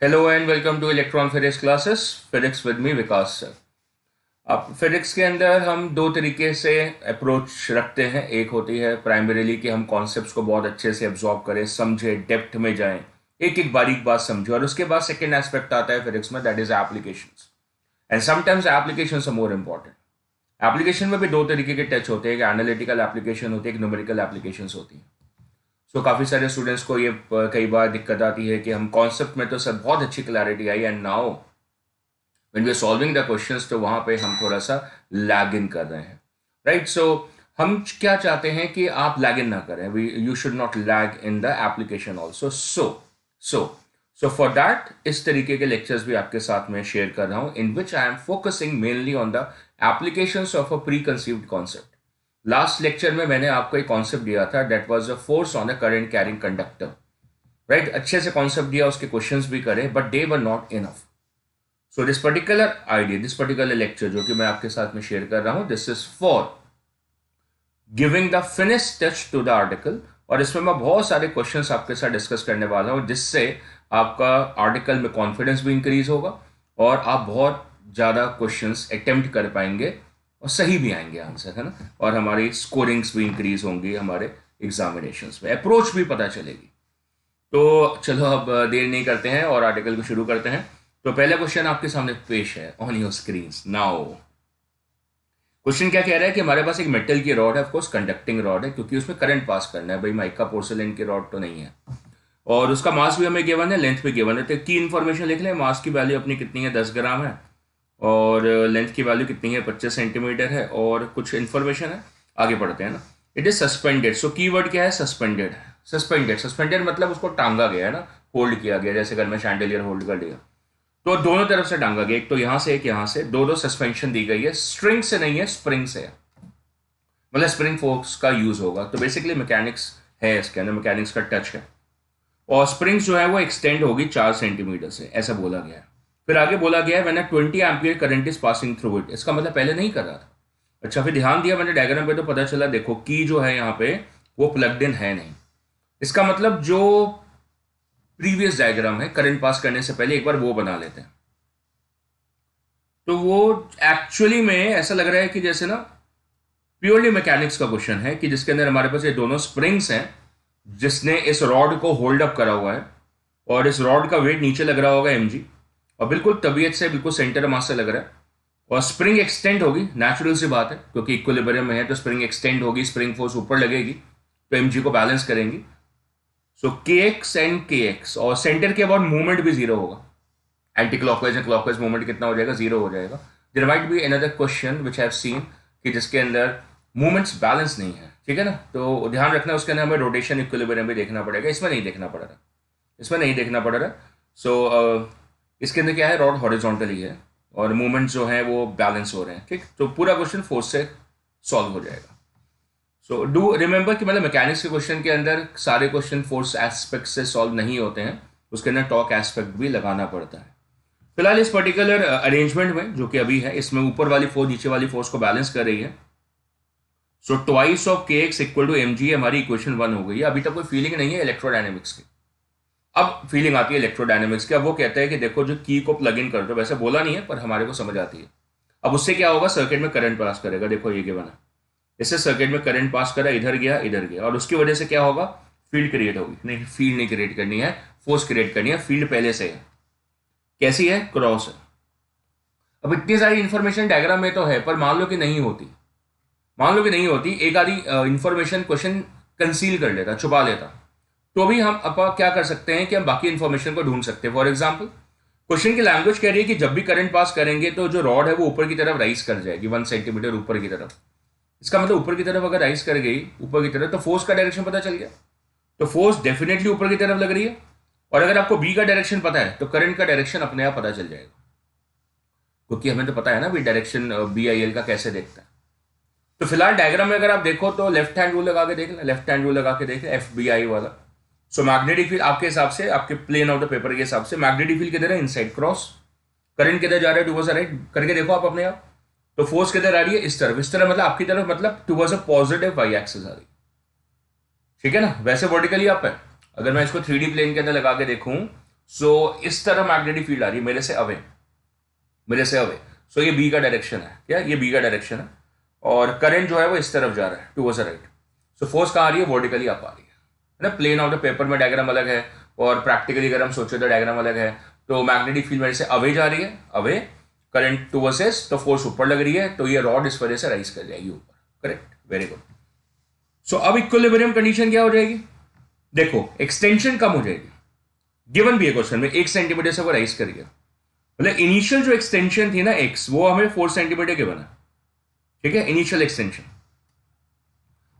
Hello and welcome two electron physics classes. Physics with me Vikas sir. अब physics के अंदर हम दो तरीके से अप्रोच रखते हैं। एक होती है प्राइमरीली कि हम कॉन्सेप्ट्स को बहुत अच्छे से एब्जॉर्ब करें, समझे, डेप्थ में जाएं, एक एक बारीक बात समझे। और उसके बाद सेकेंड एस्पेक्ट आता है फिजिक्स में, that is applications. And sometimes applications are more important. Application में भी दो तरीके के टच होते हैं, एक एनालिटिकल एप्लीकेशन होती है, एक न्यूमेरिकल एप्लीकेशंस होती है। सो काफ़ी सारे स्टूडेंट्स को ये कई बार दिक्कत आती है कि हम कॉन्सेप्ट में तो सर बहुत अच्छी क्लैरिटी आई and now when we are solving the questions तो वहां पे हम थोड़ा सा लैग इन कर रहे हैं। राइट, सो हम क्या चाहते हैं कि आप लैग इन ना करें। We you should not lag in the application also. So so for that इस तरीके के लेक्चर्स भी आपके साथ में शेयर कर रहा हूं, in which I am focusing mainly on the applications of a preconceived concept. Last lecture में मैंने आपको एक कॉन्सेप्ट दिया था, that was a force on a current carrying conductor. Right, अच्छे से कॉन्सेप्ट दिया, उसके क्वेश्चंस भी करे, but they were not enough. So this particular idea, this particular lecture जो कि मैं आपके साथ में शेयर कर रहा हूं, this is for giving the finish touch to the article. और इसमें मैं बहुत सारे क्वेश्चंस आपके साथ डिस्कस करने वाला हूं, जिससे आपका आर्टिकल में कॉन्फिडेंस भी इंक्रीज होगा और आप बहुत ज़्यादा क्वेश्चंस अटेम्प्ट कर पाएंगे और सही भी आएंगे आंसर, है ना। और हमारी स्कोरिंग्स भी इंक्रीज होंगी, हमारे एग्जामिनेशंस में अप्रोच भी पता चलेगी। तो चलो अब देर नहीं करते हैं और आर्टिकल को शुरू करते हैं। तो पहला क्वेश्चन आपके सामने पेश है on your screen now. Question क्या कह रहा है कि हमारे पास एक मेटल की रॉड है, ऑफकोर्स कंडक्टिंग रॉड है, क्योंकि उसमें करंट पास करना है। भाई माइका पोर्सिलेन की रॉड तो नहीं है। और उसका मास भी हमें गिवन है, लेंथ भी गिवन है। तो की इन्फॉर्मेशन लिख लें। मास की वैल्यू अपनी कितनी है, 10 ग्राम है। और लेंथ की वैल्यू कितनी है, 25 सेंटीमीटर है। और कुछ इन्फॉर्मेशन है, आगे पढ़ते हैं ना। It is suspended. सो की वर्ड क्या है, सस्पेंडेड। सस्पेंडेड, सस्पेंडेड मतलब उसको टांगा गया है ना, होल्ड किया गया, जैसे अगर मैं शैंडलियर होल्ड कर लिया तो दोनों तरफ से टांगा गया, एक तो यहां से एक यहां से, दो दो सस्पेंशन दी गई है। स्ट्रिंग से नहीं है, स्प्रिंग से है, मतलब स्प्रिंग फोर्स का यूज होगा। तो बेसिकली मैकेनिक्स है, इसके अंदर मैकेनिक्स का टच है। और स्प्रिंग्स जो है वो एक्सटेंड होगी 4 सेंटीमीटर से, ऐसा बोला गया है। फिर आगे बोला गया है when a 20 ampere current is passing through it. इसका मतलब पहले नहीं कर रहा था। अच्छा, फिर ध्यान दिया मैंने डायग्राम पे तो पता चला, देखो की जो है यहाँ पे वो प्लग्ड इन है नहीं। इसका मतलब जो प्रीवियस डायग्राम है करंट पास करने से पहले, एक बार वो बना लेते हैं। तो वो एक्चुअली में ऐसा लग रहा है कि जैसे ना प्योरली मैकेनिक्स का क्वेश्चन है, कि जिसके अंदर हमारे पास ये दोनों स्प्रिंग्स हैं, जिसने इस रॉड को होल्ड अप करा हुआ है। और इस रॉड का वेट नीचे लग रहा होगा mg, और बिल्कुल तबीयत से बिल्कुल सेंटर मास से लग रहा है। और स्प्रिंग एक्सटेंड होगी, नेचुरल सी बात है, क्योंकि इक्विलिब्रियम में है तो स्प्रिंग एक्सटेंड होगी, स्प्रिंग फोर्स ऊपर लगेगी तो mg को बैलेंस करेंगी। So K x and K x, और सेंटर के अबाउट मूवमेंट भी जीरो होगा। Anti clockwise and clockwise movement कितना हो जाएगा, जीरो हो जाएगा। There might be another question which have seen कि जिसके अंदर मूवमेंट्स बैलेंस नहीं है, ठीक है ना। तो ध्यान रखना, उसके अंदर हमें रोटेशन इक्विलिब्रियम भी देखना पड़ेगा। इसमें नहीं देखना पड़ रहा, इसमें नहीं देखना पड़ रहा। सो इसके अंदर क्या है, रॉड हॉरिजॉन्टली है और मूवमेंट जो है वो बैलेंस हो रहे हैं, ठीक। तो पूरा क्वेश्चन फोर्स से सॉल्व हो जाएगा। सो डू रिमेंबर कि मतलब मैकेनिक्स के क्वेश्चन के अंदर सारे क्वेश्चन फोर्स एस्पेक्ट से सॉल्व नहीं होते हैं, उसके अंदर टॉर्क एस्पेक्ट भी लगाना पड़ता है। फिलहाल इस पर्टिकुलर अरेंजमेंट में जो कि अभी है, इसमें ऊपर वाली फोर्स नीचे वाली फोर्स को बैलेंस कर रही है। So twice of K x equal to M G हमारी इक्वेशन 1 हो गई है। अभी तक कोई फीलिंग नहीं है इलेक्ट्रोडायनेमिक्स की, अब फीलिंग आती है इलेक्ट्रोडायनेमिक्स की। अब वो कहता है कि देखो जो की को प्लग इन कर दो, वैसे बोला नहीं है पर हमारे को समझ आती है। अब उससे क्या होगा, सर्किट में करंट पास करेगा। देखो ये गिवन है, इससे सर्किट में करंट पास करा, इधर गया इधर गया, और उसकी वजह से क्या होगा, फील्ड क्रिएट होगी। नहीं, फील्ड नहीं क्रिएट करनी है, फोर्स क्रिएट करनी है। फील्ड पहले से है, कैसी है, क्रॉस है। अब इतनी सारी इंफॉर्मेशन डायग्राम में तो है, पर मान लो कि नहीं होती, मान लो कि नहीं होती, एक आधी इंफॉर्मेशन क्वेश्चन कंसील कर लेता, छुपा लेता, तो भी हम अपा क्या कर सकते हैं कि हम बाकी इंफॉर्मेशन को ढूंढ सकते हैं। फॉर एग्जाम्पल क्वेश्चन की लैंग्वेज कह रही है कि जब भी करंट पास करेंगे तो जो रॉड है वो ऊपर की तरफ राइज कर जाएगी, 1 सेंटीमीटर ऊपर की तरफ। इसका मतलब ऊपर की तरफ अगर राइज कर गई ऊपर की तरफ, तो फोर्स का डायरेक्शन पता चल गया। तो फोर्स डेफिनेटली ऊपर की तरफ लग रही है। और अगर आपको बी का डायरेक्शन पता है तो करंट का डायरेक्शन अपने आप पता चल जाएगा, क्योंकि हमें तो पता है ना भी डायरेक्शन बी आई एल का कैसे देखता है। तो फिलहाल डायग्राम में अगर आप देखो तो लेफ्ट हैंड रूल लगा के देख लें, लेफ्ट हैंड रूल लगा के देख लें, एफ बी आई वाला। सो मैग्नेटिक फील्ड आपके हिसाब से, आपके प्लेन ऑफ द पेपर के हिसाब से मैग्नेटिक फील्ड किधर है, इनसाइड क्रॉस। करंट किधर जा रहा है, टुवर्ड्स द राइट, करके देखो आप अपने आप। तो फोर्स किधर आ रही है, इस तरफ, इस तरफ मतलब आपकी तरफ, मतलब towards a positive Y axis आ रही है, ठीक है ना। वैसे वर्टिकली अप है। अगर मैं इसको 3D प्लेन के अंदर लगा के देखूं, सो इस तरह मैग्नेटिक फील्ड आ रही है मेरे से अवे, मेरे से अवे। सो ये बी का डायरेक्शन है, क्या ये बी का डायरेक्शन है, और करंट जो है वो इस तरफ जा रहा है towards the right. So force कहाँ आ रही है, वर्टिकली आप आ रही है ना। प्लेन ऑफ द पेपर में डायग्राम अलग है, और प्रैक्टिकली अगर हम सोचे तो डायग्राम अलग है। तो मैग्नेटिक फील्ड मेरे से अवे जा रही है, अवे, करंट टूवर्ड्स एस, तो फोर्स ऊपर लग रही है, तो ये रॉड इस वजह से राइज कर जाएगी ऊपर। Correct, very good. सो अब इक्विलिब्रियम कंडीशन क्या हो जाएगी, देखो एक्सटेंशन कम हो जाएगी। गिवन भी है क्वेश्चन में 1 सेंटीमीटर से वो राइज कर गया, मतलब इनिशियल जो एक्सटेंशन थी ना एक्स, वो हमें 4 सेंटीमीटर गिवन है, ठीक है, इनिशियल एक्सटेंशन।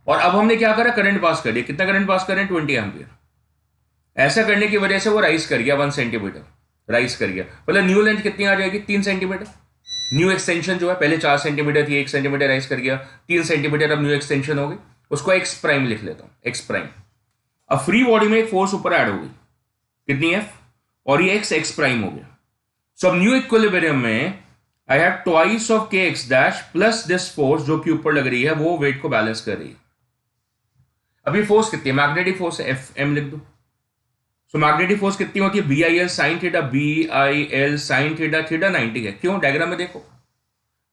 और अब हमने क्या करा, करंट पास कर दिया, कितना करंट पास करें, 20 एम्पियर। ऐसा करने की वजह से वो राइज कर गया 1 सेंटीमीटर, राइज कर गया, मतलब न्यू लेंथ कितनी आ जाएगी, 3 सेंटीमीटर। न्यू एक्सटेंशन जो है पहले 4 सेंटीमीटर थी, 1 सेंटीमीटर राइज कर गया, 3 सेंटीमीटर अब न्यू एक्सटेंशन हो गई, उसको एक्स प्राइम लिख लेता हूं, एक्स प्राइम। अब फ्री बॉडी में एक फोर्स ऊपर ऐड हो गई, कितनी एफ, और ये एक्स एक्स प्राइम हो गया। सो अब न्यू इक्विलिब्रियम में I have twice of K x dash plus this force जो कि ऊपर लग रही है, वो वेट को बैलेंस कर रही है। अभी फोर्स कितनी है, मैग्नेटिक फोर्स एफ एम लिख दो। सो मैग्नेटिक फोर्स कितनी होती है, B I L sine theta, B I L sine theta, theta 90 है। क्यों, डायग्राम में देखो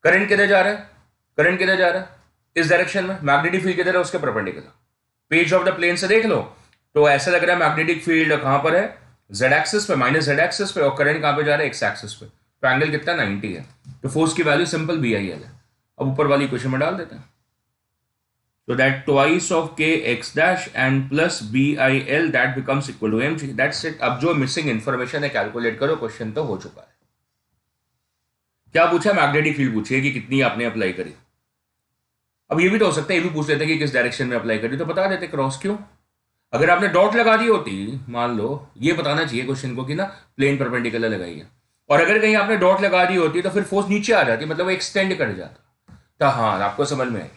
करंट किधर जा रहा है, करंट किधर जा रहा है, इस डायरेक्शन में, मैग्नेटिक फील्ड किधर है, उसके perpendicular. Page of the plane से देख लो तो ऐसा लग रहा है मैग्नेटिक फील्ड कहां पर है, जेड एक्सिस पे, माइनस जेड एक्सिस पे, और करंट कहां पे जा रहा है, एक्स एक्सिस पे। तो एंगल कितना, 90 है। तो फोर्स की value simple B I L है। अब ऊपर वाली इक्वेशन में डाल देते हैं, so that twice of k x dash and plus b I l that becomes equal to mg, that's it। अब जो मिसिंग इंफॉर्मेशन है कैलकुलेट करो, क्वेश्चन तो हो चुका है। क्या पूछा, मैग्नेटिक फील्ड पूछी है कि कितनी आपने अप्लाई करी। अब ये भी तो हो सकता है, ये भी पूछ लेते कि किस डायरेक्शन में अप्लाई करी, तो बता देते क्रॉस। क्यों, अगर आपने डॉट लगा दी होती, मान लो ये बताना चाहिए क्वेश्चन को कि ना प्लेन परपेंडिकुलर लगाई है, और अगर कहीं आपने डॉट लगा दी होती तो फिर फोर्स नीचे आ जाती, मतलब वो एक्सटेंड कर जाता। तो हाँ, आपको समझ में आई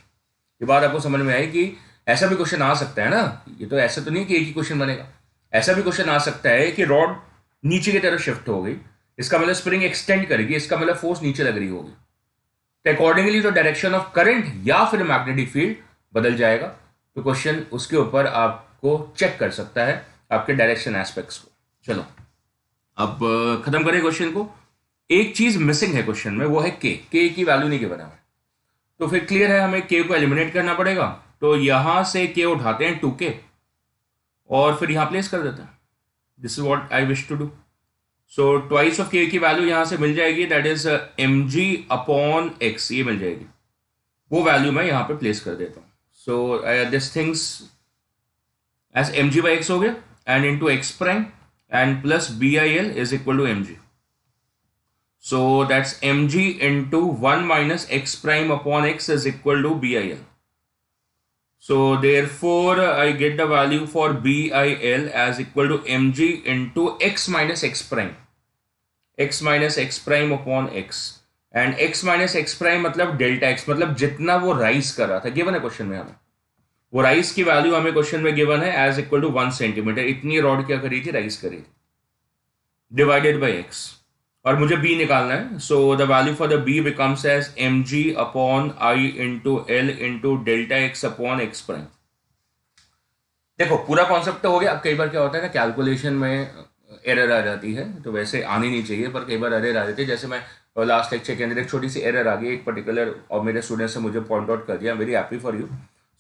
ये बात, आपको समझ में आई कि ऐसा भी क्वेश्चन आ सकता है ना। ये तो ऐसा तो नहीं कि एक ही क्वेश्चन बनेगा, ऐसा भी क्वेश्चन आ सकता है कि रॉड नीचे की तरफ शिफ्ट हो गई, इसका मतलब स्प्रिंग एक्सटेंड करेगी, इसका मतलब फोर्स नीचे लग रही होगी, तो अकॉर्डिंगली तो डायरेक्शन ऑफ करंट या फिर मैग्नेटिक फील्ड बदल जाएगा। तो क्वेश्चन उसके ऊपर आपको चेक कर सकता है आपके डायरेक्शन एस्पेक्ट्स को। चलो अब खत्म करें क्वेश्चन को। एक चीज मिसिंग है क्वेश्चन में, वो है के की वैल्यू नहीं गिवन है, तो फिर क्लियर है हमें के को एलिमिनेट करना पड़ेगा। तो यहां से के उठाते हैं 2k और फिर यहां प्लेस कर देते हैं। This is what I wish to do. So twice of K की वैल्यू यहां से मिल जाएगी, that is mg upon x, ये मिल जाएगी, वो वैल्यू मैं यहां पे प्लेस कर देता हूं। So this things as mg by x हो गया, and into x prime and plus BIL is equal to mg। So that's mg into 1 minus x prime upon x is equal to BIL. So therefore I get the value for BIL as equal to mg into x minus x prime. x minus x prime upon x. And x minus x prime मतलब delta x, मतलब जितना वो rise कर रहा था, given है question में हमें, वो राइज की वैल्यू हमें क्वेश्चन में गिवन है एज इक्वल टू 1 सेंटीमीटर। इतनी रॉड क्या करी थी, राइज करी थी, डिवाइडेड बाई x, और मुझे b निकालना है। So the value for the b becomes as mg upon i into L into delta x upon x prime. देखो पूरा कॉन्सेप्ट तो हो गया। अब कई बार क्या होता है ना, कैलकुलेशन में एरर आ जाती है, तो वैसे आनी नहीं चाहिए पर कई बार एरर आ जाती है। जैसे मैं लास्ट लेक्चर के अंदर एक छोटी सी एरर आ गई एक पर्टिकुलर, और मेरे स्टूडेंट से मुझे पॉइंट आउट कर दिया। वेरी हैप्पी फॉर यू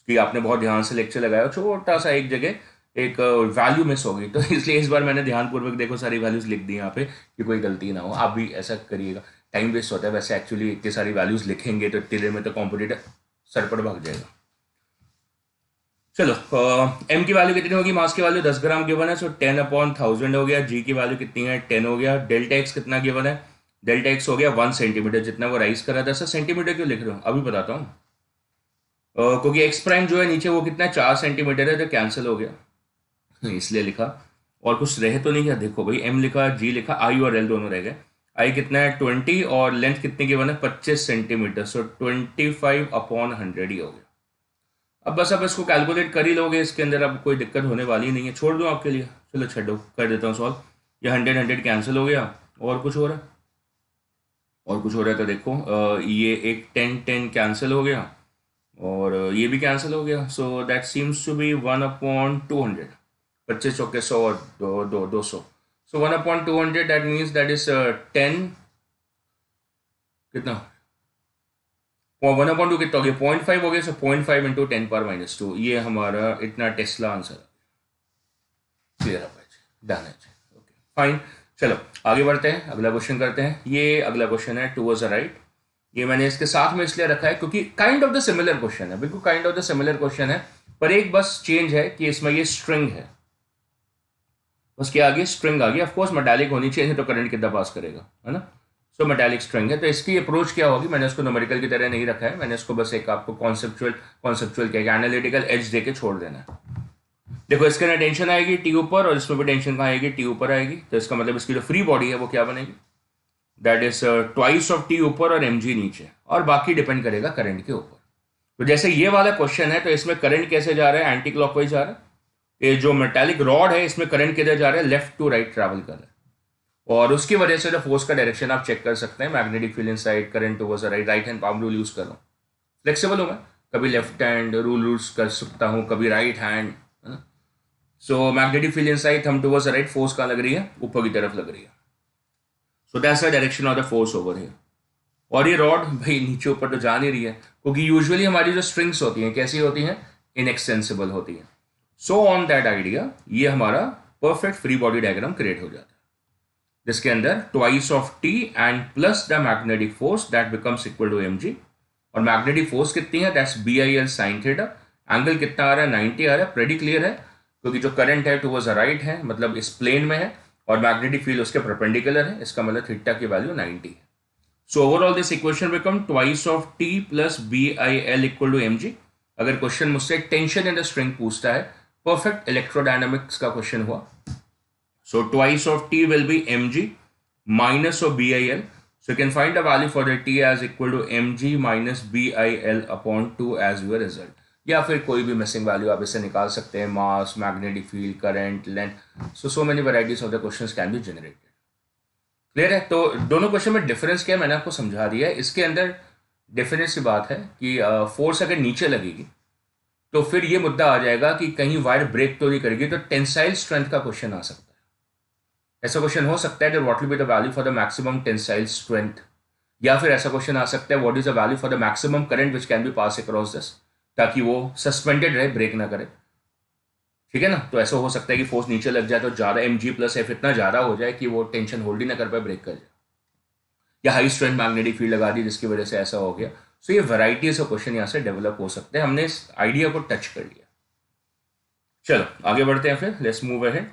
कि आपने बहुत ध्यान से लेक्चर लगाया, छोटा सा एक जगह एक वैल्यू मिस हो गई, तो इसलिए इस बार मैंने ध्यानपूर्वक देखो सारी वैल्यूज लिख दी यहाँ पे कि कोई गलती ना हो। आप भी ऐसा करिएगा, टाइम वेस्ट होता है वैसे, एक्चुअली इतनी सारी वैल्यूज लिखेंगे तो इतनी देर में तो कॉम्पिटिटर सर पर भाग जाएगा। चलो m की वैल्यू कितनी होगी, मास की वैल्यू 10 ग्राम गिवन है, सो 10 अपॉन 1000 हो गया। g की वैल्यू कितनी है, 10 हो गया। डेल्टा x कितना गिवन है, डेल्टा x हो गया 1 सेंटीमीटर, जितना वो राइज कर रहा था। सर सेंटीमीटर क्यों लिख रहे हो, अभी बताता हूँ। क्योंकि एक्स प्राइम जो है नीचे वो कितना 4 सेंटीमीटर है, तो कैंसिल हो गया इसलिए लिखा। और कुछ रहे तो नहीं क्या, देखो भाई m लिखा, g लिखा, i और l दोनों रह गए। i कितना है 20, और लेंथ कितने की बना 25 सेंटीमीटर, सो 25 अपॉन 100 ही हो गया। अब बस अब इसको कैलकुलेट कर ही लोगे, इसके अंदर अब कोई दिक्कत होने वाली नहीं है, छोड़ दूँ आपके लिए। चलो छोड़ो, कर देता हूँ सॉल्व। ये 100 कैंसिल हो गया, और कुछ हो रहा है, और कुछ हो रहा है तो देखो ये एक 10 कैंसिल हो गया, और ये भी कैंसिल हो गया। So that seems to be 1 upon 200, 25 चौके 100 और 200, so 1/200 that means that is 10 कितना 1/2 कितना हो गया 0.5 हो गया. So 0.5 into 10⁻². ये हमारा इतना टेस्ला आंसर क्लियर है भाई. डन है. Okay fine. चलो आगे बढ़ते हैं, अगला क्वेश्चन करते हैं. ये अगला क्वेश्चन है टू वाज राइट. ये मैंने इसके साथ में इसलिए रखा है क्योंकि kind of the similar question है, बिल्कुल kind of the similar question है, पर एक बस चेंज है कि इसमें ये स्ट्रिंग है, उसके आगे स्ट्रिंग आ गया. ऑफकोर्स मेटालिक होनी चाहिए तो करंट कितना पास करेगा, है ना. सो मेटालिक स्ट्रिंग है, तो इसकी अप्रोच क्या होगी, मैंने उसको न्यूमेरिकल की तरह नहीं रखा है, मैंने इसको बस एक आपको कॉन्सेप्चुअल क्या एनालिटिकल एज दे के छोड़ देना है. देखो इसके अंदर टेंशन आएगी टी ऊपर और इसमें भी टेंशन कहाँ आएगी, टी ऊपर आएगी. तो इसका मतलब इसकी जो फ्री बॉडी है वो क्या बनेगी, that is twice of T ऊपर और एम जी नीचे, और बाकी डिपेंड करेगा करंट के ऊपर. तो जैसे ये वाला क्वेश्चन है तो इसमें करंट कैसे जा रहा है, एंटी क्लॉकवाइज जा रहा है. ये जो मेटालिक रॉड है इसमें करंट किधर जा रहा है, लेफ्ट टू राइट ट्रैवल कर रहा है, और उसकी वजह से जो फोर्स का डायरेक्शन आप चेक कर सकते हैं, magnetic field inside, current towards right. Right hand palm rule use कर रहा हूँ, फ्लेक्सिबल हूँ मैं, कभी लेफ्ट हैंड रूल यूज कर सकता हूँ, कभी राइट हैंड. सो magnetic field inside, thumb towards right, force कहाँ लग रही है, ऊपर की तरफ लग रही है. So that's the direction of the force over here. और ये रॉड भाई नीचे ऊपर तो जा नहीं रही है, क्योंकि यूजुअली हमारी जो स्ट्रिंग्स होती हैं कैसी होती हैं, इनएक्सटेंसिबल होती हैं. सो ऑन दैट आइडिया ये हमारा perfect free body diagram create हो जाता है, जिसके अंदर twice of T and plus the magnetic force that becomes equal to M G. और मैग्नेटिक फोर्स कितनी है, that's B I L sine theta. Angle कितना आ रहा है, 90 आ रहा है. प्रेटी क्लियर है, क्योंकि जो करंट है टुवर्ड्स राइट है, मतलब इस प्लेन में है, और मैग्नेटिक फील्ड उसके परपेंडिकुलर है, इसका मतलब थीटा की वैल्यू 90 है. So overall this equation become twice of T plus B I L equal to M G. अगर क्वेश्चन मुझसे टेंशन इन द स्ट्रिंग पूछता है, परफेक्ट इलेक्ट्रोडायनामिक्स का क्वेश्चन हुआ, so twice of t will be mg minus of BIL. So you can find the value for the t as equal to mg minus BIL upon 2 as your result. या फिर कोई भी missing value आप इससे निकाल सकते हैं, mass, magnetic field, current, length. So many varieties of the questions can be generated. Clear है. तो दोनों क्वेश्चन में डिफरेंस क्या है मैंने आपको समझा दिया है. इसके अंदर डिफरेंस की बात है कि फोर्स अगर नीचे लगेगी तो फिर ये मुद्दा आ जाएगा कि कहीं वायर ब्रेक तो नहीं करेगी, तो टेंसाइल स्ट्रेंथ का क्वेश्चन आ सकता है. ऐसा क्वेश्चन हो सकता है what will be the value for the maximum tensile strength, या फिर ऐसा क्वेश्चन आ सकता है what is the value for the maximum current which can be pass across this, ताकि वो सस्पेंडेड रहे, ब्रेक ना करे. ठीक है ना. तो ऐसा हो सकता है कि फोर्स नीचे लग जाए तो ज़्यादा एम जी प्लस एफ इतना ज़्यादा हो जाए कि वो टेंशन होल्ड ही ना कर पाए, ब्रेक कर जाए, या हाई स्ट्रेंथ मैग्नेटिक फील्ड लगा दी जिसकी वजह से ऐसा हो गया. सो ये वैराइटीज ऑफ क्वेश्चन यहाँ से डेवलप हो सकते हैं. हमने इस आइडिया को टच कर लिया. चलो आगे बढ़ते हैं फिर, लेट्स मूव अहेड.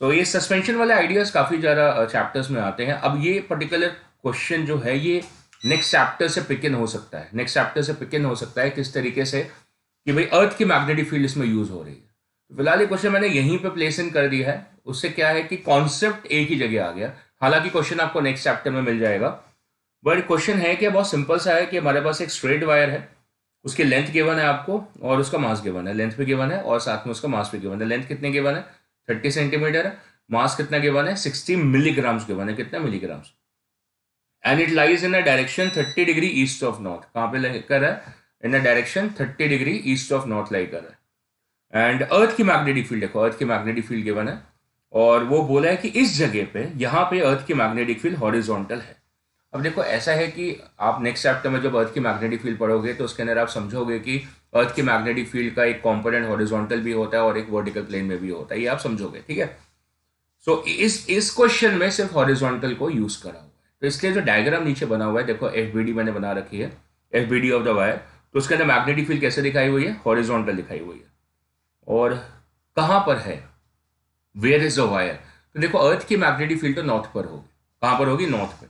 सो ये सस्पेंशन वाले आइडियाज काफ़ी ज़्यादा चैप्टर्स में आते हैं. अब ये पर्टिकुलर क्वेश्चन जो है ये नेक्स्ट चैप्टर से पिक इन हो सकता है. नेक्स्ट चैप्टर से पिक इन हो सकता है किस तरीके से कि भाई अर्थ की मैग्नेटिक फील्ड इसमें यूज हो रही है. तो फिलहाल ये क्वेश्चन मैंने यहीं पे प्लेस इन कर दिया है. उससे क्या है कि कॉन्सेप्ट एक ही जगह आ गया. हालांकि क्वेश्चन आपको नेक्स्ट चैप्टर में मिल जाएगा, बट क्वेश्चन है कि बहुत सिंपल सा है कि हमारे पास एक स्ट्रेट वायर है, उसकी लेंथ गिवन है आपको और उसका मास गिवन है. लेंथ भी गिवन है और साथ में उसका मास भी गिवन है. लेंथ कितने गिवन है, 30 सेंटीमीटर है. मास कितना गिवन है, 60 मिलीग्राम्स गिवन है. कितना milligrams. And it lies in a direction 30 degree east of north. कहाँ पे कर रहा है, in a direction 30 degree east of north lie कर रहा है. एंड अर्थ की मैग्नेटिक फील्ड देखो, अर्थ की मैग्नेटिक फील्ड गिवन है, और वो बोला है कि इस जगह पे यहाँ पे अर्थ की मैग्नेटिक फील्ड हॉरिजॉन्टल है. अब देखो ऐसा है कि आप नेक्स्ट चैप्टर में जब अर्थ की मैग्नेटिक फील्ड पढ़ोगे तो उसके अंदर आप समझोगे कि अर्थ की मैग्नेटिक फील्ड का एक कंपोनेंट हॉरिजॉन्टल भी होता है और एक वर्टिकल प्लेन में भी होता है. ये आप समझोगे, ठीक है. सो इस क्वेश्चन में सिर्फ हॉरिजॉन्टल को यूज करा हुआ है. तो इसलिए जो डायग्राम नीचे बना हुआ है देखो, एफबीडी मैंने बना रखी है, एफबीडी ऑफ द वायर. तो उसके अंदर मैग्नेटिक फील्ड कैसे दिखाई हुई है, हॉरिजॉन्टल दिखाई हुई है. और कहाँ पर है, वेयर इज द वायर. तो देखो अर्थ की मैग्नेटिक फील्ड तो नॉर्थ पर होगी. कहाँ पर होगी, नॉर्थ पर.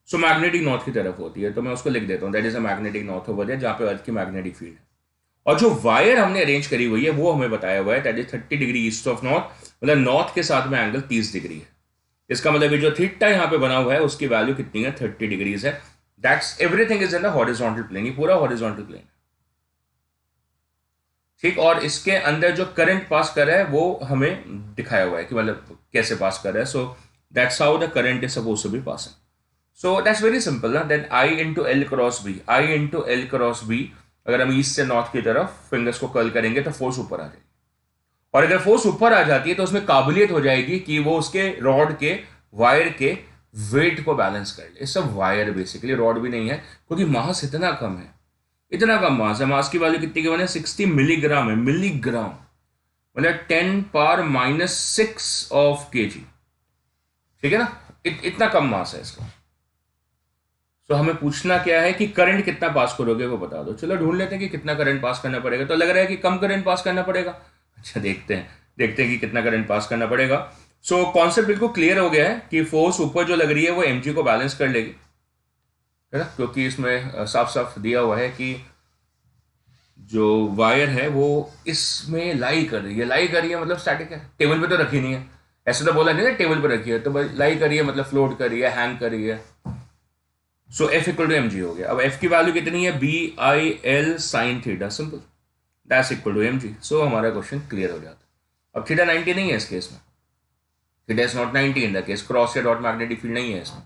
सो मैग्नेटिक नॉर्थ की तरफ होती है. तो मैं उसको लिख देता हूँ, that is a magnetic north over there, जहाँ पे अर्थ की मैग्नेटिक फील्ड है. और जो वायर हमने अरेंज करी हुई है वो हमें बताया हुआ है that is 30 degree east of north, मतलब नॉर्थ के साथ में एंगल 30 डिग्री है. इसका मतलब जो थीटा यहाँ पे बना हुआ है उसकी वैल्यू कितनी है, 30 डिग्रीज है. That's everything is in the horizontal plane. ये पूरा हॉरिजॉन्टल प्लेन, ठीक. और इसके अंदर जो करंट पास कर रहा है वो हमें दिखाया हुआ है कि मतलब कैसे पास कर रहा है. So that's how the current is suppose to be passing. So that's very simple ना. Then I into L cross B, I into L cross B, अगर हम ईस्ट से नॉर्थ की तरफ फिंगर्स को कर्ल करेंगे तो फोर्स ऊपर आ जाएगी. और अगर फोर्स ऊपर आ जाती है तो उसमें काबिलियत हो जाएगी कि वो उसके रॉड के, वायर के वेट को बैलेंस कर ले। सब वायर बेसिकली, रॉड भी नहीं है, क्योंकि मास इतना कम है, इतना कम मास है। मास की वैल्यू कितनी की बने, 60 मिलीग्राम है, मिलीग्राम मतलब 10⁻⁶ ऑफ kg, ठीक है ना। इतना कम मास है इसका। तो हमें पूछना क्या है कि करंट कितना पास करोगे वो बता दो। चलो ढूंढ लेते हैं कि कितना करंट पास करना पड़ेगा। तो लग रहा है कि कम करंट पास करना पड़ेगा। अच्छा देखते हैं कि कितना करंट पास करना पड़ेगा। सो कॉन्सेप्ट बिल्कुल क्लियर हो गया है कि फोर्स ऊपर जो लग रही है वो mg को बैलेंस कर लेगी, है ना, क्योंकि इसमें साफ साफ दिया हुआ है कि जो वायर है वो इसमें लाई कर रही है मतलब स्टैटिक है, टेबल पे तो रखी नहीं है। ऐसे तो बोला नहीं ना टेबल पे रखी है, तो भाई लाई कर रही है मतलब फ्लोट कर रही है, हैंग कर रही है। सो F इक्वल टू mg हो गया। अब F की वैल्यू कितनी है, BIL sin theta, simple, that's equal to mg। So हमारा क्वेश्चन क्लियर हो जाता। अब थीटा 90 नहीं है इस केस में, theta is not 90 in the case, cross या डॉट मैग्नेटिक फील्ड नहीं है इसमें।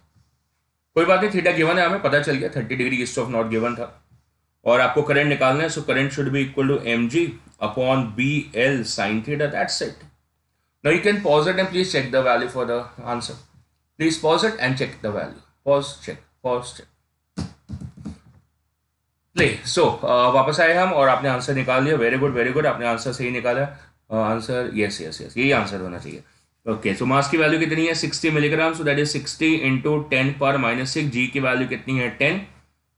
कोई बात नहीं, थीटा गिवन है, हमें पता चल गया 30 degree east of north given था। और आपको करंट निकालना है, so current should be equal to mg upon BL sin theta, that's it. Now you can pause it and please check the value for the answer. Please pause it and check the value, pause check, pause check, play. So वापस आए हम और आपने answer निकाल लिया। Very good very good, आपने answer सही निकाला। आंसर यस यस यस, यही आंसर होना चाहिए। ओके, सो मास की वैल्यू कितनी है, 60 milligram, so that is 60 into 10⁻�6। जी की वैल्यू कितनी है, 10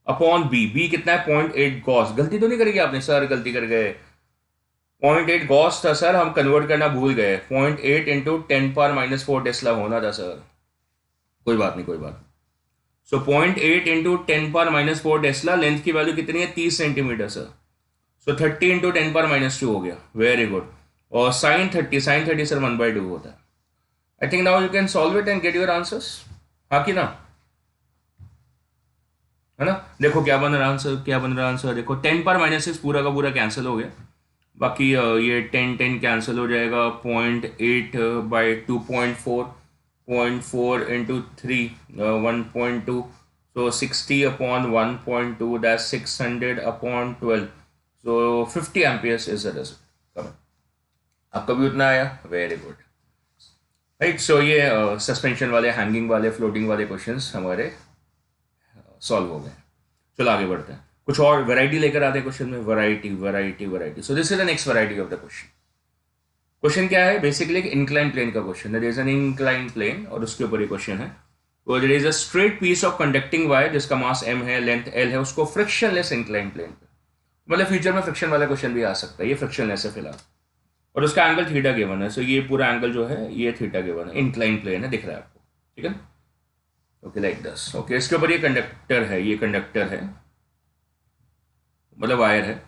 अपॉन बी कितना है, 0.8 गॉस। गलती तो नहीं करेगी आपने, सर गलती कर गए, 0.8 गॉस था सर, हम कन्वर्ट करना भूल गए। 0.8 इंटू 10⁻⁴ टेस्ला होना था सर, कोई बात नहीं कोई बात नहीं। सो 0.8 इंटू 10⁻⁴ टेस्ला, लेंथ की वैल्यू कितनी है, 30 सेंटीमीटर सर। सो 30 इंटू 10⁻⁻² हो गया, वेरी गुड। और साइन थर्टी सर 1/2 होता है। I think now you can solve it and get your answers, हाँ कि ना, है ना। देखो क्या बन रहा आंसर, क्या बन रहा आंसर, देखो 10⁻⁶ पूरा का पूरा कैंसिल हो गया। बाकी ये 10 कैंसिल हो जाएगा, 0.8 by 2.4, 0.4 into 3 1.2, so 60 upon 1.2, that's 600 upon 12, so 50 amperes is the result। Comment आपका भी उतना आया, वेरी गुड, राइट। सो ये सस्पेंशन वाले, हैंगिंग वाले, फ्लोटिंग वाले क्वेश्चंस हमारे सॉल्व हो गए। चलो आगे बढ़ते हैं, कुछ और वैरायटी लेकर आते हैं क्वेश्चन में, variety variety variety. So this is the next variety of the question. Question क्या है, बेसिकली एक इंक्लाइन प्लेन का क्वेश्चन है। There is an incline plane और उसके ऊपर ये क्वेश्चन है। तो there is a straight piece of conducting wire जिसका मास m है, लेंथ l है, उसको फ्रिक्शनलेस इंक्लाइन प्लेन पे, मतलब फ्यूचर में फ्रिक्शन वाला क्वेश्चन भी आ सकता है, ये फ्रिक्शनलेस है फिलहाल, और उसका एंगल थीटा गिवन है। सो ये पूरा एंगल जो है ये थीटा गिवन है, इंक्लाइन प्लेन है, दिख रहा है आपको, ठीक है। Okay like this. ओके, इसके ऊपर ये कंडक्टर है, ये कंडक्टर है मतलब वायर है,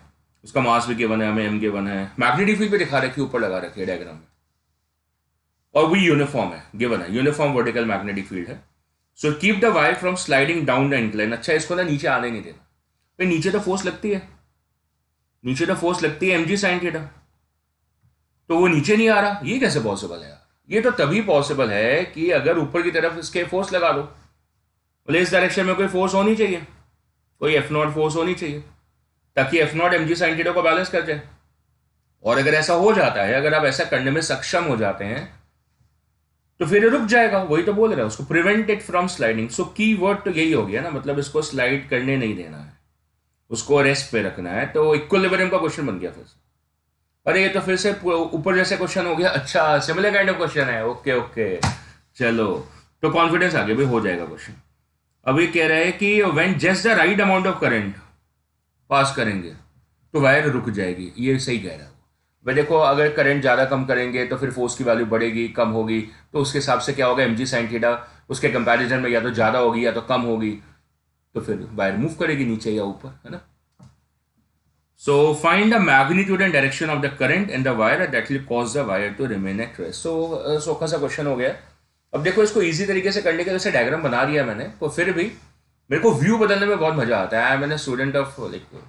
उसका मास भी गिवन है, हमें m गिवन है, मैग्नेटिक फील्ड पे दिखा रखी है, ऊपर लगा रखी है डायग्राम में, और वो यूनिफॉर्म है, गिवन है, यूनिफॉर्म वर्टिकल मैग्नेटिक फील्ड है। So keep the wire from sliding down the incline. अच्छा, इसको ना नीचे आने नहीं देना, भाई नीचे तो फोर्स लगती है, नीचे तो फोर्स लगती है mg sin थीटा, तो वो नीचे नहीं आ रहा, ये कैसे पॉसिबल है यार। ये तो तभी पॉसिबल है कि अगर ऊपर की तरफ इसके फोर्स लगा दो, बोले इस डायरेक्शन में कोई फोर्स होनी चाहिए, कोई F0 फोर्स होनी चाहिए, ताकि F0 mg sin थीटा को बैलेंस कर जाए। और अगर ऐसा हो जाता है, अगर आप ऐसा करने में सक्षम हो जाते हैं, तो फिर रुक जाएगा, वही तो बोल रहा है, उसको प्रिवेंट इट फ्रॉम स्लाइडिंग। सो की वर्ड तो यही हो गया ना, मतलब इसको स्लाइड करने नहीं देना है, उसको रेस्ट पे रखना है। तो इक्विलिब्रियम का क्वेश्चन बन गया फिर से। अरे ये तो फिर से ऊपर जैसे क्वेश्चन हो गया। अच्छा, सिमिलर काइंड ऑफ क्वेश्चन है, ओके ओके, चलो तो कॉन्फिडेंस आगे भी हो जाएगा क्वेश्चन। अब ये कह रहा है कि when just the right amount of current pass करेंगे तो वायर रुक जाएगी, ये सही कह रहा है। भाई देखो, अगर करंट ज़्यादा कम करेंगे तो फिर फोर्स की वैल्यू बढ़ेगी, कम होगी, तो उसके हिसाब से क्या होगा, mg sin थीटा उसके कंपैरिजन में या तो ज़्यादा होगी या तो कम होगी, तो फिर वायर मूव करेगी नीचे या ऊपर, है ना। So find the magnitude and direction of the current in the wire that will cause the wire to remain at rest. So सोखा सा क्वेश्चन हो गया। अब देखो, इसको ईजी तरीके से करने के लिए डायग्राम बना दिया मैंने, तो फिर भी मेरे को व्यू बदलने में बहुत मजा आता है। I am an student of like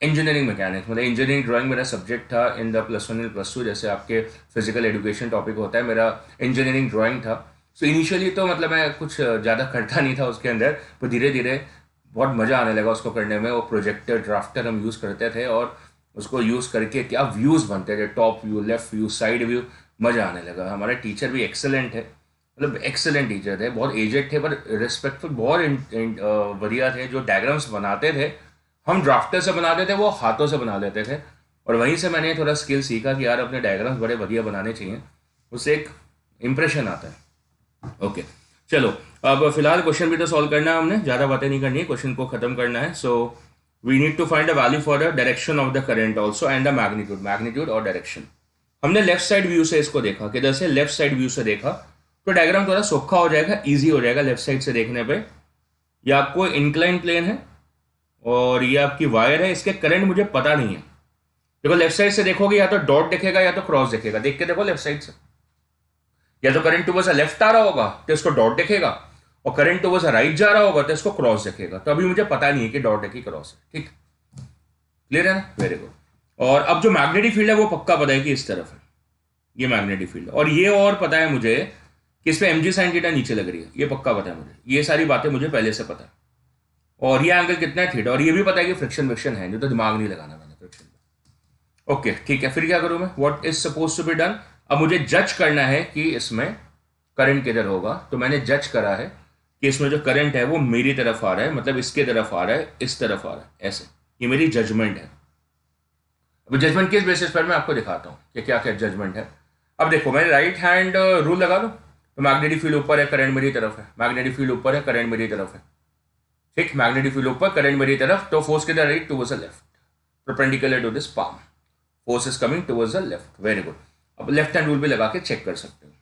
engineering mechanics, मतलब इंजीनियरिंग ड्राइंग मेरा सब्जेक्ट था इन द +1 एंड +2, जैसे आपके फिजिकल एजुकेशन टॉपिक होता है, मेरा इंजीनियरिंग ड्राइंग था। सो इनिशियली तो मतलब मैं कुछ ज़्यादा करता नहीं था उसके अंदर, पर धीरे धीरे बहुत मज़ा आने लगा उसको करने में। वो प्रोजेक्टर ड्राफ्टर हम यूज़ करते थे और उसको यूज़ करके क्या व्यूज़ बनते थे, top view, left view, side view, मज़ा आने लगा। हमारे टीचर भी एक्सेलेंट है, मतलब एक्सेलेंट टीचर थे, बहुत एजेड थे पर रिस्पेक्टफुल, बहुत बढ़िया थे। जो डायग्राम्स बनाते थे हम ड्राफ्टर से बनाते थे, वो हाथों से बना लेते थे। और वहीं से मैंने थोड़ा स्किल सीखा कि यार अपने डायग्राम्स बड़े बढ़िया बनाने चाहिए, उससे एक इम्प्रेशन आता है। ओके चलो, अब फिलहाल क्वेश्चन भी तो सॉल्व करना है हमने, ज़्यादा बातें नहीं करनी है, क्वेश्चन को खत्म करना है। So we need to find the value for the direction of the current also and the magnitude, magnitude और डायरेक्शन। हमने लेफ्ट साइड व्यू से इसको देखा, किधर से, लेफ्ट साइड व्यू से देखा, तो डायग्राम थोड़ा सोखा हो जाएगा, ईजी हो जाएगा लेफ्ट साइड से देखने पे। ये आपको इंक्लाइन प्लेन है और ये आपकी वायर है, इसके करंट मुझे पता नहीं है। देखो लेफ्ट साइड से देखोगे या तो डॉट दिखेगा या तो क्रॉस दिखेगा, देख के देखो लेफ्ट साइड से, या तो करंट टुवर्ड्स लेफ्ट आ रहा होगा तो इसको डॉट दिखेगा, और करंट टुवर्ड्स राइट जा रहा होगा तो इसको क्रॉस दिखेगा। तो अभी मुझे पता नहीं है कि डॉट है कि क्रॉस है, ठीक, क्लियर है ना, वेरी गुड। और अब जो मैग्नेटिक फील्ड है वो पक्का पता है कि इस तरफ है, ये मैग्नेटिक फील्ड, और ये और पता है मुझे कि इस पे mg sin थीटा नीचे लग रही है, ये पक्का पता है मुझे, ये सारी बातें मुझे पहले से पता है। और ये एंगल कितना है, थीटा, और ये भी पता है कि फ्रिक्शन विक्शन है, नहीं तो दिमाग नहीं लगाना मैंने फ्रिक्शन पे। ओके ठीक है, फिर क्या करूं मैं, what is suppose to be done. अब मुझे जज करना है कि इसमें करंट किधर होगा, तो मैंने जज करा है कि इसमें जो करंट है वो मेरी तरफ आ रहा है, मतलब इसके तरफ आ रहा है, इस तरफ आ रहा है, ऐसे, ये मेरी जजमेंट है। अब जजमेंट किस बेसिस पर, मैं आपको दिखाता हूँ कि क्या क्या जजमेंट है। अब देखो मैंने राइट हैंड रूल लगा लो, तो मैग्नेटिक फील्ड ऊपर है, करंट मेरी तरफ है, मैग्नेटिक फील्ड ऊपर है, करंट मेरी तरफ है, ठीक, मैग्नेटिक फील्ड ऊपर, करंट मेरी तरफ, तो फोर्स किधर, right towards the left, perpendicular to this palm, force is coming towards the left, very good. अब लेफ्ट हैंड रूल भी लगा के चेक कर सकते हो।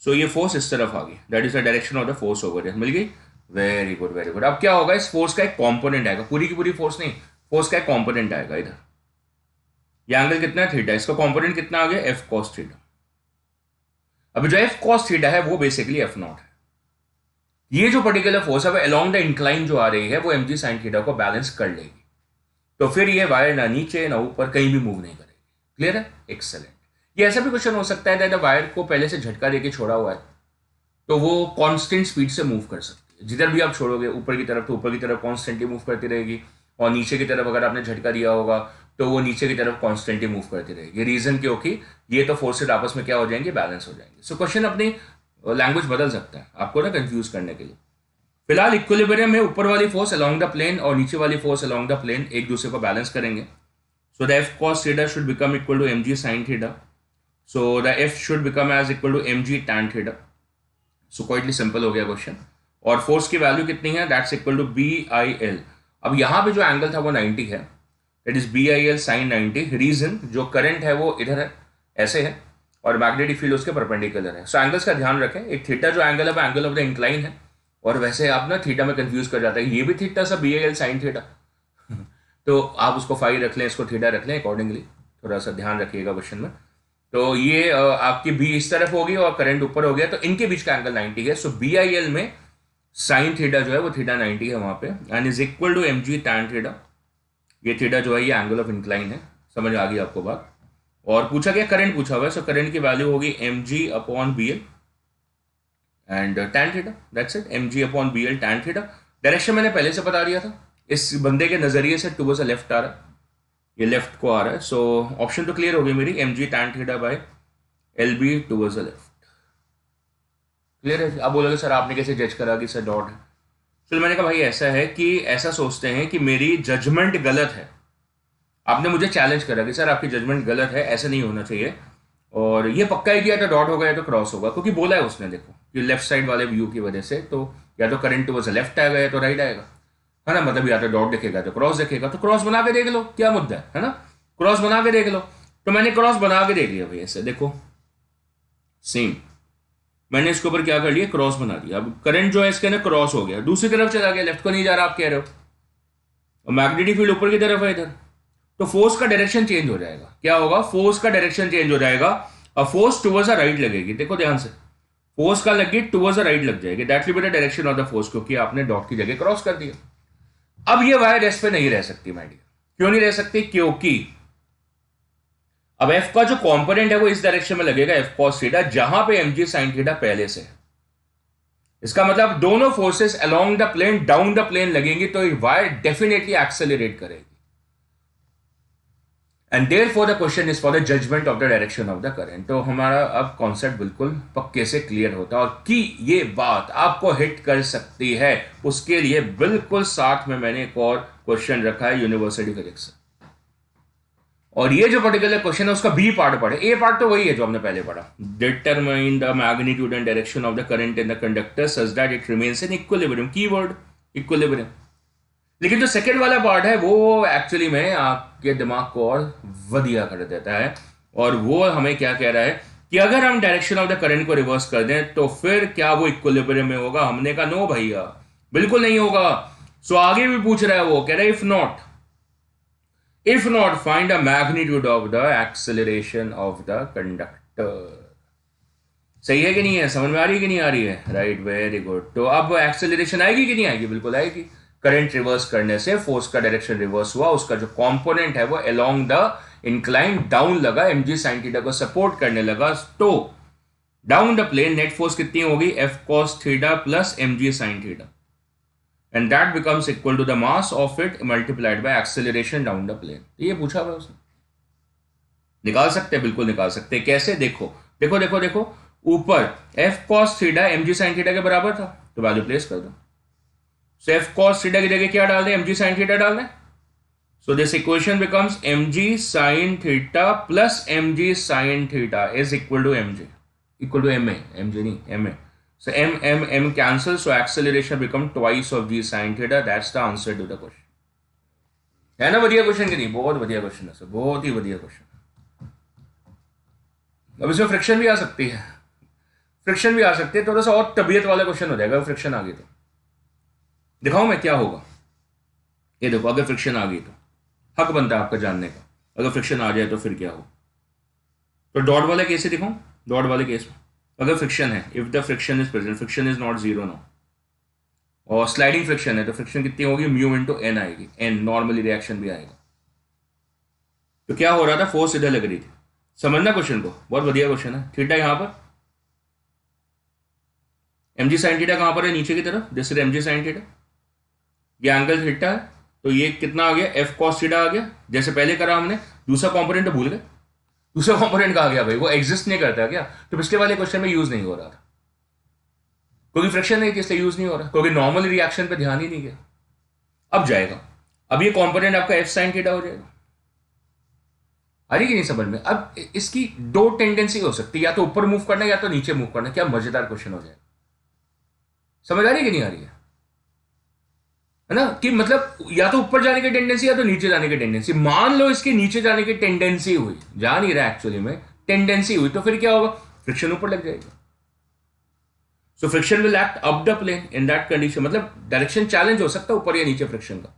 सो ये फोर्स इस तरफ आ गई, that is the direction of the force over here, मिल गई, वेरी गुड वेरी गुड। अब क्या होगा, इस फोर्स का एक कॉम्पोनेंट आएगा, पूरी की पूरी फोर्स नहीं, फोर्स का एक कॉम्पोनेंट आएगा इधर, ये एंगल कितना है, थीटा, इसका कॉम्पोनेंट कितना आ गया, एफ कॉस थीटा। अब जो एफ कॉस थीटा है वो बेसिकली एफ नॉट है। ये जो पर्टिकुलर फोर्स है अलोंग द इंक्लाइन जो आ रही है वो mg sin थीटा को बैलेंस कर लेगी, तो फिर ये वायर ना नीचे ना ऊपर कहीं भी मूव नहीं करेगी, क्लियर है, एक्सेलेंट। ये ऐसा भी क्वेश्चन हो सकता है दैट वायर को पहले से झटका देके छोड़ा हुआ है, तो वो कांस्टेंट स्पीड से मूव कर सकती है, जिधर भी आप छोड़ोगे ऊपर की तरफ तो ऊपर की तरफ कॉन्स्टेंटली मूव करती रहेगी, और नीचे की तरफ अगर आपने झटका दिया होगा तो वो नीचे की तरफ कॉन्स्टेंटली मूव करती रहेगी। रीजन क्योंकि ये तो फोर्सेज आपस में क्या हो जाएंगे, बैलेंस हो जाएंगे। सो क्वेश्चन अपनी लैंग्वेज बदल सकता है आपको ना कंफ्यूज करने के लिए। फिलहाल इक्विलिब्रियम में ऊपर वाली फोर्स अलोंग द प्लेन और नीचे वाली फोर्स अलोंग द प्लेन एक दूसरे को बैलेंस करेंगे। So the F cos theta should become equal to mg sin theta, so the F should become as equal to mg tan theta. So quietly simple हो गया question. और force की value कितनी है, दैट्स इक्वल टू BIL। अब यहाँ पे जो एंगल था वो 90 है, that is BIL sin 90। Reason जो करंट है वो इधर है, ऐसे है, और मैग्नेटिक फील्ड उसके परपेंडिकुलर है। सो एंगल्स का ध्यान रखें, एक थीटा जो एंगल है वो एंगल ऑफ द इंक्लाइन है, और वैसे आप ना थीटा में कंफ्यूज कर जाता है, ये भी थीटा सा BIL sin थीटा तो आप उसको फाई रख लें, इसको थीटा रख लें अकॉर्डिंगली, थोड़ा सा ध्यान रखिएगा क्वेश्चन में। तो ये आपकी बी इस तरफ होगी और करंट ऊपर हो गया, तो इनके बीच का एंगल 90 है। सो BIL में साइन थीटा जो है वो थीटा 90 है वहां पे, and is equal to mg tan theta. ये थीटा जो है ये एंगल ऑफ इंक्लाइन है, समझ आ गई आपको बात। और पूछा गया करंट पूछा हुआ है, सो करंट की वैल्यू होगी mg/BL and tan theta, that's it, mg/BL tan theta. Direction मैंने पहले से बता दिया था, इस बंदे के नजरिए से टुवर्ड्स लेफ्ट आ रहा है, ये लेफ्ट को आ रहा है। सो ऑप्शन तो क्लियर हो गई मेरी, mg tan theta by LB towards left, clear है। अब बोलोगे सर आपने कैसे जज करा कि सर डॉट है, फिर मैंने कहा भाई ऐसा है कि ऐसा सोचते हैं कि मेरी जजमेंट गलत है, आपने मुझे चैलेंज करा कि सर आपकी जजमेंट गलत है, ऐसा नहीं होना चाहिए, और ये पक्का ही किया तो डॉट होगा या तो क्रॉस होगा, क्योंकि बोला है उसने देखो कि लेफ्ट साइड वाले व्यू की वजह से तो या तो करंट टुवर्ड्स लेफ्ट आएगा या तो राइट आएगा, है ना, मतलब या तो डॉट दिखेगा तो क्रॉस दिखेगा, तो क्रॉस बना के देख लो, क्या मुद्दा है ना, क्रॉस बना के देख लो। तो मैंने क्रॉस बना के देख लिया भाई, ऐसे देखो सेम, मैंने इसके ऊपर क्या कर लिया, क्रॉस बना दिया। अब करंट जो है इसके ना क्रॉस हो गया, दूसरी तरफ चला गया, लेफ्ट को नहीं जा रहा, आप कह रहे हो, और मैग्नेटिक फील्ड ऊपर की तरफ है इधर, तो फोर्स का डायरेक्शन चेंज हो जाएगा। क्या होगा, फोर्स का डायरेक्शन चेंज हो जाएगा, और फोर्स टुवर्ड्स द राइट लगेगी, देखो ध्यान से, फोर्स का लगी टुवर्ड्स द राइट लग जाएगी, that will be the direction of the force, क्योंकि आपने डॉट की जगह क्रॉस कर दिया। अब ये वायर एस पे नहीं रह सकती माय डियर, क्यों नहीं रह सकती, क्योंकि अब एफ का जो कंपोनेंट है वो इस डायरेक्शन में लगेगा, एफ कॉस थीटा, जहां पे mg sin थीटा पहले से है। इसका मतलब दोनों forces along the plane down the plane लगेंगी, तो वायर डेफिनेटली एक्सेलरेट करेगी। And therefore the question is for the judgement of the direction of the current. तो हमारा अब कॉन्सेप्ट बिल्कुल पक्के से क्लियर होता है, और कि ये बात आपको हिट कर सकती है उसके लिए बिल्कुल साथ में मैंने एक और क्वेश्चन रखा है यूनिवर्सिटी फिजिक्स से। और ये जो पर्टिकुलर क्वेश्चन है उसका बी पार्ट पढ़े, ए पार्ट तो वही है जो हमने पहले पढ़ा, determine the magnitude and direction of the current in the conductor such that it remains in equilibrium, keyword equilibrium. लेकिन जो सेकंड वाला पार्ट है वो एक्चुअली में आपके दिमाग को और वधिया कर देता है, और वो हमें क्या कह रहा है कि अगर हम डायरेक्शन ऑफ द करंट को रिवर्स कर दें तो फिर क्या वो इक्विलिब्रियम में होगा। हमने कहा नो भैया, बिल्कुल नहीं होगा। सो आगे भी पूछ रहा है, वो कह रहा है if not find the magnitude of the acceleration of the conductor. सही है कि नहीं है, समझ में आ रही है कि नहीं आ रही है? Right, very good. तो अब एक्सेलरेशन आएगी कि नहीं आएगी? बिल्कुल आएगी। करंट रिवर्स करने से फोर्स का डायरेक्शन रिवर्स हुआ, उसका जो कंपोनेंट है वो अलोंग द इंक्लाइन डाउन लगा, mg sin थीटा को सपोर्ट करने लगा। तो down the plane net force कितनी होगी? f cos theta plus mg sin theta, and that becomes equal to the mass of it multiplied by acceleration down the plane. ये पूछा हुआ उसने, निकाल सकते हैं, बिल्कुल निकाल सकते हैं। कैसे? देखो देखो देखो देखो, ऊपर f cos theta mg sin theta के बराबर था, तो वैल्यू प्लेस कर दो। सो f cos थीटा की जगह क्या डाल दें? mg sin थीटा डाल दें। So this equation becomes mg sin theta plus mg sin theta is equal to mg, equal to ma, mg नहीं ma। So m cancel, so acceleration become twice of g sin theta. That's the answer to the question. है ना बढ़िया question कि नहीं? बहुत बढ़िया question है sir, बहुत ही बढ़िया क्वेश्चन। अब इसमें फ्रिक्शन भी आ सकती है, फ्रिक्शन भी आ सकती है, थोड़ा सा और तबीयत वाला क्वेश्चन हो जाएगा फ्रिक्शन आ गई तो। दिखाऊं मैं क्या होगा? ये देखो, अगर फ्रिक्शन आ गई तो हक बनता है आपका जानने का, अगर फ्रिक्शन आ जाए तो फिर क्या हो। तो डॉट वाले केस से दिखाऊं, डॉट वाले केस में अगर फ्रिक्शन है, if the friction is present, friction is not zero no, और स्लाइडिंग फ्रिक्शन है तो फ्रिक्शन कितनी होगी? म्यू इंटू एन आएगी, एन नॉर्मली रिएक्शन भी आएगा। तो क्या हो रहा था? फोर्स इधर लग रही थी। समझना क्वेश्चन को, बहुत बढ़िया क्वेश्चन है। थीटा यहां पर, mg sin थीटा कहां पर है? नीचे की तरफ, this is mg sin theta, ये एंगल थीटा है, तो ये कितना आ गया? f cos थीटा आ गया, जैसे पहले करा हमने। दूसरा कंपोनेंट तो भूल गए, दूसरा कंपोनेंट कहा गया भाई, वो एग्जिस्ट नहीं करता क्या? तो पिछले वाले क्वेश्चन में यूज नहीं हो रहा था, क्योंकि फ्रिक्शन नहीं थी इसलिए यूज नहीं हो रहा, क्योंकि नॉर्मल रिएक्शन पे ध्यान ही नहीं गया। अब जाएगा, अब ये कंपोनेंट आपका f sin थीटा हो जाएगा। आ रही कि नहीं समझ में? अब इसकी दो टेंडेंसी हो सकती है, या तो ऊपर मूव करना या तो नीचे मूव करना। क्या मजेदार क्वेश्चन हो जाएगा। समझ आ रही है कि नहीं आ रही है ना? कि मतलब या तो ऊपर जाने की टेंडेंसी या तो नीचे जाने की टेंडेंसी। मान लो इसकी नीचे जाने की टेंडेंसी हुई, जा नहीं रहा एक्चुअली में, टेंडेंसी हुई, तो फिर क्या होगा? फ्रिक्शन ऊपर लग जाएगा। So friction will act up the plane in that condition, मतलब डायरेक्शन चैलेंज हो सकता है ऊपर या नीचे फ्रिक्शन का,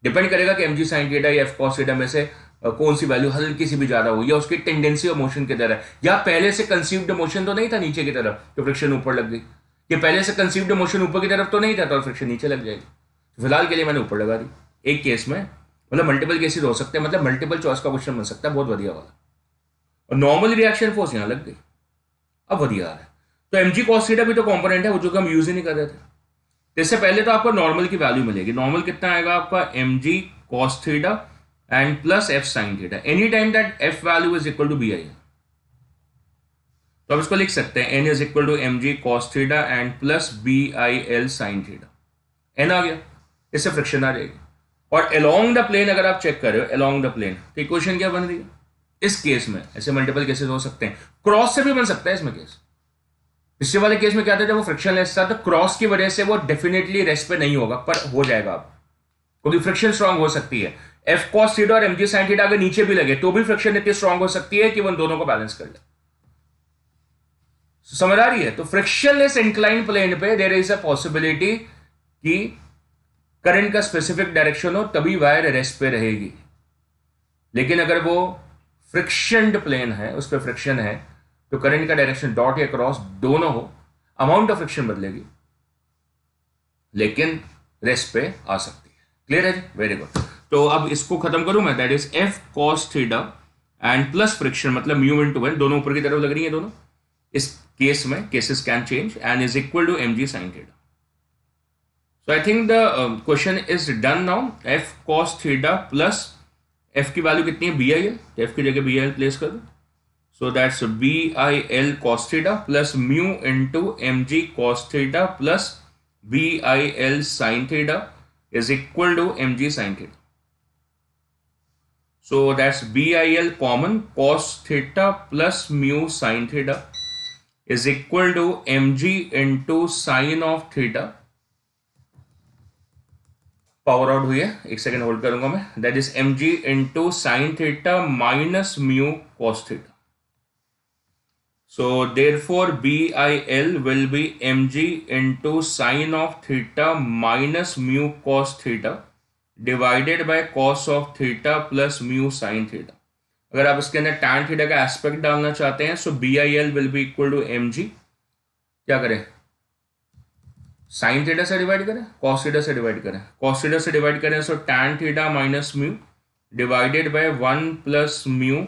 डिपेंड करेगा कि mg sin थीटा या f cos थीटा में से कौन सी वैल्यू हल्की सी भी ज्यादा हुई, या उसकी टेंडेंसी ऑफ मोशन किधर है, या पहले से कंसीव्ड मोशन तो नहीं था नीचे की तरफ तो फ्रिक्शन ऊपर लग गई, ये पहले से कंसीव्ड मोशन ऊपर की तरफ तो नहीं था तो फ्रिक्शन नीचे लग जाएगी। फिलहाल के लिए मैंने ऊपर लगा दी एक केस में, मतलब मल्टीपल केसेस हो सकते हैं, मतलब मल्टीपल चॉइस का क्वेश्चन बन सकता है, बहुत बढ़िया वाला। और नॉर्मल रिएक्शन फोर्स यहां लग गई, अब बढ़िया है। तो mg cos थीटा भी तो कंपोनेंट है, वो जो कि हम यूज ही नहीं कर रहे थे। तो इससे पहले तो आपको नॉर्मल की वैल्यू मिलेगी। नॉर्मल कितना आएगा आपका? mg cos theta and plus f sin theta, any time that f value is equal to bi। तो आप इसको लिख सकते हैं n is equal to mg cos theta and plus BIL sin theta. n आ गया, इससे फ्रिक्शन आ जाएगी। और अलोंग द प्लेन अगर आप चेक कर रहे हो, अलोंग द प्लेन, तो इक्वेशन क्या बन रही है इस केस में? ऐसे मल्टीपल केसेस हो सकते हैं, क्रॉस से भी बन सकता है इसमें केस। पिछले वाले केस में क्या था, जब वो फ्रिक्शनलेस था तो क्रॉस की वजह से वो डेफिनेटली रेस्ट पे नहीं होगा, पर हो जाएगा अब, क्योंकि फ्रिक्शन स्ट्रांग हो सकती है। f cos थीटा और mg sin थीटा अगर नीचे भी लगे तो भी फ्रिक्शन इतनी स्ट्रांग हो सकती है कि वो दोनों को बैलेंस कर ले। समझ आ रही है? तो फ्रिक्शनलेस इंक्लाइन प्लेन पे देयर इज अ पॉसिबिलिटी कि करंट का स्पेसिफिक डायरेक्शन हो, तभी वायर रेस्ट पे रहेगी। लेकिन अगर वो फ्रिक्शनड प्लेन है, उस पर फ्रिक्शन है, तो करंट का डायरेक्शन डॉट या क्रॉस दोनों हो, अमाउंट ऑफ फ्रिक्शन बदलेगी लेकिन रेस्ट पे आ सकती है। क्लियर है जी? Very good. तो अब इसको खत्म करूं मैं, that is f cos theta and plus friction, मतलब म्यू इनटू n, दोनों ऊपर की तरफ लग रही है दोनों। इस केस में cases can change and is equal to mg sin theta. So I think the question is done now. F cos theta plus F की वैल्यू कितनी है, बी आई एल, तो एफ की जगह बी आई एल प्लेस कर दो. So that's B I L cos theta plus mu into M G cos theta plus B I L sine theta is equal to M G sine theta. So that's BIL common cos theta plus mu sin theta is equal to mg into sin of theta. Power out हुई है, एक second hold करूंगा मैं. That is mg into sin theta minus mu cos theta. So therefore BIL will be mg into sin of theta minus mu cos theta divided by cos of theta plus mu sine theta. अगर आप इसके अंदर tan theta का aspect डालना चाहते हैं so B I L will be equal to M G, क्या करें, साइन थीटा से डिवाइड करें, कॉस थीटा से डिवाइड करें, कॉस थीटा से डिवाइड करें so tan theta minus mu divided by 1 plus mu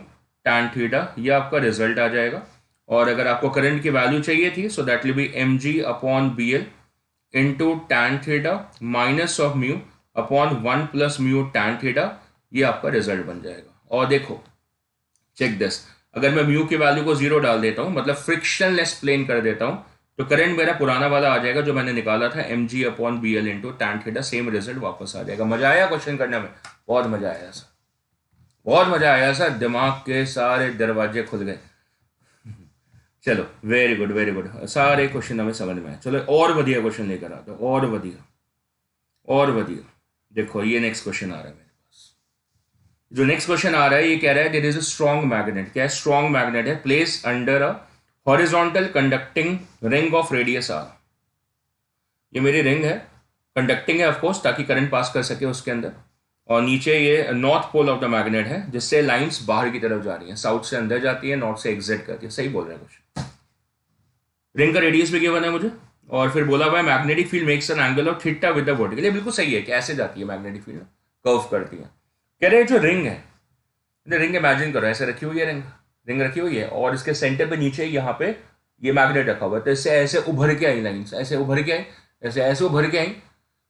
tan theta, ये आपका रिजल्ट आ जाएगा. और अगर आपको करंट की वैल्यू चाहिए थी so that will be M G upon B L into tan theta minus of mu upon 1 plus mu tan theta, ये आपका रिजल्ट बन जाएगा. और देखो चेक दिस, अगर मैं म्यू की वैल्यू को 0 डाल देता हूं, मतलब फ्रिक्शनलेस प्लेन कर देता हूं, तो करंट मेरा पुराना वाला आ जाएगा जो मैंने निकाला था M G upon B L into tan theta, same result वापस आ जाएगा. मजा आया क्वेश्चन करने में, बहुत मजा आया सर, बहुत मजा आया सर, दिमाग के सारे दरवाजे खुल गए. चलो वेरी गुड वेरी गुड, सारे क्वेश्चन हमें समझ में आए. चलो और बढ़िया क्वेश्चन लेकर आता हूं, और बढ़िया और बढ़िया. देखो ये नेक्स्ट क्वेश्चन आ रहा है मेरे पास. जो नेक्स्ट क्वेश्चन आ रहा है ये कह रहा है there is a strong magnet. क्या है, स्ट्रॉन्ग मैग्नेट है, place under a horizontal conducting ring of radius R. ये मेरी रिंग है, कंडक्टिंग है ऑफ कोर्स, ताकि करंट पास कर सके उसके अंदर. और नीचे ये north pole of the magnet है, जिससे लाइंस बाहर की तरफ जा रही हैं, साउथ से अंदर जाती है, नॉर्थ से एग्जिट करती है. सही बोल रहे हैं कुछ. रिंग का रेडियस भी गिवन है मुझे, और फिर बोला हुआ है magnetic field makes an angle of theta with the vertical. ये बिल्कुल सही है कि ऐसे जाती है मैग्नेटिक फील्ड, कर्व करती है. कह रहे हैं जो रिंग है, रिंग इमेजिन करो ऐसे रखी हुई है, रिंग रिंग रखी हुई है और इसके सेंटर पे नीचे यहाँ पे ये मैग्नेट रखा हुआ है. तो इससे ऐसे उभर के आई लाइन्स, ऐसे उभर के आई, ऐसे उभर के आई.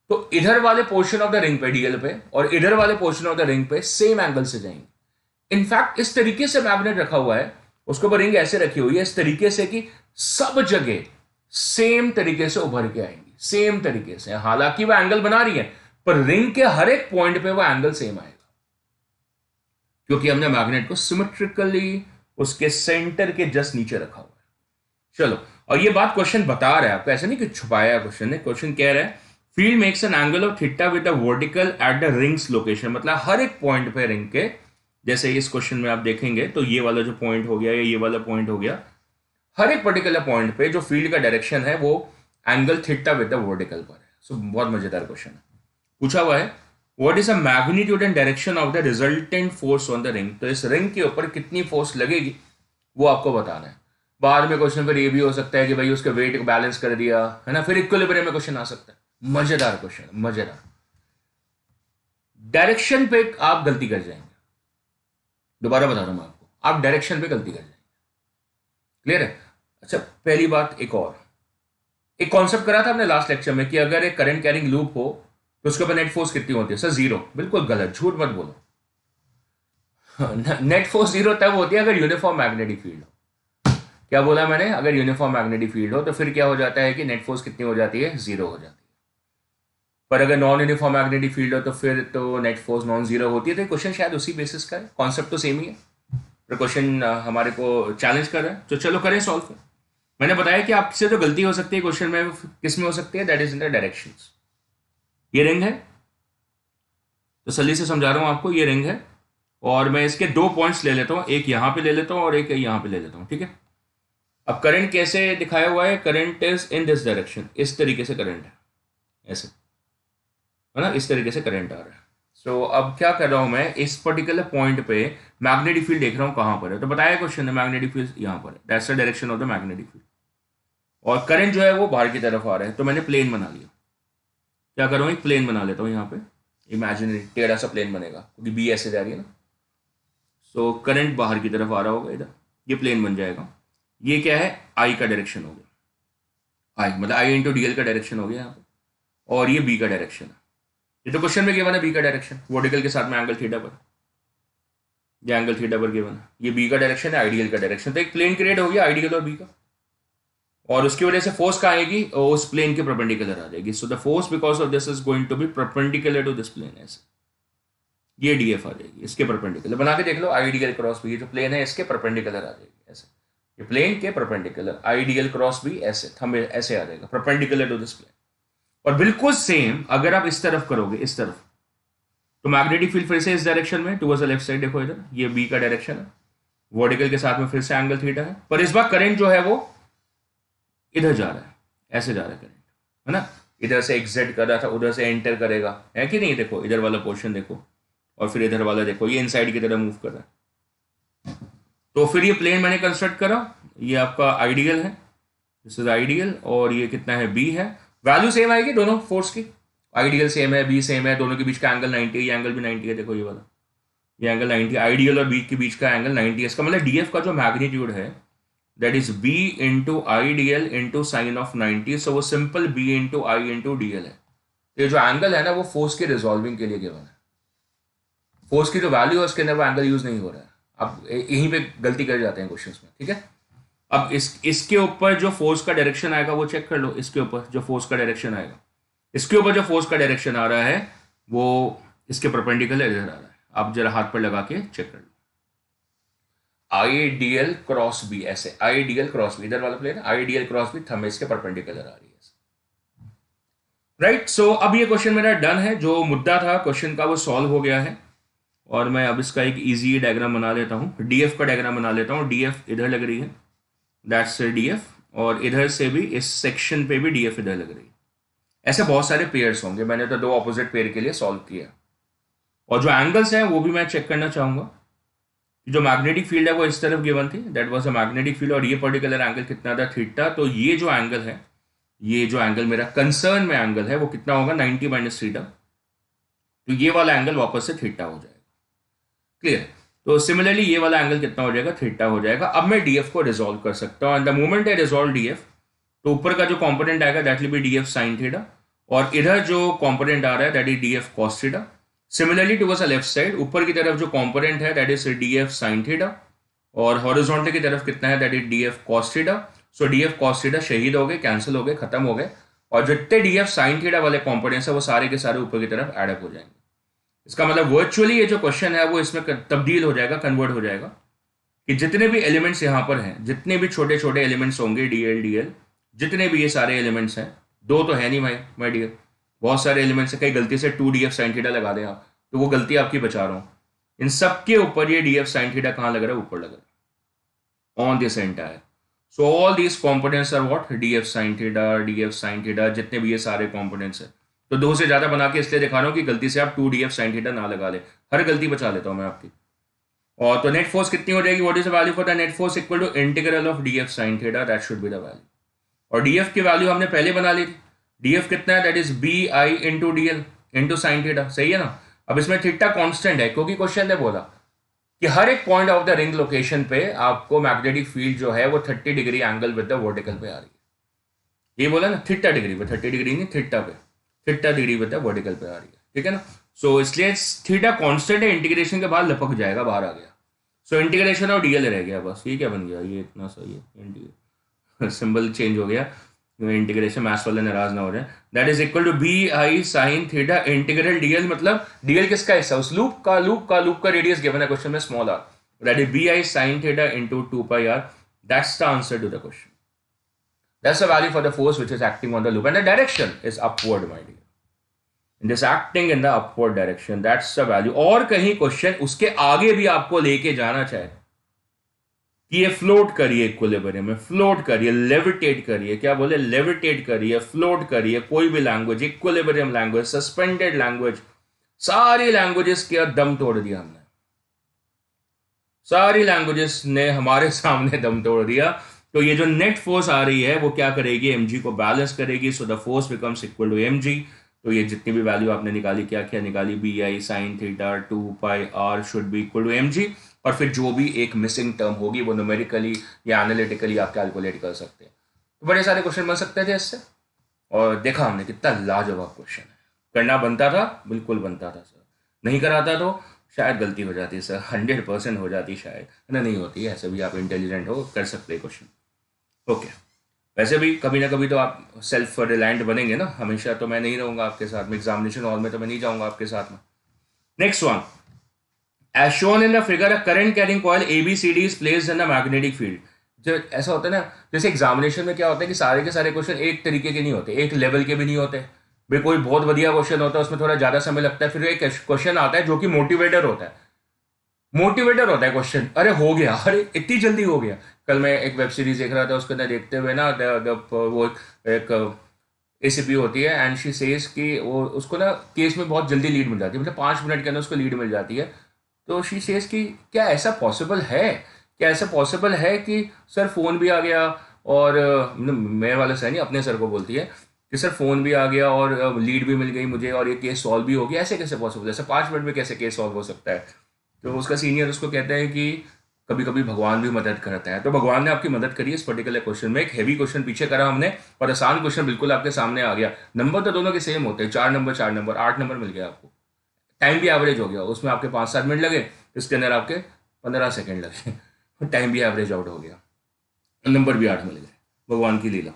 तो इधर वाले पोर्शन ऑफ द रिंग पे डीएल पे और इधर वाले पोर्शन ऑफ द रिंग पे सेम एंगल से जाएंगे. इनफैक्ट इस तरीके से मैग्नेट रखा हुआ है, उसके ऊपर रिंग ऐसे रखी हुई है इस तरीके से कि सब जगह सेम तरीके से उभर के आएंगी, सेम तरीके से. हालांकि वह एंगल बना रही है पर रिंग के हर एक पॉइंट पे वह एंगल सेम आएगा, क्योंकि हमने मैग्नेट को सिमेट्रिकली उसके सेंटर के जस्ट नीचे रखा हुआ है. चलो, और ये बात क्वेश्चन बता रहा है आपको, ऐसा नहीं कि छुपाया क्वेश्चन ने. क्वेश्चन कह रहा है field makes an angle of theta with the vertical at the rings location. मतलब हर एक पॉइंट पे रिंग के, जैसे इस क्वेश्चन में आप देखेंगे तो ये वाला जो पॉइंट हो गया या ये वाला पॉइंट हो गया, हर एक पर्टिकुलर पॉइंट पे जो फील्ड का डायरेक्शन है वो angle theta with the vertical पर है. सो बहुत मजेदार क्वेश्चन है. पूछा हुआ है what is a magnitude and direction of the resultant force on the ring. तो इस रिंग के ऊपर कितनी फोर्स लगेगी वो आपको बताना है. बाद में क्वेश्चन पर ये भी हो सकता है कि भाई उसके वेट को बैलेंस कर दिया है ना, फिर इक्विलिब्रियम में क्वेश्चन आ सकता है. मजेदार क्वेश्चन, मजेदार. डायरेक्शन पे आप गलती कर जाएंगे, दोबारा बता रहा हूं मैं आपको, आप डायरेक्शन पे गलती कर जाएंगे. क्लियर है. अच्छा, पहली बात, एक कॉन्सेप्ट करा था हमने लास्ट लेक्चर में कि अगर एक करंट कैरिंग लूप हो तो उसके ऊपर नेट फोर्स कितनी होती है. सर 0. बिल्कुल गलत, झूठ मत बोलो. नेट फोर्स 0 तब होती है अगर यूनिफॉर्म मैग्नेटिक फील्ड हो. क्या बोला मैंने, अगर यूनिफॉर्म मैग्नेटिक फील्ड हो तो फिर क्या हो जाता है कि नेट फोर्स कितनी हो जाती है, 0 हो जाती है. पर अगर नॉन यूनिफॉर्म मैग्नेटिक फील्ड हो तो फिर तो नेट फोर्स नॉन जीरो होती है. तो क्वेश्चन शायद उसी बेसिस का है, कॉन्सेप्ट तो सेम ही है, पर क्वेश्चन हमारे को चैलेंज कर रहा है. तो चलो करें सॉल्व. मैंने बताया कि आपसे जो गलती हो सकती है क्वेश्चन में, किस में हो सकती है, that is in the directions. ये रिंग है, तो सली से समझा रहा हूं आपको. ये रिंग है और मैं इसके 2 पॉइंट्स ले लेता हूं, एक यहां पे ले लेता हूं और एक यहां पे ले लेता हूं. ठीक है. अब करंट कैसे दिखाया हुआ है, current is in this direction, इस तरीके से करंट है, ऐसे है ना, इस तरीके से करंट आ रहा है. सो अब क्या कर रहा हूं मैं, इस पर्टिकुलर पॉइंट पे मैग्नेटिक फील्ड देख रहा हूं कहां पर है. तो बताया क्वेश्चन है मैग्नेटिक फील्ड यहां पर है, that's the direction of the magnetic field. और करंट जो है वो बाहर की तरफ आ रहा है. तो मैंने प्लेन बना लिया. क्या कर रहा हूं, एक प्लेन बना लेता हूं. यहाँ पे इमेजिनरी टेढ़ा सा प्लेन बनेगा क्योंकि बी ऐसे जा रही है ना. सो करंट बाहर की तरफ आ रहा होगा इधर, ये प्लेन बन जाएगा. ये क्या है, आई का डायरेक्शन हो गया, आई मतलब आई इंटू डी एल का डायरेक्शन हो गया यहाँ पे. और ये बी का डायरेक्शन है. ये तो क्वेश्चन में गिवन है बी का डायरेक्शन, वर्टिकल के साथ में एंगल थीटा पर. ये एंगल थीटा पर गिवन है, ये बी का डायरेक्शन है, आइडियल का डायरेक्शन। तो एक प्लेन क्रिएट हो गया आइडियल और बी का, और उसकी वजह से फोर्स कहाँ आएगी, उस प्लेन के परपेंडिकुलर आ जाएगी। So the force because of this is going to be perpendicular to this plane, ऐसे ये डीएफ आ जाएगी इसके परपेंडिकुलर। बना के देख लो, आइडियल क्रॉस बी, ये जो प्लेन है इसके परपेंडिकुलर आ जाएगी ऐसे, ये प्लेन के परपेंडिकुलर आइडियल क्रॉस बी ऐसे थंब ऐसे आ जाएगा परपेंडिकुलर टू दिस प्लेन। और बिल्कुल सेम अगर आप इस तरफ करोगे, इस तरफ, तो मैग्नेटिक फील्ड फिर से इस डायरेक्शन में टुवर्ड्स द लेफ्ट साइड, देखो इधर ये बी का डायरेक्शन है, वर्टिकल के साथ में फिर से एंगल थीटा है, पर इस बार करंट जो है वो इधर जा रहा है, ऐसे जा रहा है करंट, है ना, इधर से एग्जिट कर रहा था उधर से एंटर करेगा, है कि नहीं, देखो इधर वाला पोर्शन देखो, और फिर इधर वाला देखो, ये इनसाइड की तरह मूव कर रहा है। तो फिर ये प्लेन मैंने कंस्ट्रक्ट करा, ये आपका आइडियल है, दिस इज आइडियल, और ये कितना है, बी है। वैल्यू सेम आएगी दोनों फोर्स की, आइडियल सेम है, बी सेम है, दोनों के बीच का एंगल 90 है, ये एंगल भी 90 है, देखो ये वाला, ये एंगल 90, आइडियल और बी के बीच का एंगल 90 है। इसका मतलब डीएफ का जो मैग्नीट्यूड है that is B into I DL into sine of 90, so वो simple B into I into DL है। तो ये जो एंगल है ना वो फोर्स के रिजॉल्विंग के लिए गिवन है, फोर्स की जो वैल्यू है उसके अंदर वो एंगल यूज नहीं हो रहा है। आप यहीं पे गलती कर जाते हैं क्वेश्चंस में, ठीक है। अब इसके ऊपर जो फोर्स का डायरेक्शन आएगा वो चेक कर लो, इसके ऊपर जो फोर्स का डायरेक्शन आएगा, इसके ऊपर जो फोर्स का डायरेक्शन आ रहा है वो इसके परपेंडिकुलर इधर आ रहा है, आप जरा हाथ पर लगा के चेक कर लो, आइडियल क्रॉस बी, ऐसे आइडियल क्रॉस बी, इधर वाला plane I DL cross B thumb इसके परपेंडिकुलर आ रही है, राइट। सो अब ये क्वेश्चन मेरा डन है, जो मुद्दा था क्वेश्चन का वो सॉल्व हो गया है। और मैं अब इसका एक इजी डायग्राम बना लेता हूँ, डीएफ का डायग्राम बना लेता हूँ। डीएफ इधर लग रही है, दैट्स डीएफ, और इधर से भी इस सेक्शन पे भी डीएफ इधर लग रही है। ऐसे बहुत सारे पेयर्स होंगे, मैंने तो दो ऑपोजिट पेयर के लिए सॉल्व किया। और जो एंगल्स हैं वो भी मैं चेक करना चाहूंगा। जो मैग्नेटिक फील्ड है वो इस तरफ गिवन थी, that was a magnetic field, और ये पर्टिकुलर एंगल कितना था, थीटा। तो ये जो एंगल है, ये जो एंगल मेरा कंसर्न में एंगल है वो कितना होगा, 90 माइनस थीटा। तो ये वाला एंगल वापस से थीटा हो जाएगा, क्लियर। तो सिमिलरली ये वाला एंगल कितना हो जाएगा, थीटा हो जाएगा। अब मैं डीएफ को रिजॉल्व कर सकता हूँ, and the moment I resolve DF, तो ऊपर का जो कंपोनेंट आएगा that will B DF sine theta, और इधर जो कंपोनेंट आ रहा है that is DF cos theta. Similarly towards the left side, ऊपर की तरफ जो कंपोनेंट है that is DF sine theta, और हॉरिजॉन्टल की तरफ कितना है that is DF cos theta. So DF cos theta शहीद हो गए, कैंसिल हो गए, खत्म हो गए, और जितने डीएफ साइन थीटा वाले कंपोनेंट्स है वो सारे के सारे ऊपर की तरफ एडअप हो जाएंगे। इसका मतलब वर्चुअली ये जो क्वेश्चन है वो इसमें तब्दील हो जाएगा, कन्वर्ट हो जाएगा, कि जितने भी एलिमेंट्स यहाँ पर हैं, जितने भी छोटे छोटे एलिमेंट्स होंगे, डीएल डीएल, जितने भी ये सारे एलिमेंट्स हैं, दो तो है नहीं माय डियर, बहुत सारे एलिमेंट्स हैं, कहीं गलती से 2 डीएफ साइन थीटा लगा दें आप, तो वो गलती आपकी बचा रहा हूँ। इन सब के ऊपर ये डीएफ साइन थीटा कहाँ लग रहा है, ऊपर लग रहा है on this entire. So all these components are what, DF sine theta, DF sine theta, जितने भी ये सारे कॉम्पोनेंट्स हैं। तो दो से ज्यादा बना के इसलिए दिखा रहा हूँ कि गलती से आप 2 डीएफ साइन थीटा ना लगा ले, हर गलती बचा लेता हूँ मैं आपकी। और तो नेट फोर्स कितनी हो जाएगी, what is the value for the net force, equal to integral of DF sine theta, that should be the value. और डीएफ की वैल्यू हमने पहले बना ली थी, डीएफ कितना है, that is B I into DL into sine theta, सही है ना। अब इसमें थीटा कांस्टेंट है, क्योंकि क्वेश्चन ने बोला कि हर एक point of the ring location पे आपको मैग्नेटिक फील्ड जो है वो 30 degree angle with the vertical पे आ रही है। ये बोला ना, थीटा डिग्री पे, 30 डिग्री नहीं, थीटा पे, theta degree with the vertical पे आ रही है, ठीक है ना। सो इसलिए थीटा कांस्टेंट है, इंटीग्रेशन के बाद लपक जाएगा, बाहर आ गया। सो इंटीग्रेशन और डीएल रह गया बस, ये क्या बन गया, ये इतना सही है, सिंबल चेंज हो गया, इंटीग्रेशन, मैथ्स वाले नाराज ना हो जाए। That is equal to B I sine theta integral DL, मतलब डीएल किसका हिस्सा, उस लूप का रेडियस गिवन है क्वेश्चन में, small R, that is B I sine theta into 2 pi R. That's the answer to the question, that's the value for the force which is acting on the loop, and the direction is upward my dear, it is acting in the upward direction, that's the value. और कहीं question उसके आगे भी आपको लेके जाना चाहे कि ये फ्लोट करिए इक्विलिब्रियम में, फ्लोट करिए, लेविटेट करिए, क्या बोले, लेविटेट करिए, फ्लोट करिए, कोई भी language, equilibrium language, suspended language, सारी लैंग्वेजेस का दम तोड़ दिया हमने, सारी लैंग्वेजेस ने हमारे सामने दम तोड़ दिया। तो ये जो नेट फोर्स आ रही है वो क्या करेगी, एमजी को बैलेंस करेगी, so the force becomes equal to MG. तो ये जितनी भी वैल्यू आपने निकाली, क्या क्या निकाली, B I sine theta 2 pi R should be equal to MG, और फिर जो भी एक मिसिंग टर्म होगी वो न्यूमेरिकली या एनालिटिकली आप कैलकुलेट कर सकते हैं। तो बड़े सारे क्वेश्चन बन सकते थे इससे, और देखा हमने कितना लाजवाब क्वेश्चन है। करना बनता था, बिल्कुल बनता था सर, नहीं कराता तो शायद गलती हो जाती है सर, 100% हो जाती शायद, ना नहीं होती है, ऐसे भी आप इंटेलिजेंट हो, कर सकते हैं क्वेश्चन। ओके, वैसे भी कभी ना कभी तो आप सेल्फ रिलायंट बनेंगे ना, हमेशा तो मैं नहीं रहूंगा आपके साथ में, एग्जामिनेशन हॉल में तो मैं नहीं जाऊंगा आपके साथ में। Next one, as shown in the figure a current carrying coil ABCD is placed in the magnetic field. जो ऐसा होता है ना, जैसे एग्जामिनेशन में क्या होता है कि सारे के सारे क्वेश्चन एक तरीके के नहीं होते, एक लेवल के भी नहीं होते भाई। कोई बहुत बढ़िया क्वेश्चन होता है उसमें थोड़ा ज्यादा समय लगता है, फिर एक क्वेश्चन आता है जो कि मोटिवेटर होता है, मोटिवेटर होता है क्वेश्चन, अरे हो गया, अरे इतनी जल्दी हो गया। कल मैं एक वेब सीरीज देख रहा था, उसके अंदर देखते हुए ना वो एक ACP होती है एंड शी सेज कि वो उसको ना केस में बहुत जल्दी लीड मिल जाती है, मतलब 5 मिनट के अंदर उसको लीड मिल जाती है। तो शी सेज कि क्या ऐसा पॉसिबल है, क्या ऐसा पॉसिबल है कि सर फोन भी आ गया और मेरे वाले सर नहीं, अपने सर को बोलती है कि सर फोन भी आ गया और लीड भी मिल गई मुझे और ये केस सॉल्व भी हो गया, ऐसे कैसे पॉसिबल है, ऐसे 5 मिनट में कैसे केस सॉल्व हो सकता है। तो उसका सीनियर उसको कहता है कि कभी कभी भगवान भी मदद करता है। तो भगवान ने आपकी मदद करी इस पर्टिकुलर क्वेश्चन में, एक हैवी क्वेश्चन पीछे करा हमने और आसान क्वेश्चन बिल्कुल आपके सामने आ गया। नंबर तो दोनों के सेम होते हैं, 4 नंबर 4 नंबर, 8 नंबर मिल गया आपको। टाइम भी एवरेज हो गया, उसमें आपके 5-7 मिनट लगे, इसके अंदर आपके 15 सेकेंड लगे, टाइम भी एवरेज आउट हो गया, नंबर भी 8 मिल गए, भगवान की लीला।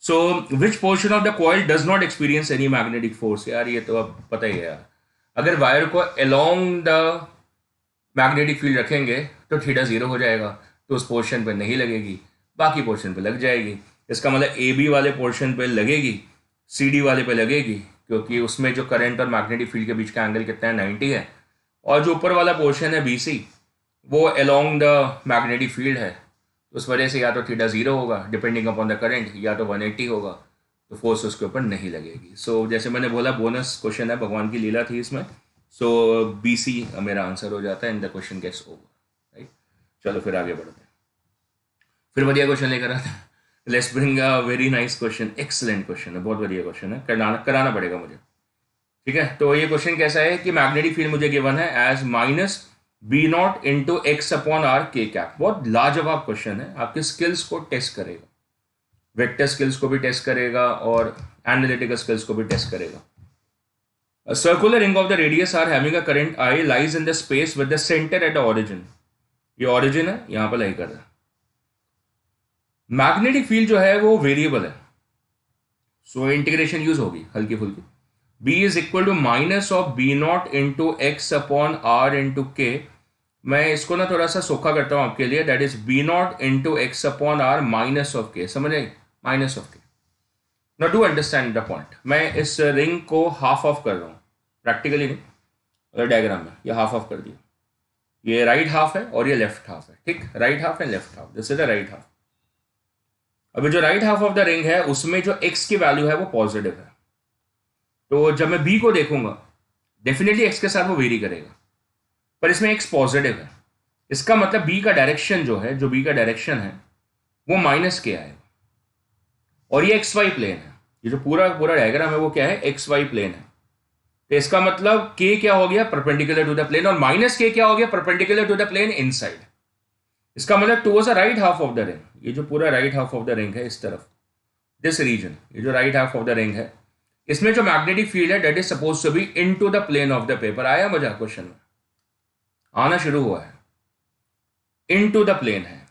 So which portion of the coil does not experience any magnetic force, यार ये तो अब पता ही है यार। अगर वायर को अलोंग द मैग्नेटिक फील्ड रखेंगे तो थीटा 0 हो जाएगा, तो उस पोर्शन पे नहीं लगेगी, बाकी पोर्शन पे लग जाएगी। इसका मतलब AB वाले पोर्शन पे लगेगी, CD वाले पे लगेगी, क्योंकि उसमें जो करंट और मैग्नेटिक फील्ड के बीच का एंगल कितना है, 90 है। और जो ऊपर वाला पोर्शन है BC, वो अलोंग द मैग्नेटिक फील्ड है, तो उस वजह से या तो थीटा 0 होगा डिपेंडिंग अपॉन द करंट, या तो 180 होगा, तो फोर्स उसके ऊपर नहीं लगेगी। सो जैसे मैंने बोला बोनस क्वेश्चन है, भगवान की लीला थी इसमें। सो BC मेरा आंसर हो जाता है and the question gets over, right. चलो फिर आगे बढ़ते हैं, फिर बढ़िया क्वेश्चन लेकर आता है। Let's bring a very nice question, excellent question है, बहुत बढ़िया क्वेश्चन है, कराना पड़ेगा मुझे, ठीक है। तो ये क्वेश्चन कैसा है कि मैग्नेटिक फील्ड मुझे गिवन है as -B0 × X/R K cap. बहुत लाजवाब क्वेश्चन है, आपके स्किल्स को टेस्ट करेगा, वेक्टर स्किल्स को भी टेस्ट करेगा और एनालिटिकल स्किल्स को भी टेस्ट करेगा। A circular ring of the radius r having a current I lies in the space with the center at the origin. ये origin है, यहां पर लाई कर रहा है। मैग्नेटिक फील्ड जो है वो वेरिएबल है, सो इंटीग्रेशन यूज होगी हल्की फुल्की। B is equal to -of B0 × X/R × K। मैं इसको ना थोड़ा सा सोखा करता हूं आपके लिए, that is B0 × X/R -of K, समझ आई, -of K। Now do understand the point, मैं इस रिंग को हाफ ऑफ कर रहा हूं, प्रैक्टिकली नहीं, डायग्राम में ये हाफ ऑफ कर दिया, ये राइट हाफ है और ये लेफ्ट हाफ है, ठीक, right half and left half, this is the right half. अभी जो right half of the ring है उसमें जो x की वैल्यू है वो पॉजिटिव है, तो जब मैं B को देखूंगा डेफिनेटली x के साथ वो वेरी करेगा, पर इसमें x पॉजिटिव है, इसका मतलब B का डायरेक्शन जो है, जो B का डायरेक्शन है वो -K आएगा, और ये XY प्लेन है, ये जो पूरा पूरा डायग्राम है वो क्या है, XY प्लेन है। तो इसका मतलब K क्या हो गया, परपेंडिकुलर टू द प्लेन, और -K क्या हो गया, perpendicular to the plane inside. इसका मतलब towards the right half of the ring, ये जो पूरा right half of the ring है इस तरफ, दिस रीजन, ये जो right half of the ring है, इसमें जो मैग्नेटिक फील्ड है that is suppose to be into the plane of the paper. आया मजा क्वेश्चन में, आना शुरू हुआ है, इनटू द प्लेन है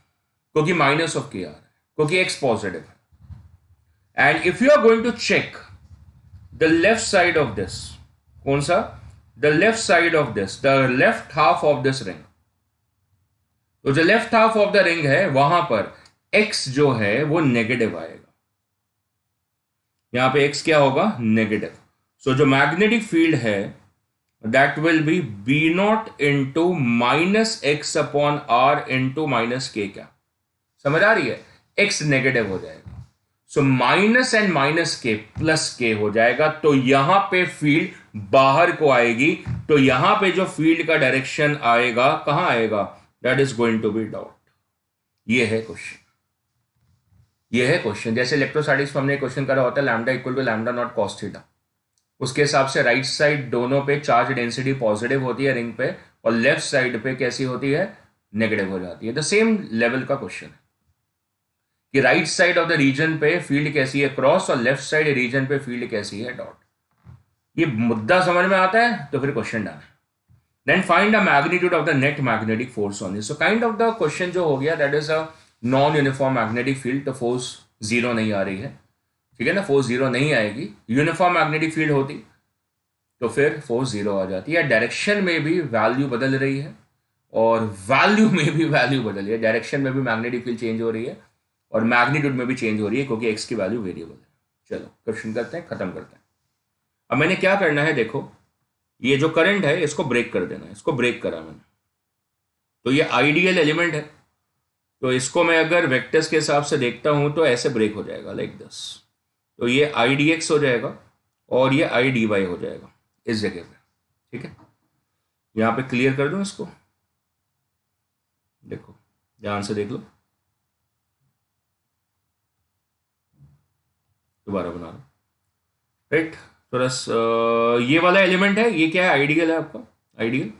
क्योंकि -K आ रहा है, क्योंकि x पॉजिटिव है। And if you are going to check the left side of this, कौन सा, the left side of this, the left half of this ring, तो जो left half of the ring है वहां पर x जो है वो नेगेटिव आएगा, यहां पे x क्या होगा, नेगेटिव। सो जो मैग्नेटिक फील्ड है that will B B0 × -X/R × -K। क्या समझ आ रही है, x नेगेटिव हो जाएगा, so minus and -K +K हो जाएगा, तो यहां पे फील्ड बाहर को आएगी, तो यहां पे जो फील्ड का डायरेक्शन आएगा कहां आएगा, that is going to be dot. ये है क्वेश्चन, ये है क्वेश्चन। जैसे इलेक्ट्रोस्टैटिक्स में हमने क्वेश्चन करा होता है lambda equal to lambda not cos theta, उसके हिसाब से राइट साइड दोनों पे चार्ज डेंसिटी पॉजिटिव होती है रिंग पे, और लेफ्ट साइड पे कैसी होती है, नेगेटिव हो जाती है। द सेम लेवल का क्वेश्चन है कि right side of the region पे फील्ड कैसी है क्रॉस, और लेफ्ट साइड रीजन पे फील्ड कैसी है डॉट। ये मुद्दा समझ में आता है तो फिर क्वेश्चन डालें, then find the magnitude of the net magnetic force on this. So kind of the question जो हो गया that is a non uniform magnetic field, तो फोर्स जीरो नहीं आ रही है, ठीक है ना, फोर्स जीरो नहीं आएगी। यूनिफॉर्म मैग्नेटिक फील्ड होती तो फिर फोर्स जीरो आ जाती है। डायरेक्शन में भी वैल्यू बदल रही है और वैल्यू में भी वैल्यू बदल रही है। डायरेक्शन में भी मैग्नेटिक फील्ड चेंज हो रही है और मैग्नीट्यूड में भी चेंज हो रही है, क्योंकि एक्स की वैल्यू वेरिएबल है। चलो क्वेश्चन करते हैं, खत्म करते हैं। अब मैंने क्या करना है, देखो ये जो करंट है इसको ब्रेक कर देना है। इसको ब्रेक करा मैंने, तो ये आइडियल एलिमेंट है, तो इसको मैं अगर वेक्टर्स के हिसाब से देखता हूं तो ऐसे ब्रेक हो जाएगा लाइक दिस। तो ये आई डी एक्स हो जाएगा और ये आई डी वाई हो जाएगा इस जगह पे, ठीक है। यहां पे क्लियर कर दूं इसको, देखो ध्यान से देख लो, दोबारा बना लो, राइट। थोड़ा ये वाला एलिमेंट है, ये क्या है, आइडियल है आपका, आइडियल।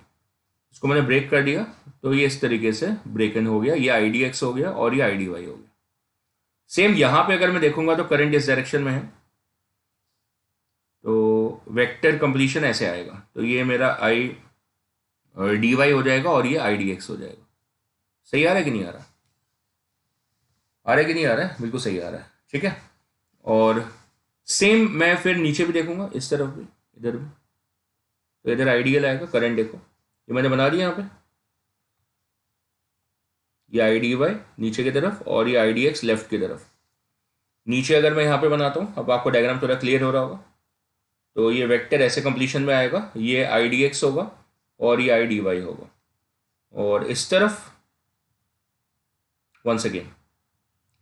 इसको मैंने ब्रेक कर दिया तो ये इस तरीके से ब्रेक इन हो गया, ये आई डी एक्स हो गया और ये आई डी वाई हो गया। सेम यहां पे अगर मैं देखूंगा तो करंट इस डायरेक्शन में है, तो वेक्टर कंप्लीशन ऐसे आएगा, तो ये मेरा आई डी वाई हो जाएगा और ये आई डी एक्स हो जाएगा। सही आ रहा है कि नहीं आ रहा, आ रहा है कि नहीं आ रहा है, बिल्कुल सही आ रहा है, ठीक है। और सेम मैं फिर नीचे भी देखूंगा, इस तरफ भी, इधर भी, तो इधर आइडियल आएगा। करंट देखो ये मैंने बना दिया यहाँ पे, ये आई डी वाई नीचे की तरफ और ये आई डी एक्स लेफ्ट की तरफ। नीचे अगर मैं यहाँ पे बनाता हूँ, अब आपको डायग्राम थोड़ा क्लियर हो रहा होगा, तो ये वेक्टर ऐसे कंप्लीशन में आएगा, ये आई डी एक्स होगा और ये आई डी वाई होगा। और इस तरफ वंस अगेन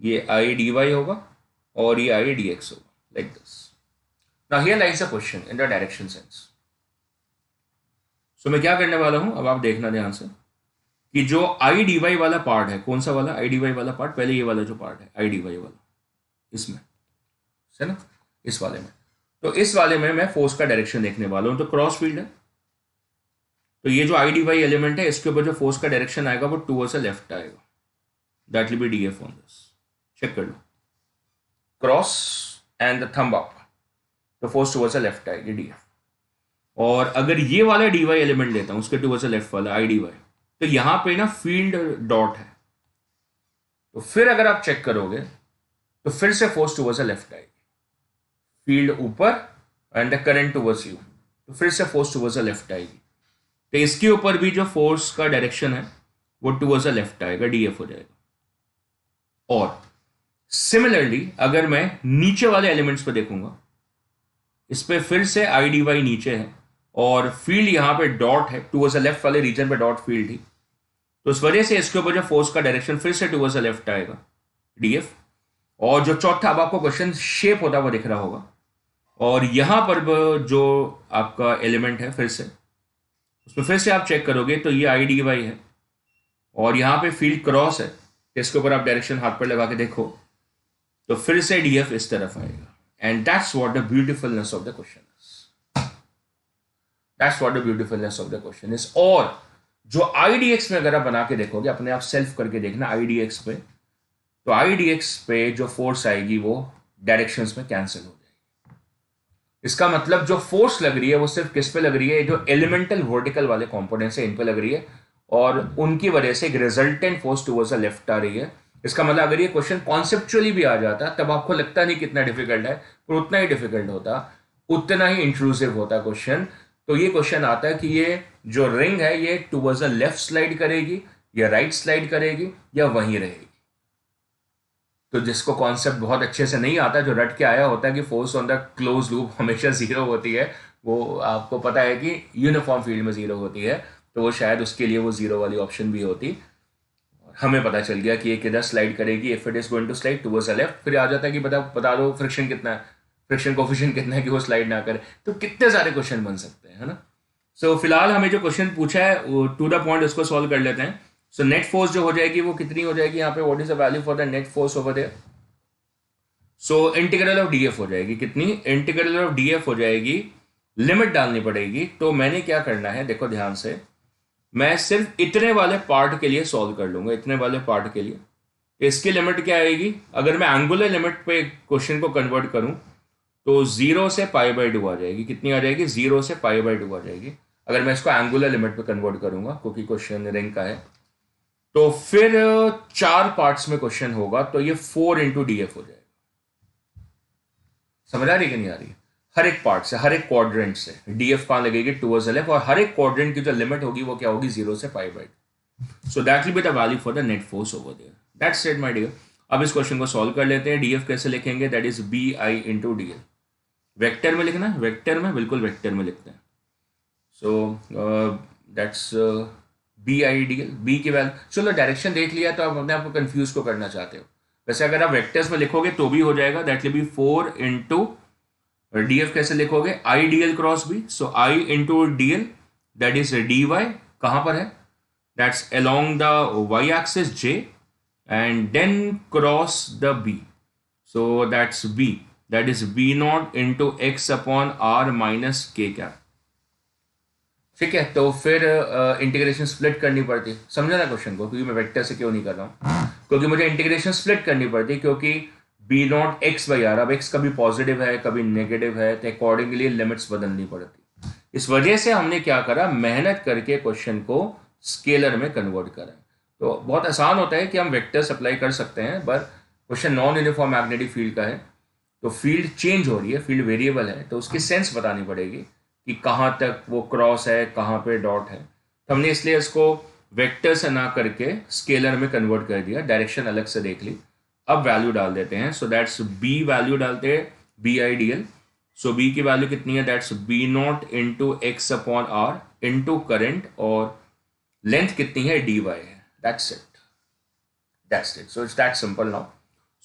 ये आई डी वाई होगा और ये आई डी एक्स होगा, like this. Now here lies the question in the direction sense. So मैं क्या करने वाला हूं, अब आप देखना ध्यान से कि जो आई डी वाई वाला पार्ट है, कौन सा वाला आई डी वाई वाला पार्ट, पहले ये वाला जो पार्ट है आई डी वाई वाला, इसमें है ना, इस वाले में, तो इस वाले में मैं फोर्स का डायरेक्शन देखने वाला हूं। तो क्रॉस फील्ड है, तो ये जो आई डी वाई एलिमेंट है इसके ऊपर जो फोर्स का डायरेक्शन आएगा वो टूवर्ड्स द लेफ्ट आएगा, that will be D F on this. Check कर लो, cross and the thumb up, तो फोर्स टुवर्ड्स द लेफ्ट आएगी डी एफ। और अगर ये वाला डी वाई एलिमेंट लेता हूं उसके टुवर्ड्स द लेफ्ट वाला आई डी वाई, तो यहां पे ना फील्ड डॉट है, तो फिर अगर आप चेक करोगे तो फिर से फोर्स टुवर्ड्स द लेफ्ट आएगी, फील्ड ऊपर and the current towards you, तो फिर से फोर्स टुवर्ड्स द लेफ्ट आएगी। तो इसके ऊपर भी जो फोर्स का डायरेक्शन है वो टुवर्ड्स द लेफ्ट आएगा, डी एफ हो जाएगा। और सिमिलरली अगर मैं नीचे वाले एलिमेंट्स पर देखूंगा, इस पे फिर से आई डी वाई नीचे है और फील्ड यहां पे डॉट है, टूवर्ड्स द लेफ्ट वाले रीजन पे डॉट फील्ड थी, तो इस वजह से इसके ऊपर जो फोर्स का डायरेक्शन फिर से टूवर्ड्स द लेफ्ट आएगा, डी एफ। और जो चौथा, अब आपको क्वेश्चन शेप होता हुआ दिख रहा होगा, और यहां पर जो आपका एलिमेंट है फिर से, उसमें फिर से आप चेक करोगे तो ये आई डी वाई है और यहां पे फील्ड क्रॉस है, इसके ऊपर आप डायरेक्शन हाथ पर लगा के देखो तो फिर से डी एफ इस तरफ आएगा। And that's what the beautifulness of the question is, that's what the beautifulness of the question is. और जो आई डी एक्स में अगर आप बना के देखोगे, अपने आप सेल्फ करके देखना आई डी एक्स पे, तो आई डी एक्स पे जो फोर्स आएगी वो डायरेक्शंस में कैंसिल हो जाएगी। इसका मतलब जो फोर्स लग रही है वो सिर्फ किस पे लग रही है, जो एलिमेंटल वर्टिकल वाले कंपोनेंट्स है इन पे लग रही है, और उनकी वजह से एक resultant force towards the left आ रही है। इसका मतलब अगर ये क्वेश्चन कॉन्सेप्चुअली भी आ जाता तब आपको लगता नहीं कितना डिफिकल्ट है, पर उतना ही डिफिकल्ट होता, उतना ही इंट्रूसिव होता क्वेश्चन। तो ये क्वेश्चन आता है कि ये जो रिंग है ये टुवर्ड्स द लेफ्ट स्लाइड करेगी या राइट स्लाइड करेगी या वहीं रहेगी। तो जिसको कॉन्सेप्ट बहुत अच्छे से नहीं आता, जो रट के आया होता है कि force on the close loop हमेशा जीरो होती है, वो आपको पता है कि यूनिफॉर्म फील्ड में जीरो होती है, तो वो शायद उसके लिए वो जीरो वाली ऑप्शन भी होती। हमें पता चल गया कि ये किधर स्लाइड करेगी, if it is going to slide towards the left. फिर आ जाता है कि बता दो फ्रिक्शन कितना है, फ्रिक्शन कोफिशिएंट कितना है कि वो स्लाइड ना करे। तो कितने सारे क्वेश्चन बन सकते हैं, है ना। सो फिलहाल हमें जो क्वेश्चन पूछा है टू द पॉइंट उसको सॉल्व कर लेते हैं। सो नेट फोर्स जो हो जाएगी वो कितनी हो जाएगी यहाँ पे, what is the value for the net force over there. So integral of DF हो जाएगी कितनी, इंटीग्रल ऑफ डीएफ हो जाएगी, लिमिट डालनी पड़ेगी। तो मैंने क्या करना है, देखो ध्यान से, मैं सिर्फ इतने वाले पार्ट के लिए सॉल्व कर लूंगा, इतने वाले पार्ट के लिए। इसकी लिमिट क्या आएगी, अगर मैं एंगुलर लिमिट पे क्वेश्चन को कन्वर्ट करूं तो 0 से पाई बाई 2 आ जाएगी। कितनी आ जाएगी, 0 से पाई बाई 2 आ जाएगी। अगर मैं इसको एंगुलर लिमिट पे कन्वर्ट करूंगा, क्योंकि क्वेश्चन रिंग का है, तो फिर 4 पार्ट्स में क्वेश्चन होगा, तो ये 4 इंटू डी एफ हो जाएगा। समझ आ रही कि नहीं आ रही? हर एक पार्ट से, हर एक क्वाड्रेंट से डी एफ कहाँ लगेगी, टूवर्ड्स द लेफ्ट, और हर एक क्वाड्रेंट की जो लिमिट होगी वो क्या होगी, 0 से pi by. So that will be the value for the net force over there. That's it my dear. अब इस क्वेश्चन को सॉल्व कर लेते हैं। डीएफ कैसे लिखेंगे, that is B I into D L. Vector में लिखना है, वेक्टर में, बिल्कुल वेक्टर में लिखते हैं। So that's B I D L, B की वैल्यू, चलो डायरेक्शन देख लिया तो आप अपने आप को कंफ्यूज को करना चाहते हो। वैसे अगर आप वेक्टर्स में लिखोगे तो भी हो जाएगा, that will be 4 into D F कैसे लिखोगे, I D L cross B. So I into D L that is D Y, कहाँ पर है, that's along the Y axis j, and then cross the b, so that's b, that is b naught into x upon r minus k cap। ठीक है, तो फिर integration split करनी पड़ती, समझा ना क्वेश्चन को, क्योंकि मैं वेक्टर से क्यों नहीं कर रहा हूँ, क्योंकि मुझे इंटीग्रेशन स्प्लिट करनी पड़ती, क्योंकि b nought x by R, अब x कभी पॉजिटिव है कभी नेगेटिव है, तो अकॉर्डिंगली लिमिट्स बदलनी पड़ती। इस वजह से हमने क्या करा, मेहनत करके क्वेश्चन को स्केलर में कन्वर्ट करा। तो बहुत आसान होता है कि हम वेक्टर्स अप्लाई कर सकते हैं, पर question non uniform magnetic field का है, तो फील्ड चेंज हो रही है, फील्ड वेरिएबल है, तो उसकी सेंस बतानी पड़ेगी कि कहाँ तक वो क्रॉस है, कहाँ पे डॉट है। तो हमने इसलिए इसको वेक्टर से ना करके स्केलर में कन्वर्ट कर दिया, डायरेक्शन अलग से देख ली। अब वैल्यू डाल देते हैं। सो दैट्स बी, वैल्यू डालते हैं B I D L. So B की वैल्यू कितनी है, that's B not into X upon R into current, और लेंथ कितनी है, डी वाई है। That's it. That's it. So it's that simple now.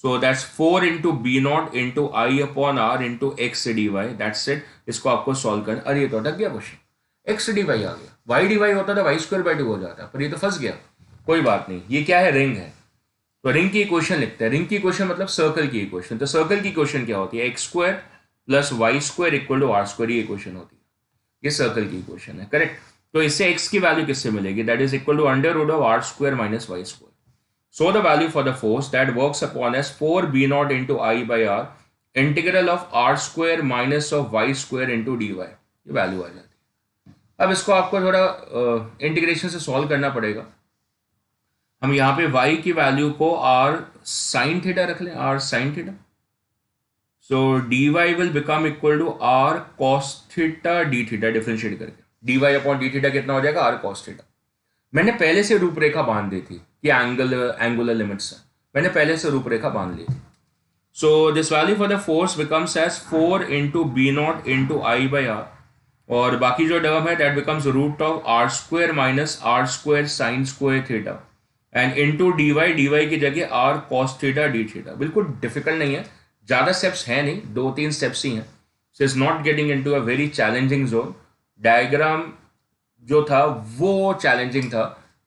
So that's 4 into b naught into I upon r into x dy. That's it. इसको आपको solve करना। अरे ये तो अटक गया क्वेश्चन, x dy आ गया, y dy होता था y स्क्वायर बाई 2 हो जाता, पर ये तो फंस गया। कोई बात नहीं, ये क्या है, रिंग है, तो रिंग की इक्वेशन लिखते हैं। रिंग की इक्वेशन मतलब सर्कल की इक्वेशन। तो सर्कल की इक्वेशन क्या होती है, X square plus Y square equal to R square, ये इक्वेशन होती है, ये सर्कल की इक्वेशन है, करेक्ट। तो इससे x की वैल्यू किससे मिलेगी, that is equal to under root of R square minus Y square. So the value for the force that works upon S 4 b nought into I by R integral of R square minus of Y square into D Y, ये value आ जाती है। अब इसको आपको थोड़ा integration से solve करना पड़ेगा। हम यहाँ पे y की वैल्यू को r साइन थीटा रख लें, r sine theta. So dy will become equal to r cos theta D theta, differentiate करके dy अपॉन डी थीटा कितना हो जाएगा, r cos थीटा। मैंने पहले से रूपरेखा बांध दी थी कि एंगुलर लिमिट्स है, मैंने पहले से रूपरेखा बांध ली थी। So this value for the force becomes as 4 into B not into I by R, और बाकी जो टर्म है that becomes root of R square minus R square sine square theta, and into D Y की जगह R cos theta D theta. बिल्कुल difficult नहीं है, ज़्यादा स्टेप्स हैं नहीं, 2-3 स्टेप्स ही हैं। So is not getting into a very challenging zone. Diagram जो था वो चैलेंजिंग था,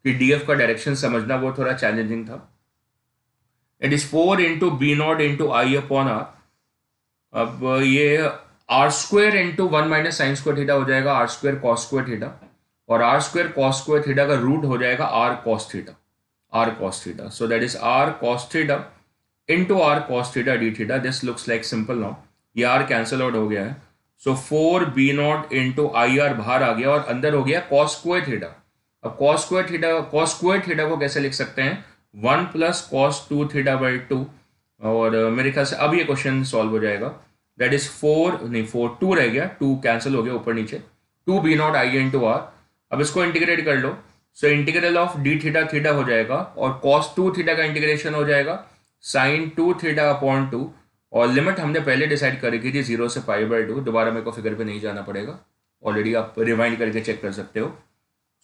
कि डीएफ का डायरेक्शन समझना वो थोड़ा चैलेंजिंग था। It is 4 into B not into I upon R. अब ये R square into 1 minus sine square theta हो जाएगा R square cos square theta, और R square cos square theta का रूट हो जाएगा R cos theta, R cos theta. So that is R cos theta into R cos theta D theta. This looks like simple now, ये R cancel out हो गया है। So 4 B not into I R बाहर आ गया, और अंदर हो गया कॉस स्क्वायर थीटा। अब कॉस स्क्वायर थीटा को कैसे लिख सकते हैं, 1 प्लस कॉस 2 थीटा बाई 2, और मेरे ख्याल से अब ये क्वेश्चन सॉल्व हो जाएगा। दैट इज 2 रह गया, 2 कैंसिल हो गया ऊपर नीचे, 2 B naught I into R. अब इसको इंटीग्रेट कर लो, so integral of D theta theta हो जाएगा, और कॉस 2 थीटा का इंटीग्रेशन हो जाएगा साइन 2 थीटा अपॉन 2, और लिमिट हमने पहले डिसाइड कर रखी थी 0 से पाई बाई 2। दोबारा मेरे को फिगर पे नहीं जाना पड़ेगा, ऑलरेडी आप रिवाइंड करके चेक कर सकते हो।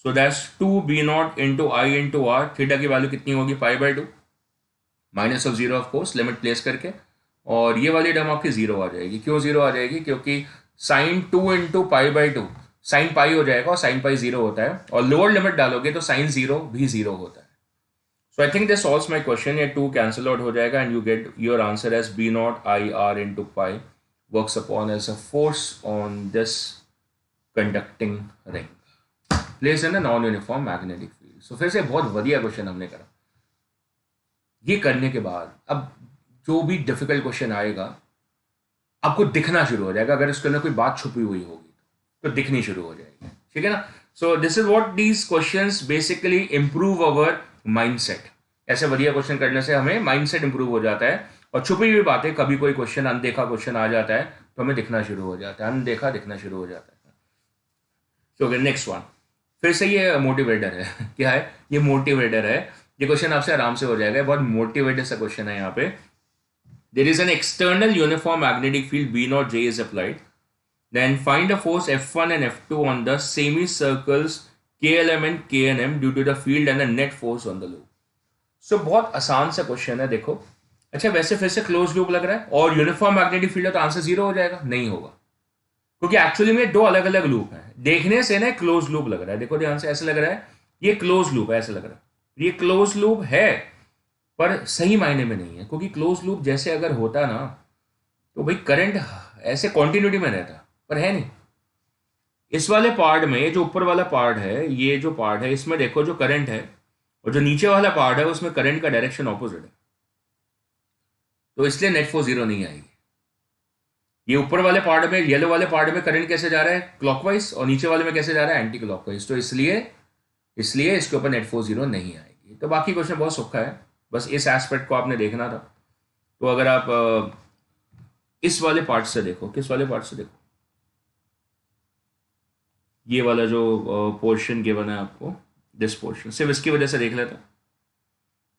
So that's 2 B not into I into R, theta की वैल्यू कितनी होगी, pi by 2, minus of 0 of course, limit place करके, और ये वाली टर्म आपकी 0 आ जाएगी। क्यों 0 आ जाएगी, क्योंकि sine 2 into pi by 2, sine pi हो जाएगा और साइन पाई 0 होता है, और लोअर लिमिट डालोगे तो साइन 0 भी 0 होता है। So I think this solves my question. ये 2 cancel out हो जाएगा, and you get your answer as b naught I r into pi works upon as a force on this conducting ring placed in a non-uniform magnetic field. So फिर से बहुत बढ़िया question हमने करा। ये करने के बाद अब जो भी डिफिकल्ट क्वेश्चन आएगा आपको दिखना शुरू हो जाएगा। अगर इसके अंदर कोई बात छुपी हुई होगी तो दिखनी शुरू हो जाएगी। ठीक है ना। सो this is what these questions basically improve our mindset. ऐसे बढ़िया क्वेश्चन करने से हमें माइंडसेट इंप्रूव हो जाता है, और छुपी हुई बातें, कभी कोई क्वेश्चन अनदेखा क्वेश्चन आ जाता है तो हमें दिखना शुरू हो जाता है, अनदेखा दिखना शुरू हो जाता है। तो नेक्स्ट वन, फिर से ये मोटिवेटर है क्या है, ये मोटिवेटर है। ये क्वेश्चन आपसे आराम से हो जाएगा, बहुत मोटिवेटेड सा क्वेश्चन है यहाँ पे। There is an external uniform magnetic field B nought J is applied, then find a force F1 and F2 on the semicircles KLM and KNM due to the field and the net force on the loop. So बहुत आसान सा question है, देखो। अच्छा, वैसे फिर से close loop लग रहा है और यूनिफॉर्म मैग्नेटिक फील्ड है, तो आंसर जीरो हो जाएगा? नहीं होगा, क्योंकि एक्चुअली में दो अलग अलग लूप हैं। देखने से ना क्लोज लूप लग रहा है, देखो ध्यान से, ऐसे लग रहा है ये क्लोज लूप है, ऐसे लग रहा है ये क्लोज लूप है, पर सही मायने में नहीं है। क्योंकि क्लोज लूप जैसे अगर होता ना तो भाई करंट ऐसे कॉन्टिन्यूटी में रहता, पर है नहीं। इस वाले पार्ट में जो ऊपर वाला पार्ट है, ये जो पार्ट है, इसमें देखो जो करंट है, और जो नीचे वाला पार्ट है उसमें करंट का डायरेक्शन ऑपोजिट है, तो इसलिए नेट फोर्स जीरो नहीं आएगी। ये ऊपर वाले पार्ट में, येलो वाले पार्ट में करंट कैसे जा रहा है? क्लॉकवाइज, और नीचे वाले में कैसे जा रहा है? एंटी क्लॉकवाइज, तो इसलिए इसके ऊपर नेट फोर्स जीरो नहीं आएगी। तो बाकी क्वेश्चन बहुत सूखा है, बस इस एस्पेक्ट को आपने देखना था। तो अगर आप इस वाले पार्ट से देखो, किस वाले पार्ट से देखो, ये वाला जो पोर्शन गिवन है आपको, दिस पोर्शन, सिर्फ इसकी वजह से देख लेते हैं।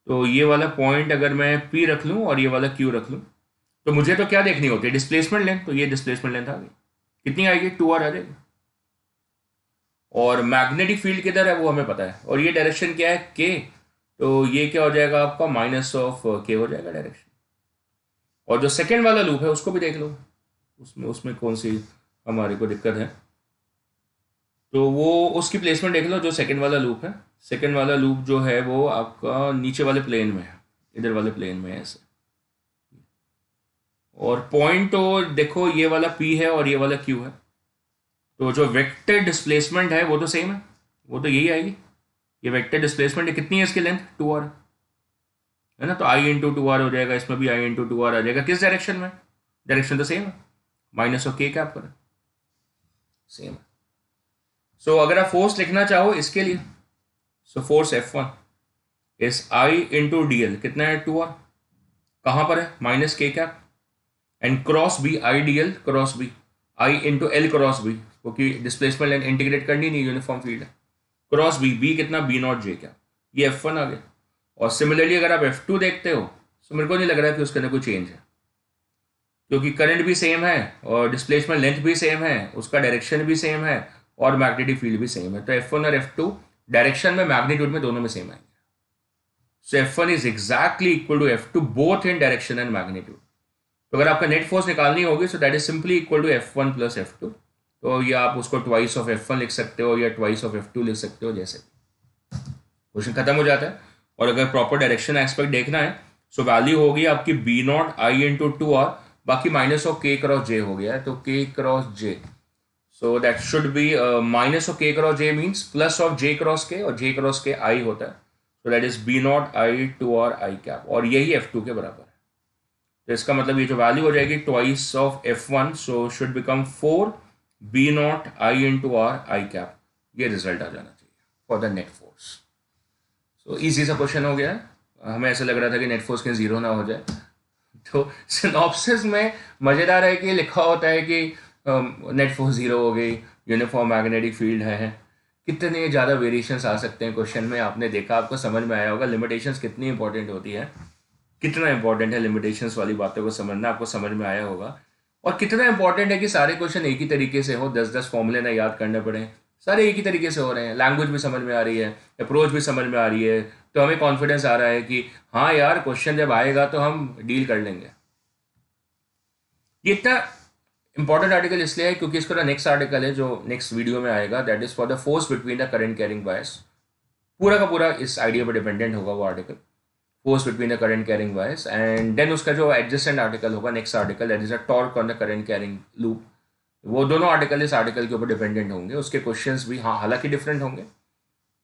तो ये वाला पॉइंट अगर मैं P रख लूँ और ये वाला Q रख लूँ, तो मुझे तो क्या देखनी होती है? Displacement length. तो ये डिस्प्लेसमेंट लेंथ आ गई, कितनी आएगी? 2r आ जाएगी। और मैग्नेटिक फील्ड किधर है वो हमें पता है, और ये डायरेक्शन क्या है? K, तो ये क्या हो जाएगा आपका? माइनस ऑफ K हो जाएगा डायरेक्शन। और जो सेकेंड वाला लूप है उसको भी देख लो, उसमें कौन सी हमारे को दिक्कत है, तो वो उसकी प्लेसमेंट देख लो। जो सेकंड वाला लूप है, सेकंड वाला लूप जो है वो आपका नीचे वाले प्लेन में है, इधर वाले प्लेन में है ऐसे। और पॉइंट तो देखो, ये वाला P है और ये वाला Q है, तो जो वेक्टर डिस्प्लेसमेंट है वो तो सेम है, वो तो यही आएगी। ये वेक्टर डिस्प्लेसमेंट है, कितनी है इसकी लेंथ? 2r है ना, तो I इंटू 2r हो जाएगा, इसमें भी I इंटू 2r आ जाएगा। किस डायरेक्शन में? डायरेक्शन तो सेम है, माइनस ऑफ K कैप पर, सेम है। सो अगर आप फोर्स लिखना चाहो इसके लिए, सो फोर्स F1 इस I इंटू DL, कितना है? 2r, कहाँ पर है? Minus K cap, and cross B, I DL cross B, I into L cross B, क्योंकि डिस्प्लेसमेंट लाइन इंटीग्रेट करनी नहीं, यूनिफॉर्म फील्ड है, क्रॉस B, B कितना? B नॉट J कैप, ये F1 आ गया। और सिमिलरली अगर आप F2 देखते हो, तो मेरे को नहीं लग रहा है कि उसके अंदर कोई चेंज है, क्योंकि करंट भी सेम है और डिस्प्लेसमेंट लेंथ भी सेम है, उसका डायरेक्शन भी सेम है और मैग्नेटिक फील्ड भी सेम है। तो F1 और F2 डायरेक्शन में, मैग्नीट्यूड में, दोनों में सेम आएंगे। So F1 is exactly equal to F2 both in direction and magnitude. तो अगर आपका नेट फोर्स निकालनी होगी, so that is simply equal to F1 plus F2। तो ये आप उसको ट्वाइस ऑफ F1 लिख सकते हो या ट्वाइस ऑफ F2 लिख सकते हो, जैसे क्वेश्चन खत्म हो जाता है। और अगर प्रॉपर डायरेक्शन एस्पेक्ट देखना है, सो वैल्यू होगी आपकी B not I into 2r, बाकी minus of K cross J हो गया है, तो K cross J, so that should be minus of K cross J means plus of J cross K, और J cross K I होता है, so that is B not I 2r I cap, और यही F2 के बराबर है। तो इसका मतलब ये जो वैल्यू हो जाएगी twice of F1, so should become 4 B not I into R I cap, ये रिजल्ट आ जाना चाहिए for the net force. So easy सा क्वेश्चन हो गया है, हमें ऐसा लग रहा था कि नेट फोर्स कहीं जीरो ना हो जाए। तो सिनॉप्सिस में मज़ेदार है कि लिखा होता है कि नेट फोर्स जीरो हो गई, यूनिफॉर्म मैग्नेटिक फील्ड है। कितने ज़्यादा वेरिएशंस आ सकते हैं क्वेश्चन में, आपने देखा, आपको समझ में आया होगा लिमिटेशंस कितनी इंपॉर्टेंट होती है, कितना इंपॉर्टेंट है लिमिटेशंस वाली बातों को समझना, आपको समझ में आया होगा। और कितना इंपॉर्टेंट है कि सारे क्वेश्चन एक ही तरीके से हो, 10-10 फॉर्मूले ना याद करने पड़े, सारे एक ही तरीके से हो रहे हैं, लैंग्वेज भी समझ में आ रही है, अप्रोच भी समझ में आ रही है, तो हमें कॉन्फिडेंस आ रहा है कि हाँ यार क्वेश्चन जब आएगा तो हम डील कर लेंगे। ये इतना इंपॉर्टेंट आर्टिकल इसलिए है क्योंकि इसका नेक्स्ट आर्टिकल है जो नेक्स्ट वीडियो में आएगा, that is for the force between the current carrying wires. पूरा का पूरा इस आइडिया पर डिपेंडेंट होगा वो article, force between the current carrying wires. And then उसका जो एडजेसेंट आर्टिकल होगा next article, that is a torque on the current carrying loop. वो दोनों आर्टिकल इस आर्टिकल के ऊपर डिपेंडेंट होंगे, उसके क्वेश्चंस भी हाँ हालांकि डिफरेंट होंगे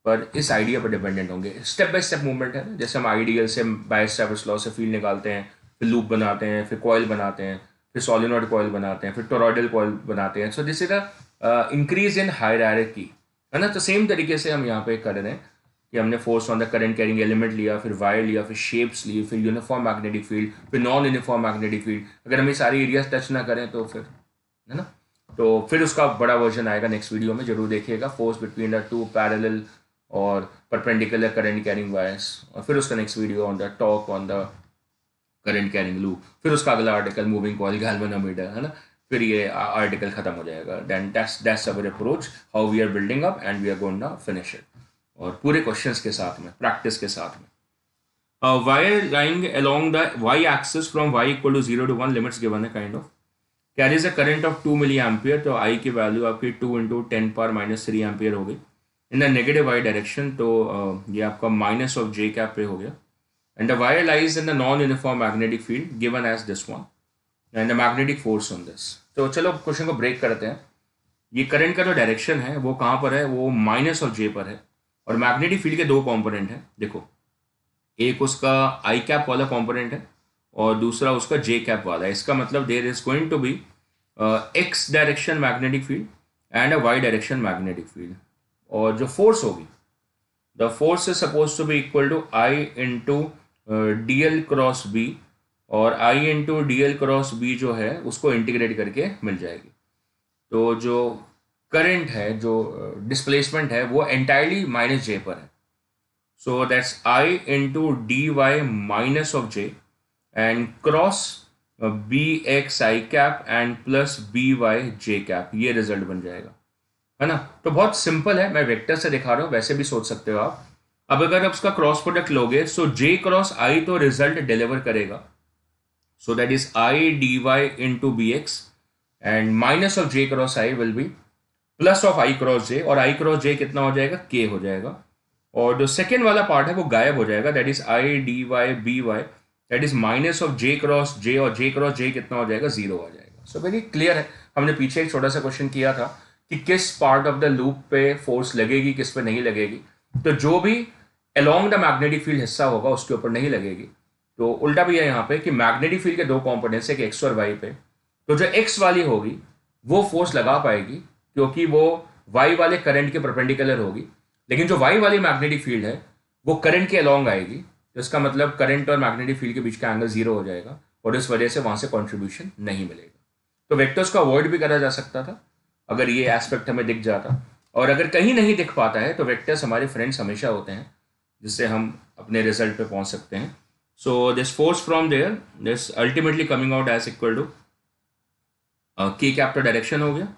पर इस आइडिया पर डिपेंडेंट होंगे। स्टेप बाय स्टेप मूवमेंट है ना, जैसे हम आइडियल से बायस-सावर्त लॉ से फील्ड निकालते हैं, फिर लूप बनाते हैं, फिर कॉइल बनाते हैं, फिर सोलेनॉइड कॉइल बनाते हैं, फिर टोरॉइडल कॉइल बनाते हैं। So this is a increase in hierarchy है ना। तो सेम तरीके से हम यहाँ पे कर रहे हैं कि हमने force on the current carrying element लिया, फिर वायर लिया, फिर शेप्स ली, फिर यूनिफॉर्म मैग्नेटिक फील्ड, फिर नॉन यूनिफॉर्म मैग्नेटिक फील्ड। अगर हम ये सारी एरियाज टच ना करें तो फिर, है ना, तो फिर उसका बड़ा वर्जन आएगा नेक्स्ट वीडियो में, जरूर देखिएगा, force between the two parallel और परपेंडिकुलर करंट कैरिंग वायर्स। और फिर उसका next video on the talk on the current carrying loop, फिर उसका अगला आर्टिकल मूविंग कॉइल गैल्वेनोमीटर, है ना। फिर ये आर्टिकल खत्म हो जाएगा। Then that's our approach, how we are building up and we are going to finish it, और पूरे क्वेश्चंस के साथ में, प्रैक्टिस के साथ में। Wire lying along the y axis from y equal to 0 to 1, limits given है kind of, carries a current of 2 milli ampere, तो आई की वैल्यू आपकी 2 इंटू 10⁻³ एम्पियर हो गई। In the negative Y direction, तो ये आपका माइनस ऑफ जे कैप पे हो गया। And the wire lies in the non uniform magnetic field given as this one, and the magnetic force on this. तो चलो क्वेश्चन को ब्रेक करते हैं। ये करंट का जो डायरेक्शन है वो कहाँ पर है, वो माइनस ऑफ जे पर है। और मैग्नेटिक फील्ड के दो कॉम्पोनेंट हैं, देखो, एक उसका आई कैप वाला कॉम्पोनेंट है और दूसरा उसका जे कैप वाला है। इसका मतलब there is going to be X direction magnetic field and a Y direction magnetic field. और जो फोर्स होगी, the force is suppose to be equal to I into D L cross B, और I into D L cross B जो है उसको integrate करके मिल जाएगी। तो जो करंट है, जो डिस्प्लेसमेंट है, वो एंटायरली माइनस जे पर है। So that's I into dy minus of j and cross bx I cap and plus by j cap, ये रिजल्ट बन जाएगा, है ना। तो बहुत सिंपल है, मैं वेक्टर से दिखा रहा हूँ, वैसे भी सोच सकते हो आप। अब अगर आप उसका क्रॉस प्रोडक्ट लोगे, सो j क्रॉस i तो रिजल्ट डिलीवर करेगा, सो that is i dy into bx and minus of j cross i will be plus of i cross j, और i क्रॉस j कितना हो जाएगा, k हो जाएगा। और जो सेकेंड वाला पार्ट है वो गायब हो जाएगा, that is I D Y B Y, that is minus of J cross J, और जे क्रॉस जे कितना हो जाएगा, 0 आ जाएगा। सो वेरी क्लियर है। हमने पीछे एक छोटा सा क्वेश्चन किया था कि किस पार्ट ऑफ द लूप पे फोर्स लगेगी, किस पे नहीं लगेगी। तो जो भी अलोंग द मैग्नेटिक फील्ड हिस्सा होगा उसके ऊपर नहीं लगेगी। तो उल्टा भी है यहाँ पे कि मैग्नेटिक फील्ड के दो कॉम्पोनेंट्स है, एक एक्स और वाई पे, तो जो एक्स वाली होगी वो फोर्स लगा पाएगी क्योंकि वो वाई वाले करंट के परपेंडिकुलर होगी। लेकिन जो वाई वाली मैग्नेटिक फील्ड है वो करंट के अलोंग आएगी, तो इसका मतलब करंट और मैग्नेटिक फील्ड के बीच का एंगल 0 हो जाएगा, और इस वजह से वहां से कंट्रीब्यूशन नहीं मिलेगा। तो वेक्टर्स को अवॉइड भी करा जा सकता था अगर ये एस्पेक्ट हमें दिख जाता, और अगर कहीं नहीं दिख पाता है तो वेक्टर्स हमारे फ्रेंड्स हमेशा होते हैं जिससे हम अपने रिजल्ट पे पहुंच सकते हैं। So this force from there, this ultimately coming out as equal to K capital direction हो गया,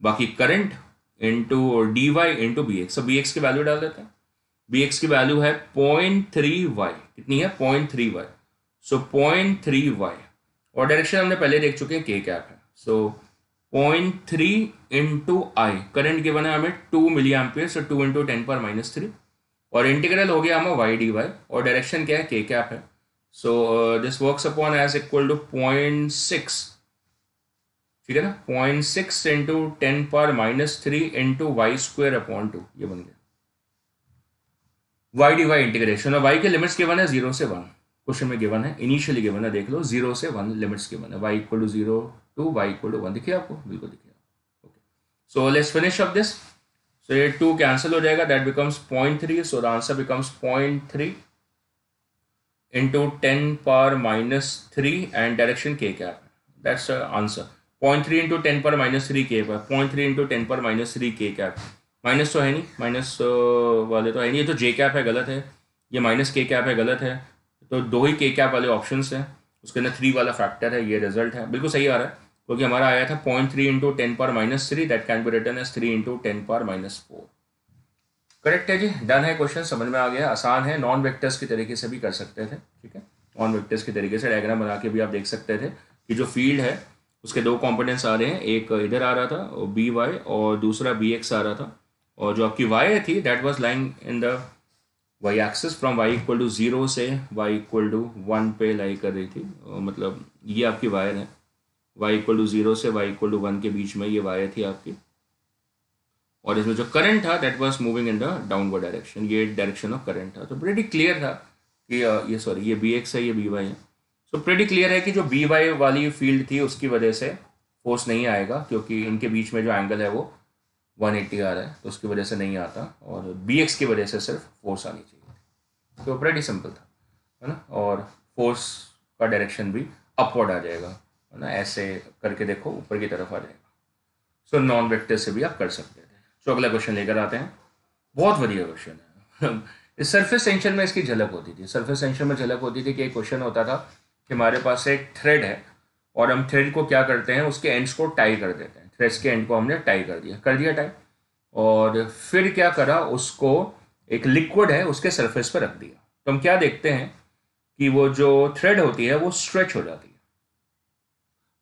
बाकी current into D Y into B X. B X की वैल्यू डाल देते हैं, बी एक्स की वैल्यू है 0.3 वाई, कितनी है, 0.3 वाई। सो 0.3 वाई, और डायरेक्शन हमने पहले देख चुके हैं, के कैप है। सो 0.3 इंटू आई, करंट गिवन है हमें 2 मिली एम्पियर, सो 2 इंटू 10⁻³ और इंटीग्रल हो गया हमें वाई डी वाई, और डायरेक्शन क्या है, के कैप है। So this works upon as equal to 0.6, ठीक है ना, 0.6 into 10⁻³ into Y square upon 2, ये बन गया वाई डी वाई इंटीग्रेशन। और वाई के लिमिट्स गिवन है 0 से 1, क्वेश्चन में गिवन है, इनिशियली गिवन है, देख लो 0 से 1 लिमिट्स गिवन है, Y equal to 0 to Y equal to 1, दिखिए आपको, बिल्कुल दिखिए। Okay, so let's finish up this. So ये 2 कैंसिल हो जाएगा, that becomes 0.3, so the answer becomes 0.3 into 10⁻³ and direction K cap, that's answer. 0.3 into 10⁻³ के पर, 0.3 इंटू 10⁻³ के कैप, माइनस तो है नहीं, माइनस वाले तो है नहीं, ये तो जे कैप है, गलत है, ये माइनस के कैप है, गलत है। तो दो ही के कैप वाले ऑप्शंस हैं, उसके अंदर 3 वाला फैक्टर है, ये रिजल्ट है, बिल्कुल सही आ रहा है, क्योंकि हमारा आया था 0.3 into 10⁻³, that can be written as 3 into 10⁻⁴। Correct है जी, डन है, क्वेश्चन समझ में आ गया, आसान है, नॉन वेक्टर्स के तरीके से भी कर सकते थे, ठीक है, नॉन वेक्टर्स के तरीके से डायग्राम बना के भी आप देख सकते थे कि जो फील्ड है उसके दो कंपोनेंट्स आ रहे हैं, एक इधर आ रहा था बी वाई और दूसरा बी एक्स आ रहा था, और जो आपकी वाई थी that was lying in the Y axis from Y equal to 0 से वाई इक्वल टू 1 पे लाई कर रही थी, मतलब ये आपकी वायर है, वाई इक्वल टू 0 से वाई इक्वल टू 1 के बीच में ये वायर थी आपकी, और इसमें जो करंट था that was moving in the downward direction, ये डायरेक्शन ऑफ करंट था। तो प्रेटी क्लियर था कि ये सॉरी ये बी एक्स है, ये बी वाई है। सो प्रेटी क्लियर है कि जो बी वाई वाली फील्ड थी उसकी वजह से फोर्स नहीं आएगा, क्योंकि इनके बीच में जो एंगल है वो 180 आ रहा है तो उसकी वजह से नहीं आता, और BX की वजह से सिर्फ फोर्स आनी चाहिए। तो प्रेटी सिंपल था, है ना। और फोर्स का डायरेक्शन भी अपवर्ड आ जाएगा, है ना, ऐसे करके देखो ऊपर की तरफ आ जाएगा। सो नॉन वेक्टर से भी आप कर सकते थे। सो अगला क्वेश्चन लेकर आते हैं, बहुत बढ़िया क्वेश्चन है। इस सरफेस टेंशन में इसकी झलक होती थी। सरफेस टेंशन में झलक होती थी कि एक क्वेश्चन होता था कि हमारे पास एक थ्रेड है और हम थ्रेड को क्या करते हैं, उसके एंड्स को टाई कर देते हैं। थ्रेड्स के एंड को हमने टाई कर दिया टाई, और फिर क्या करा, उसको एक लिक्विड है उसके सरफेस पर रख दिया। तो हम क्या देखते हैं कि वो जो थ्रेड होती है वो स्ट्रेच हो जाती है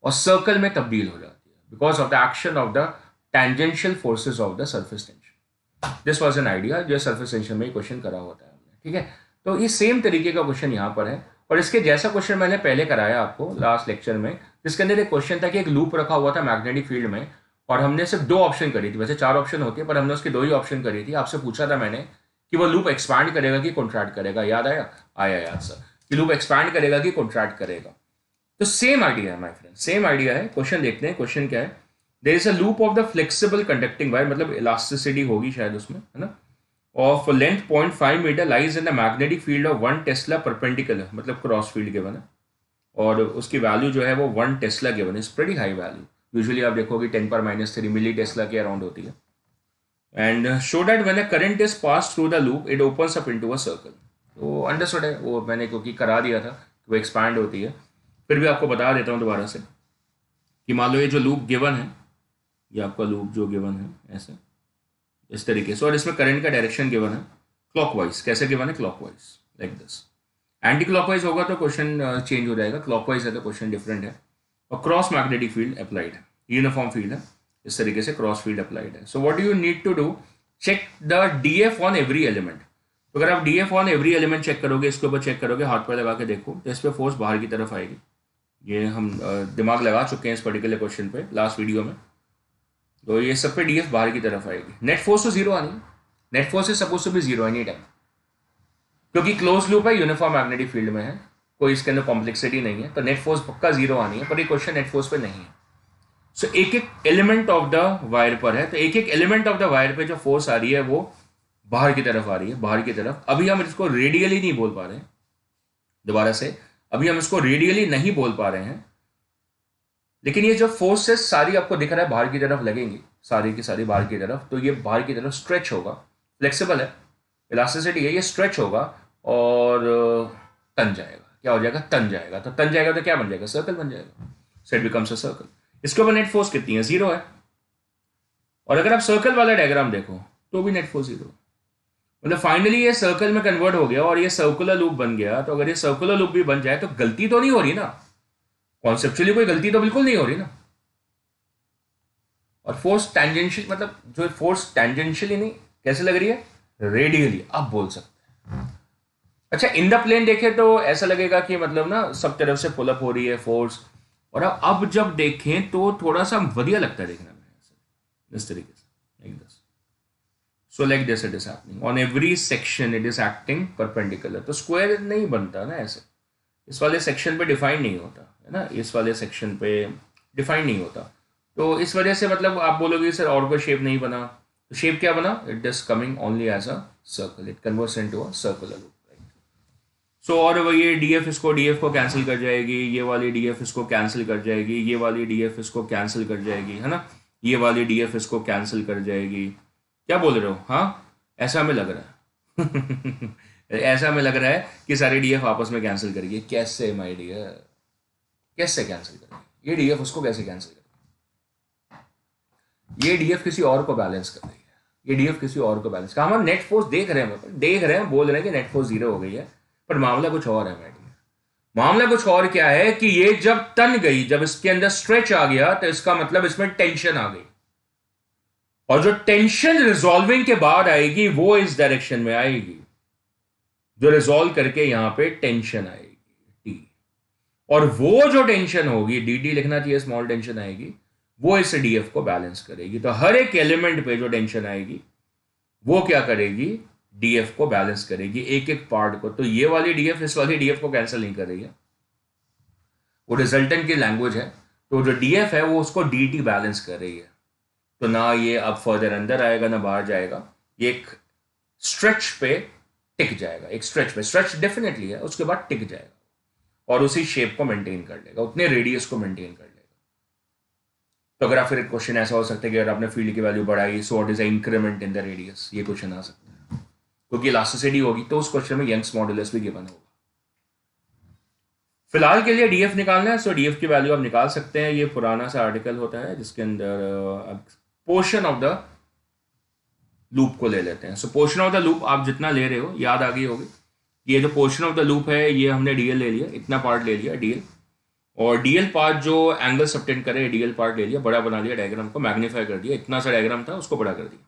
और सर्कल में तब्दील हो जाती है, because of the action of the tangential forces of the surface tension. This was an idea जो सरफेस टेंशन में क्वेश्चन करा होता है हमने, ठीक है। तो ये सेम तरीके का क्वेश्चन यहाँ पर है, और इसके जैसा क्वेश्चन मैंने पहले कराया आपको लास्ट लेक्चर में, जिसके अंदर एक क्वेश्चन था कि एक लूप रखा हुआ था मैग्नेटिक फील्ड में, और हमने सिर्फ 2 ऑप्शन करी थी। वैसे 4 ऑप्शन होती है पर हमने उसकी 2 ही ऑप्शन करी थी। आपसे पूछा था मैंने कि वो लूप एक्सपैंड करेगा कि कॉन्ट्रैक्ट करेगा, याद आया? आया याद सर, कि लूप एक्सपैंड करेगा कि कॉन्ट्रैक्ट करेगा। तो सेम आइडिया है माय फ्रेंड, सेम आइडिया है। क्वेश्चन देखते हैं, क्वेश्चन क्या है। There is a loop of the flexible conducting wire, मतलब इलास्टिसिटी होगी शायद उसमें, है ना, of length 0.5 metre lies in the magnetic field of 1 tesla perpendicular, मतलब क्रॉस फील्ड गिवन है, और उसकी वैल्यू जो है वो 1 टेस्ला गिवन है। It's pretty high value, usually आप देखोगे 10⁻³ मिली टेस्ला के अराउंड होती है। And show that when a current is pass through the loop it opens up into a circle. तो अंडरस्टूड है, वो मैंने क्योंकि करा दिया था, वो एक्सपैंड होती है। फिर भी आपको बता देता हूँ दोबारा से कि मान लो ये जो लूप गिवन है, ये आपका लूप जो गिवन है ऐसे इस तरीके से, और इसमें करंट का डायरेक्शन गिवन है क्लॉकवाइज। कैसे गिवन है? Clockwise, like this. Anti clockwise होगा तो क्वेश्चन चेंज हो जाएगा, क्लॉकवाइज है तो क्वेश्चन डिफरेंट है। और क्रॉस मैग्नेटिक फील्ड अप्लाइड है, यूनिफॉर्म फील्ड है, इस तरीके से क्रॉस फील्ड अप्लाइड है। So what do you need to do, check the DF on every element. तो अगर आप DF on every element check करोगे, इसके ऊपर चेक करोगे, हाथ पर लगा के देखो, तो इस पर फोर्स बाहर की तरफ आएगी। ये हम दिमाग लगा चुके हैं इस पर्टिकुलर क्वेश्चन पे लास्ट वीडियो में। तो ये सब पे DF बाहर की तरफ आएगी। नेट फोर्स तो 0 आनी है, net force is suppose to be 0 any time, क्योंकि क्लोज लूप है, यूनिफॉर्म मैग्नेटिक फील्ड में है, कोई इसके अंदर कॉम्प्लेक्सिटी नहीं है, तो नेट फोर्स पक्का 0 आनी है। पर ये क्वेश्चन नेट फोर्स पे नहीं है। सो एक एक एलिमेंट ऑफ द वायर पर है, तो एक एक एलिमेंट ऑफ द वायर पे जो फोर्स आ रही है वो बाहर की तरफ आ रही है, बाहर की तरफ। अभी हम इसको रेडियली नहीं बोल पा रहे हैं, दोबारा से, अभी हम इसको रेडियली नहीं बोल पा रहे हैं, लेकिन ये जो फोर्सेस सारी आपको दिख रहा है बाहर की तरफ लगेंगी, सारी की सारी बाहर की तरफ। तो ये बाहर की तरफ स्ट्रेच होगा, फ्लेक्सिबल है, इलास्टिसिटी है, ये स्ट्रेच होगा और तन जाएगा। क्या हो जाएगा? तन जाएगा। तो तन जाएगा तो क्या बन जाएगा? सर्कल बन जाएगा। So it becomes a circle. इसके ऊपर नेट फोर्स कितनी है? 0 है। और अगर आप सर्कल वाला डायग्राम देखो तो भी नेट फोर्स 0, मतलब फाइनली ये सर्कल में कन्वर्ट हो गया और ये सर्कुलर लूप बन गया। तो अगर ये सर्कुलर लूप भी बन जाए तो गलती तो नहीं हो रही ना, कॉन्सेप्चुअली कोई गलती तो बिल्कुल नहीं हो रही ना। और फोर्स टैंजेंशियल, मतलब जो फोर्स टैंजेंशियली नहीं, कैसे लग रही है? रेडियली, आप बोल सकते हैं। अच्छा, इन द प्लेन देखें तो ऐसा लगेगा कि मतलब ना सब तरफ से पुल अप हो रही है फोर्स, और अब जब देखें तो थोड़ा सा बढ़िया लगता है देखने में, इस तरीके से, like this. So like this it is happening on every section, it is acting perpendicular. तो स्क्वायर नहीं बनता ना ऐसे, इस वाले सेक्शन पे डिफाइन नहीं होता है ना, इस वाले सेक्शन पे डिफाइन नहीं होता। तो इस वजह से मतलब आप बोलोगे सर और कोई शेप नहीं बना, तो शेप क्या बना? It is coming only as a circle, it converts into a circular loop. So और वो ये DF इसको DF को कैंसिल कर जाएगी, ये वाली DF इसको कैंसिल कर जाएगी, ये वाली DF इसको कैंसिल कर जाएगी, है ना, ये वाली DF इसको कैंसिल कर जाएगी। क्या बोल रहे हो? हाँ, ऐसा हमें लग रहा है ऐसा हमें लग रहा है कि सारी DF आपस में कैंसिल करेगी। कैसे माय डियर, कैसे कैंसिल करेगी? ये DF उसको कैसे कैंसिल करेगी? ये DF किसी और को बैलेंस कर रही है, ये DF किसी और को बैलेंस कर। हम नेट फोर्स देख रहे हैं, बोल रहे हैं कि नेट फोर्स 0 हो गई है, पर मामला कुछ और है मैडम। मामला कुछ और क्या है कि ये जब तन गई, जब इसके अंदर स्ट्रेच आ गया, तो इसका मतलब इसमें टेंशन आ गई, और जो टेंशन रिजॉल्विंग के बाद आएगी वो इस डायरेक्शन में आएगी, जो रिजॉल्व करके यहां पे टेंशन आएगी T, और वो जो टेंशन होगी, DT लिखना चाहिए, स्मॉल टेंशन आएगी, वो इस DF को बैलेंस करेगी। तो हर एक एलिमेंट पे जो टेंशन आएगी वो क्या करेगी? DF को बैलेंस करेगी, एक एक पार्ट को। तो ये वाली DF इस वाली DF को कैंसिल नहीं कर रही है, वो रिजल्टेंट की लैंग्वेज है। तो जो DF है वो उसको DT बैलेंस कर रही है। तो ना ये अब फर्दर अंदर आएगा ना बाहर जाएगा, ये एक स्ट्रेच पे टिक जाएगा, एक स्ट्रेच पे, स्ट्रेच डेफिनेटली है, उसके बाद टिक जाएगा और उसी शेप को मेंटेन कर लेगा, उतने रेडियस को मेंटेन कर लेगा। तो अगर आप फिर एक क्वेश्चन ऐसा हो सकता है कि अगर आपने फील्ड की वैल्यू बढ़ाई, so what is the increment in the radius, ये क्वेश्चन आ सकता है, क्योंकि इलास्टिसिटी होगी तो उस क्वेश्चन में यंग्स मॉडुलस भी गिवन होगा। फिलहाल के लिए डीएफ निकालना है, सो डीएफ की वैल्यू आप निकाल सकते हैं। ये पुराना सा आर्टिकल होता है जिसके अंदर पोर्शन ऑफ द लूप को ले लेते हैं। सो पोर्शन ऑफ द लूप आप जितना ले रहे हो याद आ गई होगी, ये जो पोर्शन ऑफ द लूप है ये हमने डीएल ले लिया, इतना पार्ट ले लिया डीएल, और डीएल पार्ट जो एंगल सबटेंड करे डीएल पार्ट ले लिया, बड़ा बना लिया, डायग्राम को मैग्नीफाई कर दिया, इतना सा डायग्राम था उसको बड़ा कर दिया।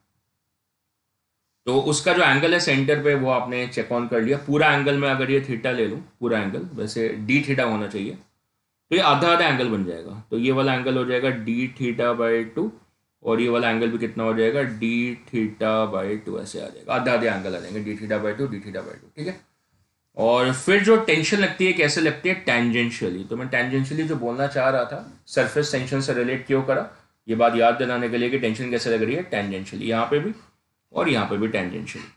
तो उसका जो एंगल है सेंटर पे वो आपने चेक ऑन कर लिया। पूरा एंगल में अगर ये थीटा ले लूँ, पूरा एंगल वैसे डी थीटा होना चाहिए, तो ये आधा आधा एंगल बन जाएगा। तो ये वाला एंगल हो जाएगा डी थीटा बाई 2, और ये वाला एंगल भी कितना हो जाएगा डी थीटा बाई 2, ऐसे आ जाएगा, आधा आधे एंगल आ जाएंगे, D theta by 2, D theta by 2, ठीक है। और फिर जो टेंशन लगती है कैसे लगती है, टेंजेंशियली। तो मैं टेंजेंशियली जो बोलना चाह रहा था, सरफेस टेंशन से रिलेट क्यों करा, ये बात याद दिलाने के लिए कि टेंशन कैसे लग रही है, टेंजेंशियली, यहाँ पे भी और यहाँ पे भी टेंजेंशियली।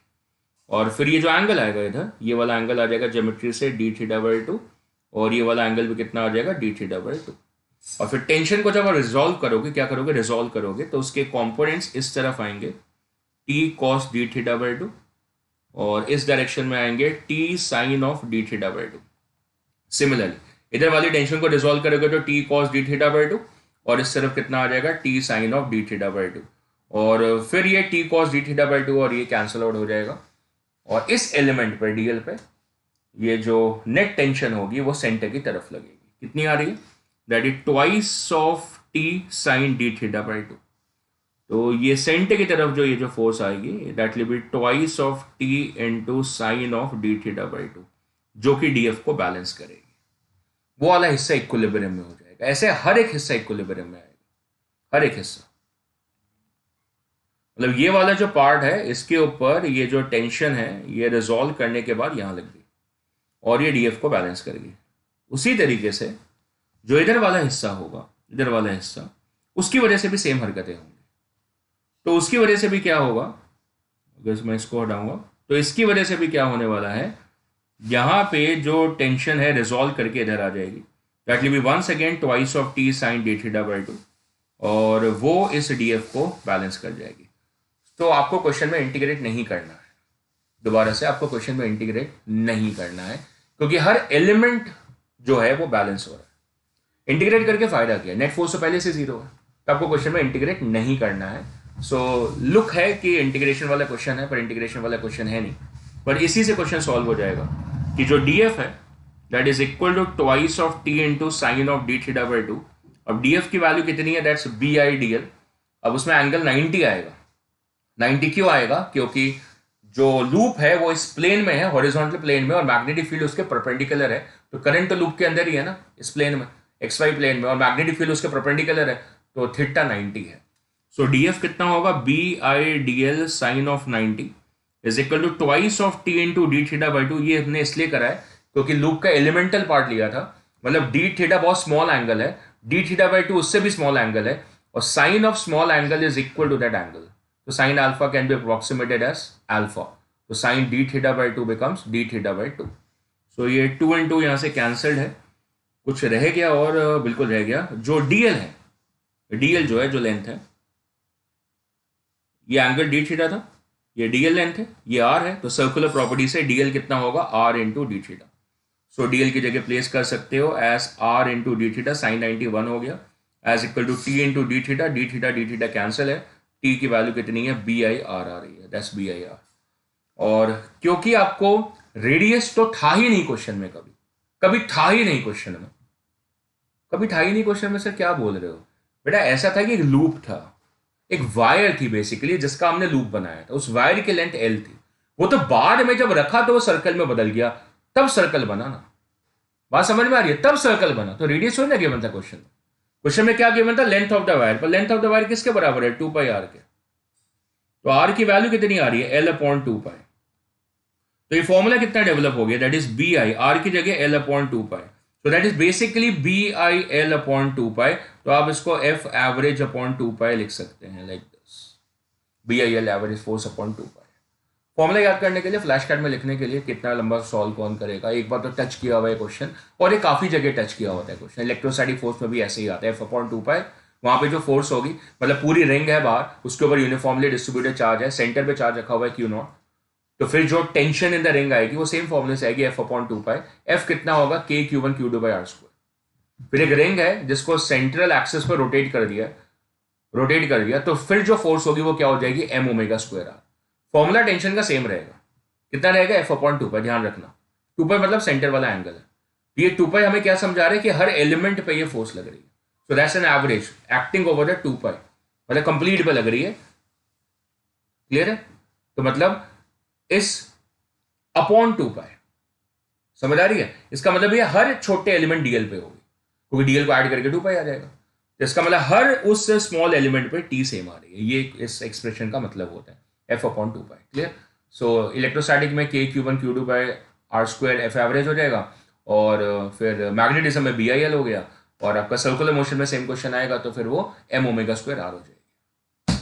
और फिर ये जो एंगल आएगा इधर, ये वाला एंगल आ जाएगा ज्योमेट्री से डी थीटा बाई 2, और ये वाला एंगल भी कितना आ जाएगा डी थीटा बाई 2। और फिर टेंशन को जब आप रिजॉल्व करोगे, क्या करोगे, रिजॉल्व करोगे, तो उसके कंपोनेंट्स इस तरफ आएंगे T cos D theta by 2, और इस डायरेक्शन में आएंगे T sine of D theta by 2। Similarly इधर वाली टेंशन को रिजॉल्व करोगे तो T cos D theta by 2, और इस तरफ कितना आ जाएगा T sine of D theta by 2, और फिर ये T cos D theta by 2 और ये कैंसिल आउट हो जाएगा। और इस एलिमेंट पर डीएल पे ये जो नेट टेंशन होगी वो सेंटर की तरफ लगेगी, कितनी आ रही है, that is twice of T sine D theta by 2। तो ये सेंटर की तरफ जो ये जो फोर्स आएगी that will be twice of T into sine of D theta by 2, जो कि डीएफ को बैलेंस करेगी। वो वाला हिस्सा इक्विलिब्रियम में हो जाएगा। ऐसे हर एक हिस्सा इक्विलिब्रियम में आएगा, हर एक हिस्सा। मतलब ये वाला जो पार्ट है इसके ऊपर ये जो टेंशन है ये रिजॉल्व करने के बाद यहां लग गई और ये डीएफ को बैलेंस करेगी। उसी तरीके से जो इधर वाला हिस्सा होगा, इधर वाला हिस्सा, उसकी वजह से भी सेम हरकतें होंगी। तो उसकी वजह से भी क्या होगा, अगर मैं इसको हटाऊंगा तो इसकी वजह से भी क्या होने वाला है, यहां पे जो टेंशन है रिजॉल्व करके इधर आ जाएगी, that will be once again twice of T sine D theta by 2, और वो इस डीएफ को बैलेंस कर जाएगी। तो आपको क्वेश्चन में इंटीग्रेट नहीं करना है, दोबारा से आपको क्वेश्चन में इंटीग्रेट नहीं करना है, क्योंकि हर एलिमेंट जो है वो बैलेंस हो रहा है। इंटीग्रेट करके फायदा क्या है, नेट फोर्स तो पहले से जीरो है, तो आपको क्वेश्चन में इंटीग्रेट नहीं करना है। सो लुक है कि इंटीग्रेशन वाला क्वेश्चन है, पर इंटीग्रेशन वाला क्वेश्चन है नहीं। पर इसी से क्वेश्चन सॉल्व हो जाएगा कि जो डीएफ है that is equal to twice of T into sine of D theta by 2। अब डीएफ की वैल्यू कितनी है, that's B I D L. अब उसमें एंगल 90 आएगा। 90 क्यों आएगा, क्योंकि जो लूप है वो इस प्लेन में है, हॉरिजॉन्टल प्लेन में, और मैग्नेटिक फील्ड उसके परपेंडिकुलर है। तो करंट तो लूप के अंदर ही है ना, इस प्लेन में, एक्स वाई प्लेन में, और मैग्नेटिक फील्ड उसके परपेंडिकुलर है, तो थीटा 90 है। सो डीएफ कितना होगा, B I D L sine of 90 is equal to twice of T into D theta by 2। ये हमने इसलिए करा है क्योंकि लूप का एलिमेंटल पार्ट लिया था, मतलब डी थीटा बहुत स्मॉल एंगल है, डी थीटा बाई 2 उससे भी स्मॉल एंगल है, और sine of small angle is equal to that angle. तो sine alpha can be approximated as alpha, तो sine D theta by 2 becomes D theta by 2। So ये 2 and 2 यहाँ से cancelled है, कुछ रह गया, और बिल्कुल रह गया जो डीएल है, डीएल जो है, जो लेंथ है, ये एंगल डी थीटा था, ये डीएल लेंथ है, ये आर है, तो सर्कुलर प्रॉपर्टी से डीएल कितना होगा, R into D theta. So DL की जगह प्लेस कर सकते हो as R into D theta, sine 91 हो गया, as equal to T into D theta, D theta cancel है, टी की वैल्यू कितनी है, बी आई आर आ रही है, दैट्स बी आई आर। और क्योंकि आपको रेडियस तो था ही नहीं क्वेश्चन में, कभी था ही नहीं क्वेश्चन में, कभी था ही नहीं क्वेश्चन में। सर क्या बोल रहे हो बेटा, ऐसा था कि एक लूप था, एक वायर थी बेसिकली जिसका हमने लूप बनाया था, उस वायर की लेंथ एल थी, वो तो बाद में जब रखा तो वो सर्कल में बदल गया, तब सर्कल बना ना, बात समझ में आ रही है, तब सर्कल बना। तो रेडियस हो ना गिवन था क्वेश्चन में, क्वेश्चन में क्या गिवन था, लेंथ ऑफ द वायर, पर लेंथ ऑफ द वायर किसके बराबर है, 2 पाई आर के। तो आर की वैल्यू कितनी आ रही है, एल अपॉन 2 पाई। तो ये फॉर्मूला कितना डेवलप हो गया, that is B I, R की जगह L upon 2 pi, so that is basically BIL upon 2 pi, तो आप इसको एफ एवरेज अपॉन 2 पाई लिख सकते हैं, like this, B I L average force upon 2 pi. Formula याद करने के लिए, फ्लैश कार्ड में लिखने के लिए कितना लंबा सॉल्व कौन करेगा, एक बार तो टच किया हुआ है क्वेश्चन, और ये काफ़ी जगह टच किया होता है क्वेश्चन। इलेक्ट्रोस्टैटिक फोर्स में भी ऐसे ही आता है, एफ अपॉन 2 पाई, वहाँ पे जो फोर्स होगी, मतलब पूरी रिंग है बाहर, उसके ऊपर यूनिफॉर्मली डिस्ट्रीब्यूटेड चार्ज है, सेंटर पे चार्ज रखा हुआ है Q0, तो फिर जो टेंशन इन द रिंग आएगी वो सेम फॉर्मूले से आएगी, एफ अपॉन 2 पाई। एफ कितना होगा, K Q1 Q2 R square. फिर एक रिंग है जिसको सेंट्रल एक्सिस पर रोटेट कर दिया, तो फिर जो फोर्स होगी वो क्या हो जाएगी, M omega square R. Formula tension का सेम रहेगा, कितना रहेगा, एफ अपॉन 2 पाई, ध्यान रखना 2 पाई मतलब सेंटर वाला एंगल है। ये 2 पाई हमें क्या समझा रहे हैं कि हर एलिमेंट पे ये फोर्स लग रही है, so that's an average acting over the 2 पाई, मतलब कंप्लीट पे लग रही है। क्लियर है? तो मतलब इस अपॉन 2 पाई, समझ आ रही है? इसका मतलब ये हर छोटे एलिमेंट डीएल पे होगी, क्योंकि डीएल को ऐड करके 2 पाई आ जाएगा, तो इसका मतलब हर उस स्मॉल एलिमेंट पे टी सेम आ रही है। ये इस एक्सप्रेशन का मतलब होता है, एफ अपॉन 2 पाई। क्लियर? सो इलेक्ट्रोस्टैटिक में K Q1 Q2 R square F average हो जाएगा, और फिर मैग्नेटिज्म में BIL हो गया, और आपका सर्कुलर मोशन में सेम क्वेश्चन आएगा तो फिर वो एम ओमेगा स्क्वायर आर हो जाएगी।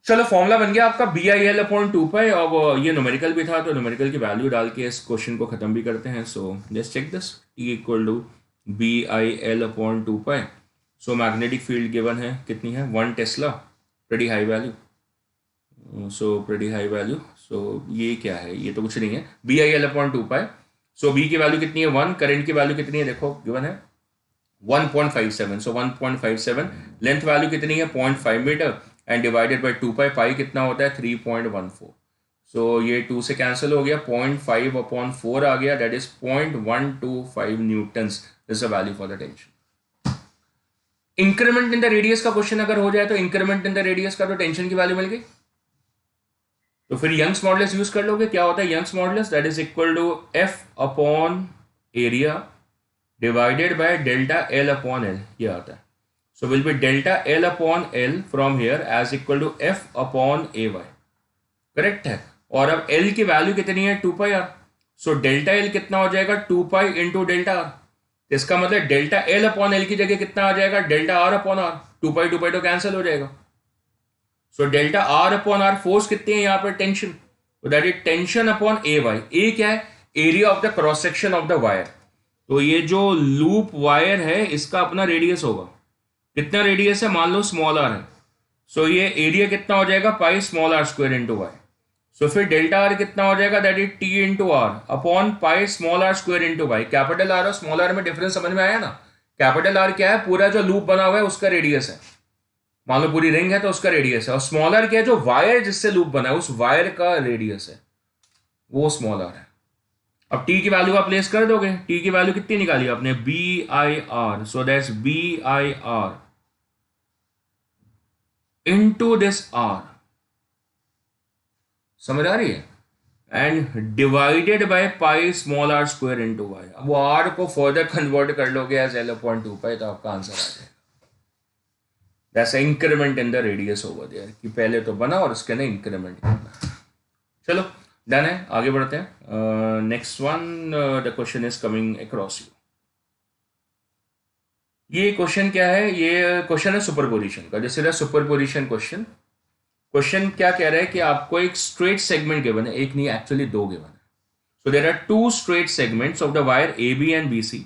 चलो फॉर्मूला बन गया आपका BIL अपॉन 2 पाई, और ये न्यूमेरिकल भी था, तो न्यूमेरिकल की वैल्यू डाल के इस क्वेश्चन को खत्म भी करते हैं। So let's check this, T equal to BIL upon 2 pi. So magnetic field given है, कितनी है, 1 tesla, pretty high value, so pretty high value. So ये क्या है, ये तो कुछ नहीं है, BIL upon 2 pi. So B की वैल्यू कितनी है, 1, करंट की वैल्यू कितनी है, देखो गिवन है 1.57, सो 1.57, लेंथ वैल्यू कितनी है 0.5 मीटर, एंड डिवाइडेड बाई 2 पाई, पाई कितना होता है 3.14, सो ये 2 से कैंसिल हो गया, 0.5 अपॉन 4 आ गया, that is 0.125 Newton's is the value for the tension. Increment in the radius का क्वेश्चन अगर हो जाए तो इंक्रीमेंट इन द रेडियस का तो टेंशन की वैल्यू मिल गई, तो फिर यंग्स मॉडुलस यूज कर लोगे। क्या होता है Young's modulus, that is equal to F upon area divided by delta L upon L, ये आता है। So will be delta L upon L from here as equal to F upon A Y, correct है। और अब L की value कितनी है 2 pi R, so delta L कितना हो जाएगा 2 पाई इंटू डेल्टा आर, इसका मतलब डेल्टा एल अपॉन एल की जगह कितना आ जाएगा, delta R upon R, 2 pi तो कैंसिल हो जाएगा। So delta R upon R, force कितनी है यहाँ पर, tension, that is tension upon A Y. A क्या है, area of the cross section of the wire, तो ये जो लूप वायर है इसका अपना रेडियस होगा, कितना रेडियस है, मान लो स्मॉल आर है, सो ये एरिया कितना हो जाएगा, pi small R square into Y. So फिर डेल्टा आर कितना हो जाएगा, that is T into R upon pi small R square into Y. Capital R और स्मॉल आर में डिफरेंस समझ में आया ना। कैपिटल आर क्या है, पूरा जो लूप बना हुआ है उसका रेडियस है, मान लो पूरी रिंग है तो उसका रेडियस है, और स्मॉल आर क्या है, जो वायर जिससे लूप बना है उस वायर का रेडियस है, वो स्मॉल आर है। अब टी की वैल्यू आप प्लेस कर दोगे, टी की वैल्यू कितनी निकाली आपने, BIR, so that's BIR into this R, समझ आ रही है, and divided by pi small R square into Y. अब वो आर को फर्दर कन्वर्ट कर लोगे एज L अपॉन 2 पाई, तो आपका आंसर आ जाएगा। That's increment in the radius over there, कि पहले तो बना और उसके अंदर इंक्रीमेंट करना। चलो डन है, आगे बढ़ते हैं। Next one, the question is coming across you. ये क्वेश्चन क्या है, ये क्वेश्चन है सुपरपोजिशन का, जैसे सुपरपोजिशन क्वेश्चन क्या कह रहा है कि आपको एक स्ट्रेट सेगमेंट गिवन है, एक नहीं एक्चुअली 2 गिवन है। So there are 2 straight segments of the wire AB and BC,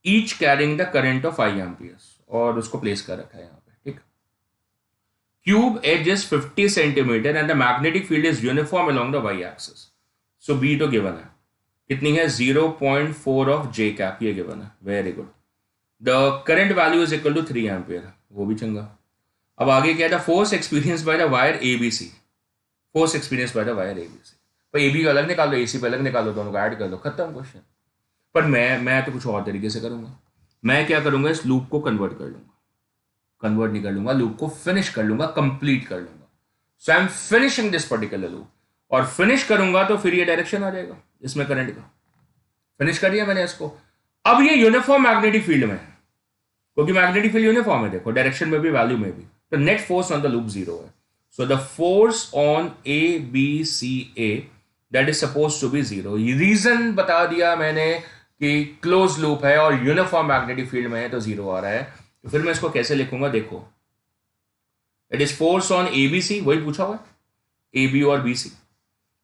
each carrying the current of 5 amperes, और उसको प्लेस कर रखा है यहाँ पे, ठीक। Cube edge is 50 centimetre and the magnetic field is uniform along the Y axis. So B तो given है, कितनी है 0.4 ऑफ J कैप, ये गिवन है, very good. The current value is equal to 3 ampere, वो भी चंगा। अब आगे क्या है, the force experience by the wire ABC, force experience by the wire ABC, पर AB अलग निकाल दो, AC पे अलग निकाल दो, दोनों को ऐड कर दो, खत्म क्वेश्चन। पर मैं तो कुछ और तरीके से करूंगा। मैं क्या करूंगा, इस लूप को कन्वर्ट कर लूंगा, कन्वर्ट नहीं कर लूंगा, लूप को फिनिश कर लूंगा, कंप्लीट कर लूंगा। So I am finishing this particular loop, और फिनिश करूंगा तो फिर ये डायरेक्शन आ जाएगा इसमें करंट का, फिनिश कर दिया मैंने इसको। अब ये यूनिफॉर्म मैग्नेटिक फील्ड में है, क्योंकि मैग्नेटिक फील्ड यूनिफॉर्म है, देखो डायरेक्शन में भी वैल्यू में भी, तो net force on the loop 0 है। So the force on ABCA that is suppose to be 0। Reason बता दिया मैंने कि क्लोज लूप है और यूनिफॉर्म मैग्नेटिक फील्ड में है तो 0 आ रहा है। तो फिर मैं इसको कैसे लिखूंगा, देखो, it is force on A B C, वही पूछा हुआ है, ए बी और B C,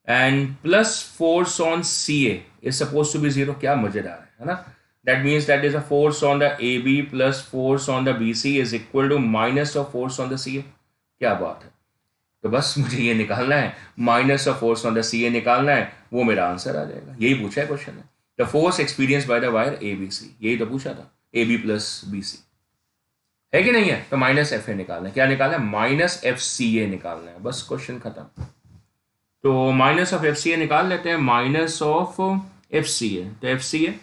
and plus force on C A is suppose to be zero. क्या मजेदार है ना? That means that is a force on the A B plus force on the B C is equal to minus of force on the C A. क्या बात है! तो बस मुझे ये निकालना है, minus of force on the C A निकालना है, वो मेरा आंसर आ जाएगा। यही पूछा है क्वेश्चन में, the force experience by the wire A B C, यही तो पूछा था, A B plus B C, है कि नहीं है? तो माइनस एफ ए निकालना है। क्या निकालना है? माइनस एफ सी ए निकालना है। बस क्वेश्चन खत्म। तो माइनस ऑफ एफ सी ए निकाल लेते हैं, माइनस ऑफ एफ सी ए। तो एफ सी ए,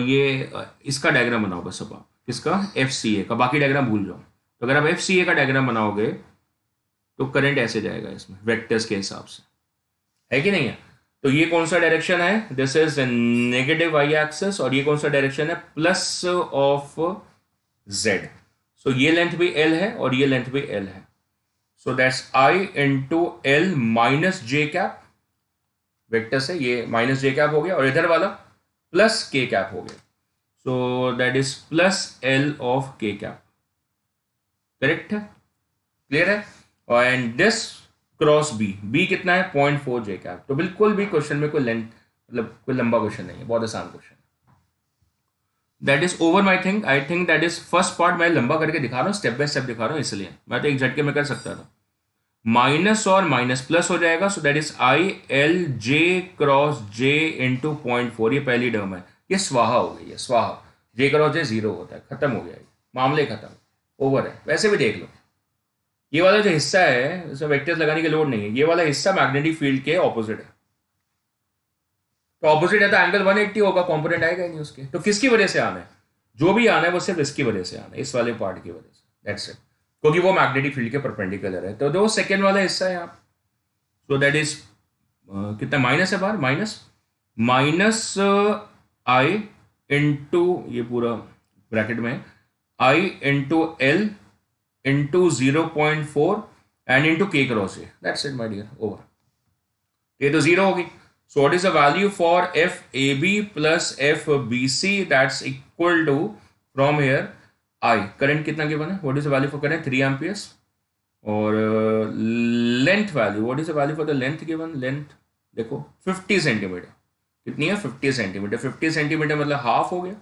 ये इसका डायग्राम बनाओ बस अब आप, किसका? एफ सी ए का। बाकी डायग्राम भूल जाओ। तो अगर आप एफ सी ए का डायग्राम बनाओगे तो करंट ऐसे जाएगा इसमें, वेक्टर्स के हिसाब से, है कि नहीं है? तो ये कौन सा डायरेक्शन है? This is negative Y axis, और ये कौन सा डायरेक्शन है? Plus of Z. सो ये लेंथ भी एल है और ये लेंथ भी एल है। So that's I into L minus J cap, vector से ये माइनस जे कैप हो गया, और इधर वाला प्लस के कैप हो गया। So that is plus L of K cap. Correct है? क्लियर है? और and this cross B, B कितना है? 0.4 जे कैप। तो बिल्कुल भी क्वेश्चन में कोई लेंथ, मतलब कोई लंबा क्वेश्चन नहीं है, बहुत आसान क्वेश्चन है। That is over my think, I think that is first part मैं लंबा करके दिखा रहा हूँ, स्टेप बाय स्टेप दिखा रहा हूँ, इसलिए मैं तो एक झटके में कर सकता था। माइनस और माइनस प्लस हो जाएगा, सो that is I L J cross J into 0.4, ये पहली टर्म है, ये स्वाहा हो गई है, स्वाहा। जे क्रॉस जे जीरो होता है, खत्म हो गया, मामले खत्म, ओवर है। वैसे भी देख लो, ये वाला जो हिस्सा है उसमें वेक्टर्स लगाने की लोड नहीं है, ये वाला हिस्सा मैग्नेटिक फील्ड के ऑपोजिट है। तो ऑपोजिट है तो एंगल 180 होगा, कंपोनेंट आएगा ही नहीं उसके। तो किसकी वजह से आना है? जो भी आना है वो सिर्फ इसकी वजह से आना है, इस वाले पार्ट की वजह से, दैट्स इट, क्योंकि वो मैग्नेटिक फील्ड के परपेंडिकुलर है। तो दो सेकेंड वाला हिस्सा है यहाँ, सो दैट इज कितना माइनस है बाहर, माइनस आई इंटू, ये पूरा ब्रैकेट में, I into L into 0.4 and into K cross A, that's it my dear, over. ये तो जीरो होगी। So what is the value for FAB plus FBC? That's equal to, from here, I. Current कितना given है? What is the value for current? 3 amperes. और length value. What is the value for the length given? Length देखो 50 centimetre. कितनी है? 50 centimetre. 50 centimetre मतलब half हो गया,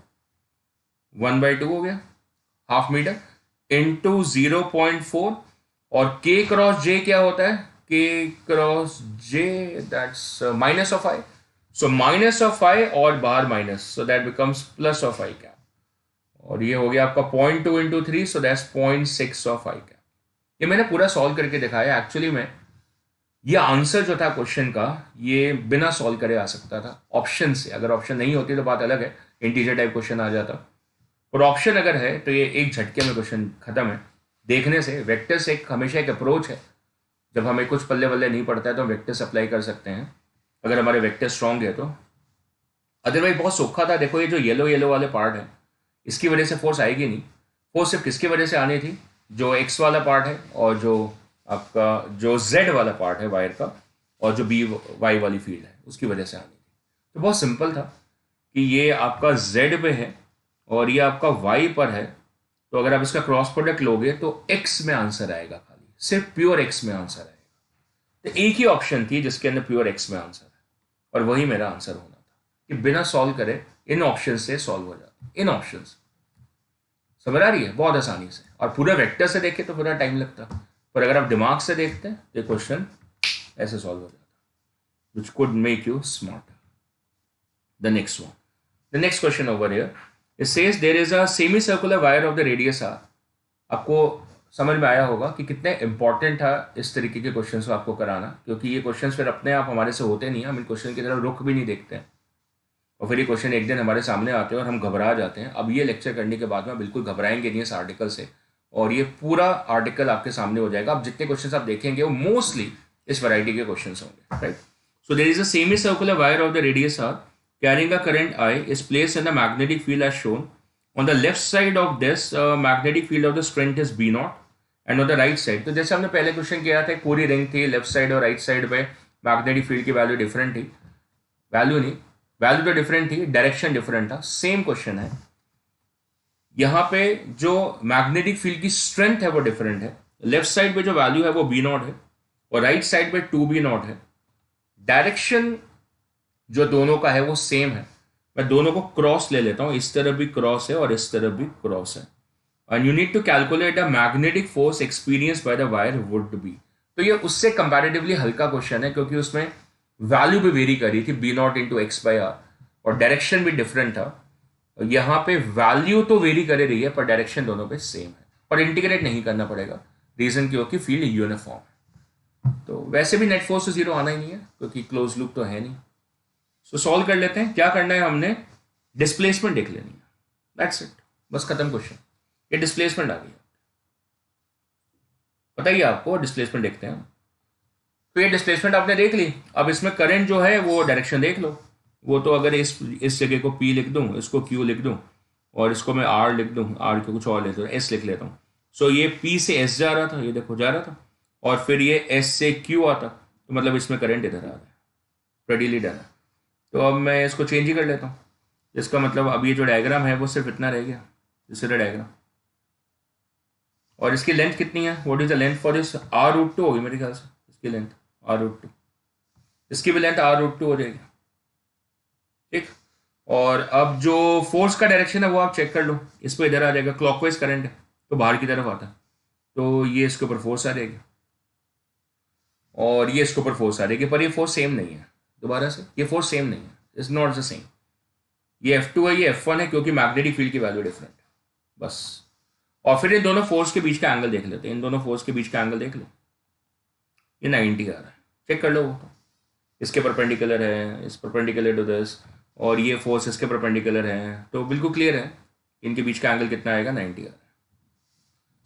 1/2 हो गया, हाफ मीटर, इंटू 0.4। और के क्रॉस जे क्या होता है? K cross J, that's minus of I. So minus of I और बाहर minus, so that becomes plus of I cap. और ये हो गया आपका 0.2 into 3, so that's 0.6 of I cap. ये मैंने पूरा सॉल्व करके दिखाया। एक्चुअली में ये आंसर जो था क्वेश्चन का, ये बिना सॉल्व करे आ सकता था ऑप्शन से। अगर ऑप्शन नहीं होती तो बात अलग है, इंटीजर टाइप क्वेश्चन आ जाता, और ऑप्शन अगर है तो ये एक झटके में क्वेश्चन खत्म है। देखने से वेक्टर्स एक हमेशा एक अप्रोच है, जब हमें कुछ पल्ले वल्ले नहीं पड़ता है तो हम वेक्टर्स अप्लाई कर सकते हैं अगर हमारे वेक्टर स्ट्रॉन्ग है तो। अदरवाइज बहुत सूखा था। देखो ये जो येलो येलो वाले पार्ट है, इसकी वजह से फोर्स आएगी नहीं। फोर्स सिर्फ किसकी वजह से आनी थी? जो एक्स वाला पार्ट है और जो आपका जो जेड वाला पार्ट है वायर का, और जो बी वाई वाली फील्ड है उसकी वजह से आनी थी। तो बहुत सिंपल था कि ये आपका जेड पे है और ये आपका वाई पर है, तो अगर आप इसका क्रॉस प्रोडक्ट लोगे तो एक्स में आंसर आएगा, सिर्फ प्योर एक्स में आंसर आएगा। तो एक ही ऑप्शन थी जिसके अंदर प्योर एक्स में आंसर है, और वही मेरा आंसर होना था कि बिना सॉल्व करे इन ऑप्शन से सॉल्व हो जाता। इन ऑप्शन समझ आ रही है? बहुत आसानी से। और पूरा वेक्टर से देखे तो पूरा टाइम लगता, पर अगर आप दिमाग से देखते हैं तो क्वेश्चन ऐसे सॉल्व हो जाता, which could make you smarter. The next one, the next question over here, it says there is a semi circular wire of the radius R. आपको समझ में आया होगा कि कितने इंपॉर्टेंट था इस तरीके के क्वेश्चंस को आपको कराना, क्योंकि ये क्वेश्चंस फिर अपने आप हमारे से होते नहीं हैं। हम इन क्वेश्चन की तरफ रुख भी नहीं देखते हैं, और फिर ये क्वेश्चन एक दिन हमारे सामने आते हैं और हम घबरा जाते हैं। अब ये लेक्चर करने के बाद में बिल्कुल घबराएंगे नहीं इस आर्टिकल से, और ये पूरा आर्टिकल आपके सामने हो जाएगा। अब जितने क्वेश्चन आप देखेंगे वो मोस्टली इस वैरायटी के क्वेश्चन होंगे, right. So there is a semi circular wire of the radius R carrying a current I is placed in the magnetic field as shown. On the left side of this magnetic field of the strength is B naught, and on the right side, तो जैसे हमने पहले question किया था, पूरी ring थी, left side और right side पे मैग्नेटिक फील्ड की वैल्यू डिफरेंट थी, वैल्यू तो डिफरेंट थी, डायरेक्शन डिफरेंट था। सेम क्वेश्चन है, यहाँ पे जो मैग्नेटिक फील्ड की स्ट्रेंथ है वो डिफरेंट है। लेफ्ट साइड पे जो वैल्यू है वो बी नॉट है और राइट साइड पे टू बी नॉट है। डायरेक्शन जो दोनों का है वो सेम है। मैं दोनों को क्रॉस ले लेता हूं, इस तरफ भी क्रॉस है और इस तरफ भी क्रॉस है। And you need to calculate the magnetic force experience by the wire would be. तो ये उससे कंपैरेटिवली हल्का क्वेश्चन है क्योंकि उसमें वैल्यू भी वेरी कर रही थी, B not into X by R, और डायरेक्शन भी डिफरेंट था। यहाँ पे वैल्यू तो वेरी कर रही है पर डायरेक्शन दोनों पे सेम है, पर इंटीग्रेट नहीं करना पड़ेगा। रीजन क्योंकि फील्ड यूनिफॉर्म है। तो वैसे भी नेट फोर्स से जीरो आना ही नहीं है क्योंकि क्लोज लूप तो है नहीं। सो सॉल्व कर लेते हैं। क्या करना है, हमने डिस्प्लेसमेंट देख लेनी है, दैट्स इट, बस खत्म क्वेश्चन। ये डिस्प्लेसमेंट आ गई, बताइए आपको डिस्प्लेसमेंट देखते हैं। तो ये डिस्प्लेसमेंट आपने देख ली। अब इसमें करंट जो है वो डायरेक्शन देख लो। वो तो अगर इस जगह को P लिख दूं, इसको Q लिख दूं और इसको मैं R लिख दूं, R को कुछ और लेता हूँ, S लिख लेता हूँ। सो ये P से S जा रहा था, ये देखो जा रहा था, और फिर ये S से Q आता, तो मतलब इसमें करंट इधर आ रहा है, प्रेडिली डन है। तो अब मैं इसको चेंज ही कर लेता हूँ। इसका मतलब अब ये जो डायग्राम है वो सिर्फ इतना रह गया, दूसरा डायग्राम। और इसकी लेंथ कितनी है, what is the length for this, R√2 होगी मेरे ख्याल से इसकी लेंथ, R√2। इसकी भी लेंथ R√2 हो जाएगी, ठीक। और अब जो फोर्स का डायरेक्शन है वो आप चेक कर लो, इस पर इधर आ जाएगा, क्लॉकवाइज करंट है तो बाहर की तरफ आता है, तो ये इसके ऊपर फोर्स आ जाएगी और ये इसके ऊपर फोर्स आ जाएगी, पर ये फोर्स सेम नहीं है। दोबारा से, ये फोर्स सेम नहीं है, इज नॉट द सेम। ये F2 है, ये F1 है, क्योंकि मैग्नेटिक फील्ड की वैल्यू डिफरेंट है, बस। और फिर इन दोनों फोर्स के बीच का एंगल देख लेते हैं, इन दोनों फोर्स के बीच का एंगल देख लो, ये 90 आ रहा है, चेक कर लो। वो तो इसके परपेंडिकुलर है, इस परपेंडिकुलर टू दिस, और ये फोर्स इसके परपेंडिकुलर है, तो बिल्कुल क्लियर है इनके बीच का एंगल कितना आएगा, 90 आ रहा है।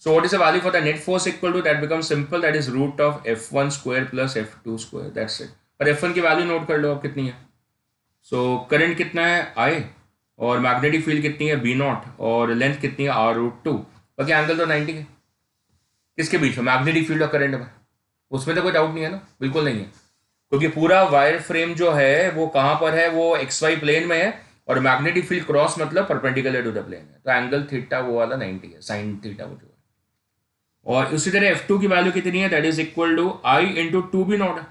So what is the value for the net force equal to, that becomes simple, that is root of F1 square plus F2 square, that's it। पर F1 की वैल्यू नोट कर लो अब कितनी है। सो करंट कितना है I, और magnetic field कितनी है B नॉट, और लेंथ कितनी है R√2, बाकी एंगल तो 90 है। किसके बीच में, मैग्नेटिक फील्ड और करंट में, उसमें तो कोई डाउट नहीं है ना, बिल्कुल नहीं है, क्योंकि पूरा वायर फ्रेम जो है वो कहाँ पर है, वो XY प्लेन में है, और मैग्नेटिक फील्ड क्रॉस मतलब परपेंडिकुलर टू द प्लेन है, तो एंगल थीटा वो वाला 90 है, साइन थीटा वो जो है। और उसी तरह F2 की वैल्यू कितनी है, that is equal to I into two B naught है,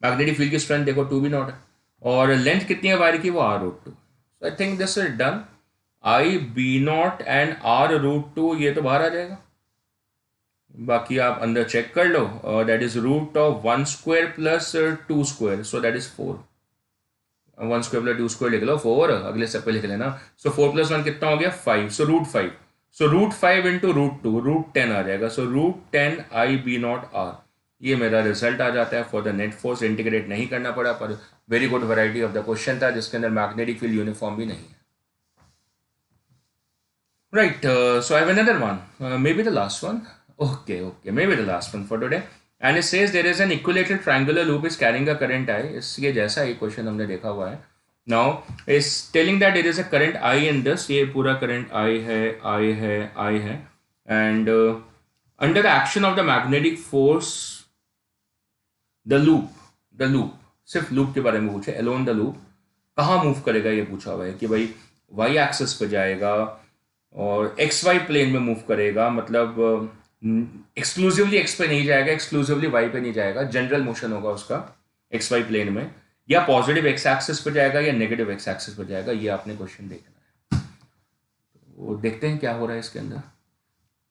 मैग्नेटिक फील्ड की स्ट्रेंथ देखो टू बी नॉट है, और लेंथ कितनी है वायर की, वो R√2। So I think this is done. I B naught and R√2 ये तो बाहर आ जाएगा, बाकी आप अंदर चेक कर लो, that is root of 1 square plus 2 square, so that is 4। 1 square plus 2 square लिख लो 4, अगले स्टेप पे लिख लेना। सो 4 + 1 कितना हो गया, 5, सो √5। सो √5 इंटू √2, √10 आ जाएगा, सो √10 I बी नॉट R। ये मेरा रिजल्ट आ जाता है for the net force. Integrate नहीं करना पड़ा, पर very good variety of the question था जिसके अंदर मैग्नेटिक फील्ड यूनिफॉर्म भी नहीं है। Right, so I have another one, maybe the last one. Okay, maybe the last one for today. And it says there is an equilateral triangular loop is carrying a current I. इसके जैसा एक question हमने देखा हुआ है। Now is telling that there is a current I in this. ये पूरा current I है, and under the action of the magnetic force, the loop सिर्फ loop के बारे में पूछे, along the loop कहाँ मूव करेगा ये पूछा हुआ है कि भाई y एक्सिस पे जाएगा और XY प्लेन में मूव करेगा, मतलब एक्सक्लूसिवली X पे नहीं जाएगा, एक्सक्लूसिवली Y पे नहीं जाएगा, जनरल मोशन होगा उसका XY प्लेन में, या पॉजिटिव X एक्सिस पे जाएगा या नेगेटिव X एक्सिस पे जाएगा, ये आपने क्वेश्चन देखना है। वो देखते हैं क्या हो रहा है इसके अंदर।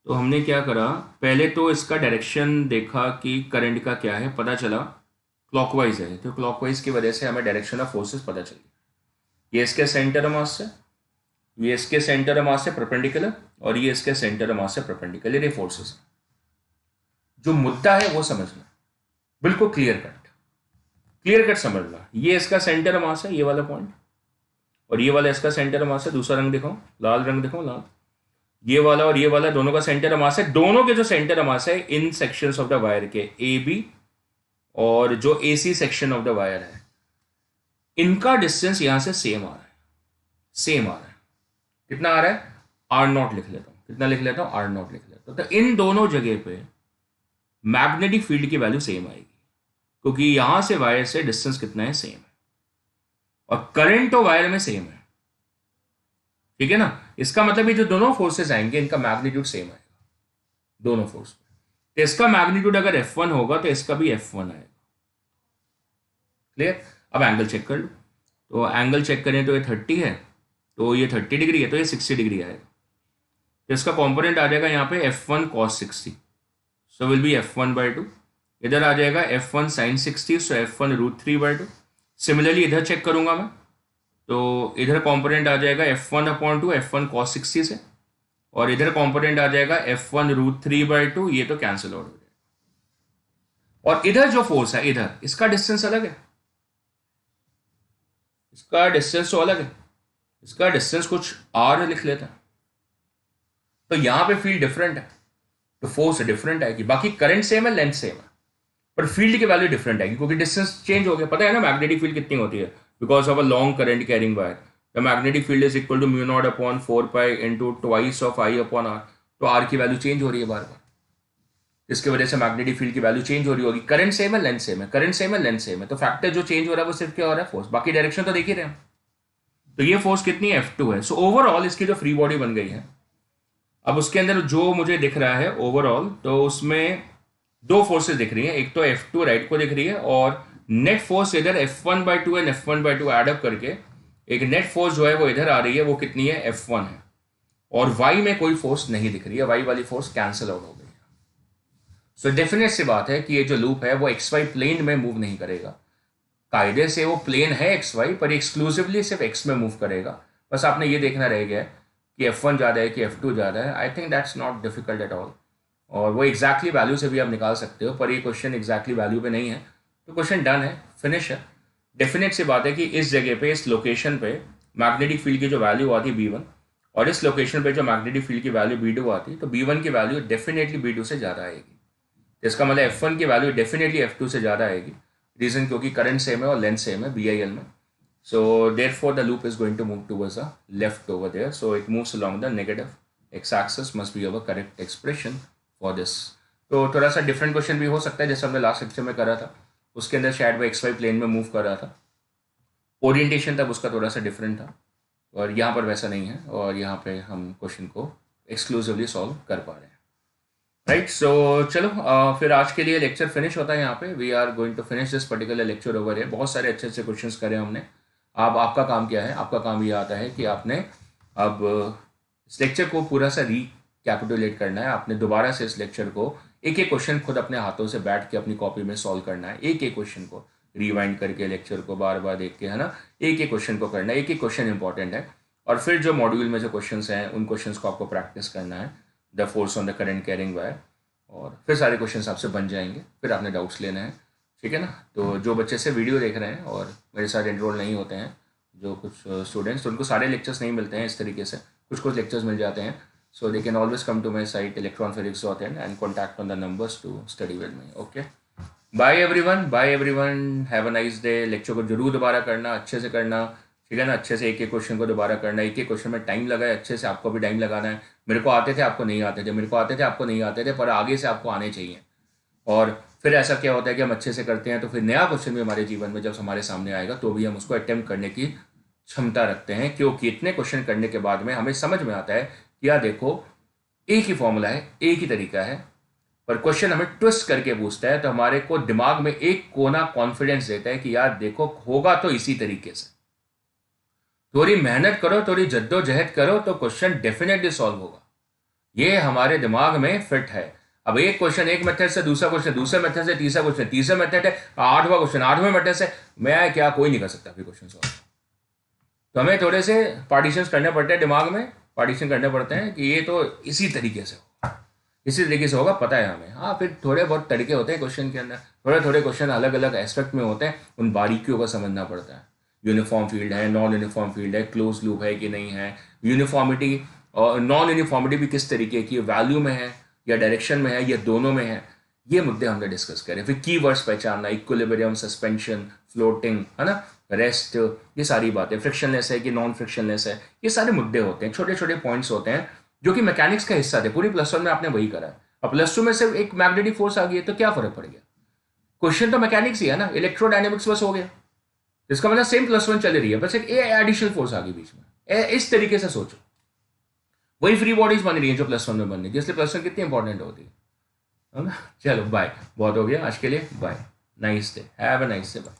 तो हमने क्या करा, पहले तो इसका डायरेक्शन देखा कि करंट का क्या है, पता चला क्लॉकवाइज है, तो क्लॉकवाइज की वजह से हमें डायरेक्शन ऑफ फोर्सेस पता चली। ये इसके सेंटर मास से, ये इसके सेंटर मास से परपेंडिकुलर, और ये इसके सेंटर मास से परपेंडिकुलर, ये फोर्सेस। जो मुद्दा है वो समझना, बिल्कुल क्लियर कट समझना। ये इसका सेंटर मास है, ये वाला पॉइंट, और ये वाला इसका सेंटर मास है। दूसरा रंग दिखाओ, लाल रंग दिखाओ, लाल। ये वाला और ये वाला दोनों का सेंटर मास है। दोनों के जो सेंटर मास है इन सेक्शंस ऑफ द वायर के, ए बी और जो AC section of the wire है, इनका डिस्टेंस यहां से सेम आ रहा है। कितना आ रहा है, R0 लिख लेता हूं, कितना लिख लेता हूं, R0 लिख लेता हूं। तो इन दोनों जगह पे मैग्नेटिक फील्ड की वैल्यू सेम आएगी, क्योंकि यहां से वायर से डिस्टेंस कितना है, सेम है, और करंट तो वायर में सेम है, ठीक है ना। इसका मतलब ये जो दोनों फोर्सेस आएंगे इनका मैग्नीट्यूड सेम आएगा दोनों फोर्स में। तो इसका मैग्नीट्यूड अगर F1 होगा तो इसका भी F1 आएगा। क्लियर? अब एंगल चेक कर लो, तो एंगल चेक करें तो ये 30 है, तो ये 30 डिग्री है, तो ये 60 डिग्री आएगा। तो इसका कॉम्पोनेंट आ जाएगा यहाँ पे F1 cos 60, so will B F1/2। इधर आ जाएगा F1 sin 60, सो F1 √3/2। सिमिलरली इधर चेक करूंगा मैं, तो इधर कॉम्पोनेंट आ जाएगा F1/2 F1 cos 60 से, और इधर कॉम्पोनेंट आ जाएगा F1 √3/2, ये तो कैंसिल आउट हो जाएगा। और इधर जो फोर्स है इधर, इसका डिस्टेंस अलग है, इसका डिस्टेंस तो अलग है, इसका डिस्टेंस कुछ r लिख लेता है, तो यहां पे फील्ड डिफरेंट है, तो फोर्स डिफरेंट आएगी। बाकी करंट सेम है, लेंथ सेम है, पर फील्ड की वैल्यू डिफरेंट आएगी क्योंकि डिस्टेंस चेंज हो गया। पता है ना मैग्नेटिक फील्ड कितनी होती है, because of a long current carrying wire the magnetic field is equal to μ0/4π into twice of I/r। तो r की वैल्यू चेंज हो रही है बार बार, इसकी वजह से मैग्नेटिक फील्ड की वैल्यू चेंज हो रही होगी। करंट सेम है, लेंथ सेम है, करंट सेम है, लेंथ सेम है, तो फैक्टर जो चेंज हो रहा है वो सिर्फ क्या हो रहा है, फोर्स। बाकी डायरेक्शन तो देख ही रहे हैं। तो ये फोर्स कितनी है, F2 है। सो ओवरऑल इसकी जो फ्री बॉडी बन गई है, अब उसके अंदर जो मुझे दिख रहा है ओवरऑल, तो उसमें दो फोर्सेस दिख रही हैं। एक तो F2 राइट को दिख रही है, और नेट फोर्स इधर F1/2 एंड F1/2 एडअप करके एक नेट फोर्स जो है वो इधर आ रही है, वो कितनी है, F1 है। और Y में कोई फोर्स नहीं दिख रही है, Y वाली फोर्स कैंसिल आउट हो गई है। सो डेफिनेट सी बात है कि ये जो लूप है वो XY प्लेन में मूव नहीं करेगा। कायदे से वो प्लेन है XY, पर एक्सक्लूसिवली सिर्फ X में मूव करेगा। बस आपने ये देखना रह गया है कि F1 ज़्यादा है कि F2 ज़्यादा है। I think that's not difficult at all, और वो एग्जैक्टली वैल्यू से भी आप निकाल सकते हो, पर ये क्वेश्चन एग्जैक्टली वैल्यू पे नहीं है, तो क्वेश्चन डन है, फिनिश है। डेफिनेट सी बात है कि इस जगह पे, इस लोकेशन पे मैग्नेटिक फील्ड की जो वैल्यू आती है B1, और इस लोकेशन पे जो मैग्नेटिक फील्ड की वैल्यू B2 आती है, तो B1 की वैल्यू डेफिनेटली B2 से ज़्यादा आएगी। तो इसका मतलब F1 की वैल्यू डेफिनेटली F2 से ज़्यादा आएगी। रीज़न क्योंकि करंट सेम है और लेंथ सेम है BIL में। So therefore the loop is going to move towards the left over there. So it moves along the negative x-axis must be our correct expression for this. तो थोड़ा सा different question भी हो सकता है, जैसे हमने लास्ट लेक्चर में करा था, उसके अंदर शायद वो XY प्लेन में मूव कर रहा था, ओरिएंटेशन तब उसका थोड़ा सा डिफरेंट था, और यहाँ पर वैसा नहीं है, और यहाँ पे हम क्वेश्चन को एक्सक्लूसिवली सॉल्व कर पा रहे हैं। राइट, सो चलो फिर आज के लिए लेक्चर फिनिश होता है यहाँ पे। We are going to finish this particular lecture over है। बहुत सारे अच्छे अच्छे क्वेश्चंस करे हमने। अब आपका काम क्या है, आपका काम ये आता है कि आपने अब इस लेक्चर को पूरा सा रिकैपिटुलेट करना है। आपने दोबारा से इस लेक्चर को एक एक क्वेश्चन खुद अपने हाथों से बैठ के अपनी कॉपी में सॉल्व करना है। एक एक क्वेश्चन को रिवाइंड करके लेक्चर को बार बार देख के, है ना, एक एक क्वेश्चन को करना है। एक एक क्वेश्चन इंपॉर्टेंट है, और फिर जो मॉड्यूल में जो क्वेश्चन हैं उन क्वेश्चन को आपको प्रैक्टिस करना है, the force on the current carrying wire, और फिर सारे क्वेश्चन आपसे बन जाएंगे। फिर आपने डाउट्स लेना है, ठीक है ना। तो जो बच्चे से वीडियो देख रहे हैं और मेरे साथ एनरोल नहीं होते हैं, जो कुछ स्टूडेंट्स, तो उनको सारे लेक्चर्स नहीं मिलते हैं इस तरीके से, कुछ कुछ लेक्चर्स मिल जाते हैं। So they can always come to my site electronphysics.in and contact on the numbers to study with me. Okay, bye everyone, have a nice day. Lecture को जरूर दोबारा करना, अच्छे से करना, ठीक है ना, अच्छे से एक एक क्वेश्चन को दोबारा करना। एक एक क्वेश्चन में टाइम लगा है, अच्छे से आपको भी टाइम लगाना है। मेरे को आते थे, आपको नहीं आते थे, मेरे को आते थे, आपको नहीं आते थे, पर आगे से आपको आने चाहिए। और फिर ऐसा क्या होता है कि हम अच्छे से करते हैं तो फिर नया क्वेश्चन भी हमारे जीवन में जब हमारे सामने आएगा तो भी हम उसको अटेम्प्ट करने की क्षमता रखते हैं, क्योंकि इतने क्वेश्चन करने के बाद में हमें समझ में आता है कि यार देखो, एक ही फॉर्मूला है, एक ही तरीका है, पर क्वेश्चन हमें ट्विस्ट करके पूछता है, तो हमारे को दिमाग में एक कोना कॉन्फिडेंस देता है कि यार देखो, होगा तो इसी तरीके से। थोड़ी मेहनत करो, थोड़ी जद्दोजहद करो, तो क्वेश्चन डेफिनेटली सॉल्व होगा। ये हमारे दिमाग में फिट है। अब एक क्वेश्चन एक मेथड से, दूसरा क्वेश्चन दूसरे मेथड से, तीसरा क्वेश्चन तीसरे मेथड है, आठवां क्वेश्चन आठवें मेथड से, मैं क्या कोई नहीं कर सकता फिर क्वेश्चन सॉल्व। तो हमें थोड़े से पार्टीशन करने पड़ते हैं, दिमाग में पार्टीशन करने पड़ते हैं कि ये तो इसी तरीके से होगा, इसी तरीके से होगा, पता है हमें। हाँ, फिर थोड़े बहुत तरीके होते हैं क्वेश्चन के अंदर, थोड़े थोड़े क्वेश्चन अलग अलग एस्पेक्ट में होते हैं, उन बारीकियों को समझना पड़ता है। यूनिफॉर्म फील्ड है, नॉन यूनिफॉर्म फील्ड है, क्लोज लूप है कि नहीं है, यूनिफॉर्मिटी और नॉन यूनिफॉर्मिटी भी किस तरीके की, वैल्यू में है या डायरेक्शन में है या दोनों में है, ये मुद्दे हमने डिस्कस करें। फिर कीवर्ड्स पहचानना, इक्विलिब्रियम, सस्पेंशन, फ्लोटिंग, है ना, रेस्ट, ये सारी बातें, फ्रिक्शनलेस है कि नॉन फ्रिक्शनलेस है, ये सारे मुद्दे होते हैं, छोटे छोटे पॉइंट्स होते हैं जो कि मैकेनिक्स का हिस्सा थे। पूरी +1 में आपने वही करा है। अब +2 में से एक मैग्नेटिक फोर्स आ गई है तो क्या फर्क पड़ गया, क्वेश्चन तो मैकेनिक्स ही है ना, इलेक्ट्रोडायनेमिक्स बस हो गया। इसका मतलब सेम +1 चल रही है, बस एक एडिशनल फोर्स आ गई बीच में। इस तरीके से सोचो, वही फ्री बॉडीज बन रही है जो प्लस वन में बननी थी, इसलिए प्लस वन कितनी इंपॉर्टेंट होती है ना। चलो बाय, बहुत हो गया आज के लिए, bye, nice day, have a nice day, bye.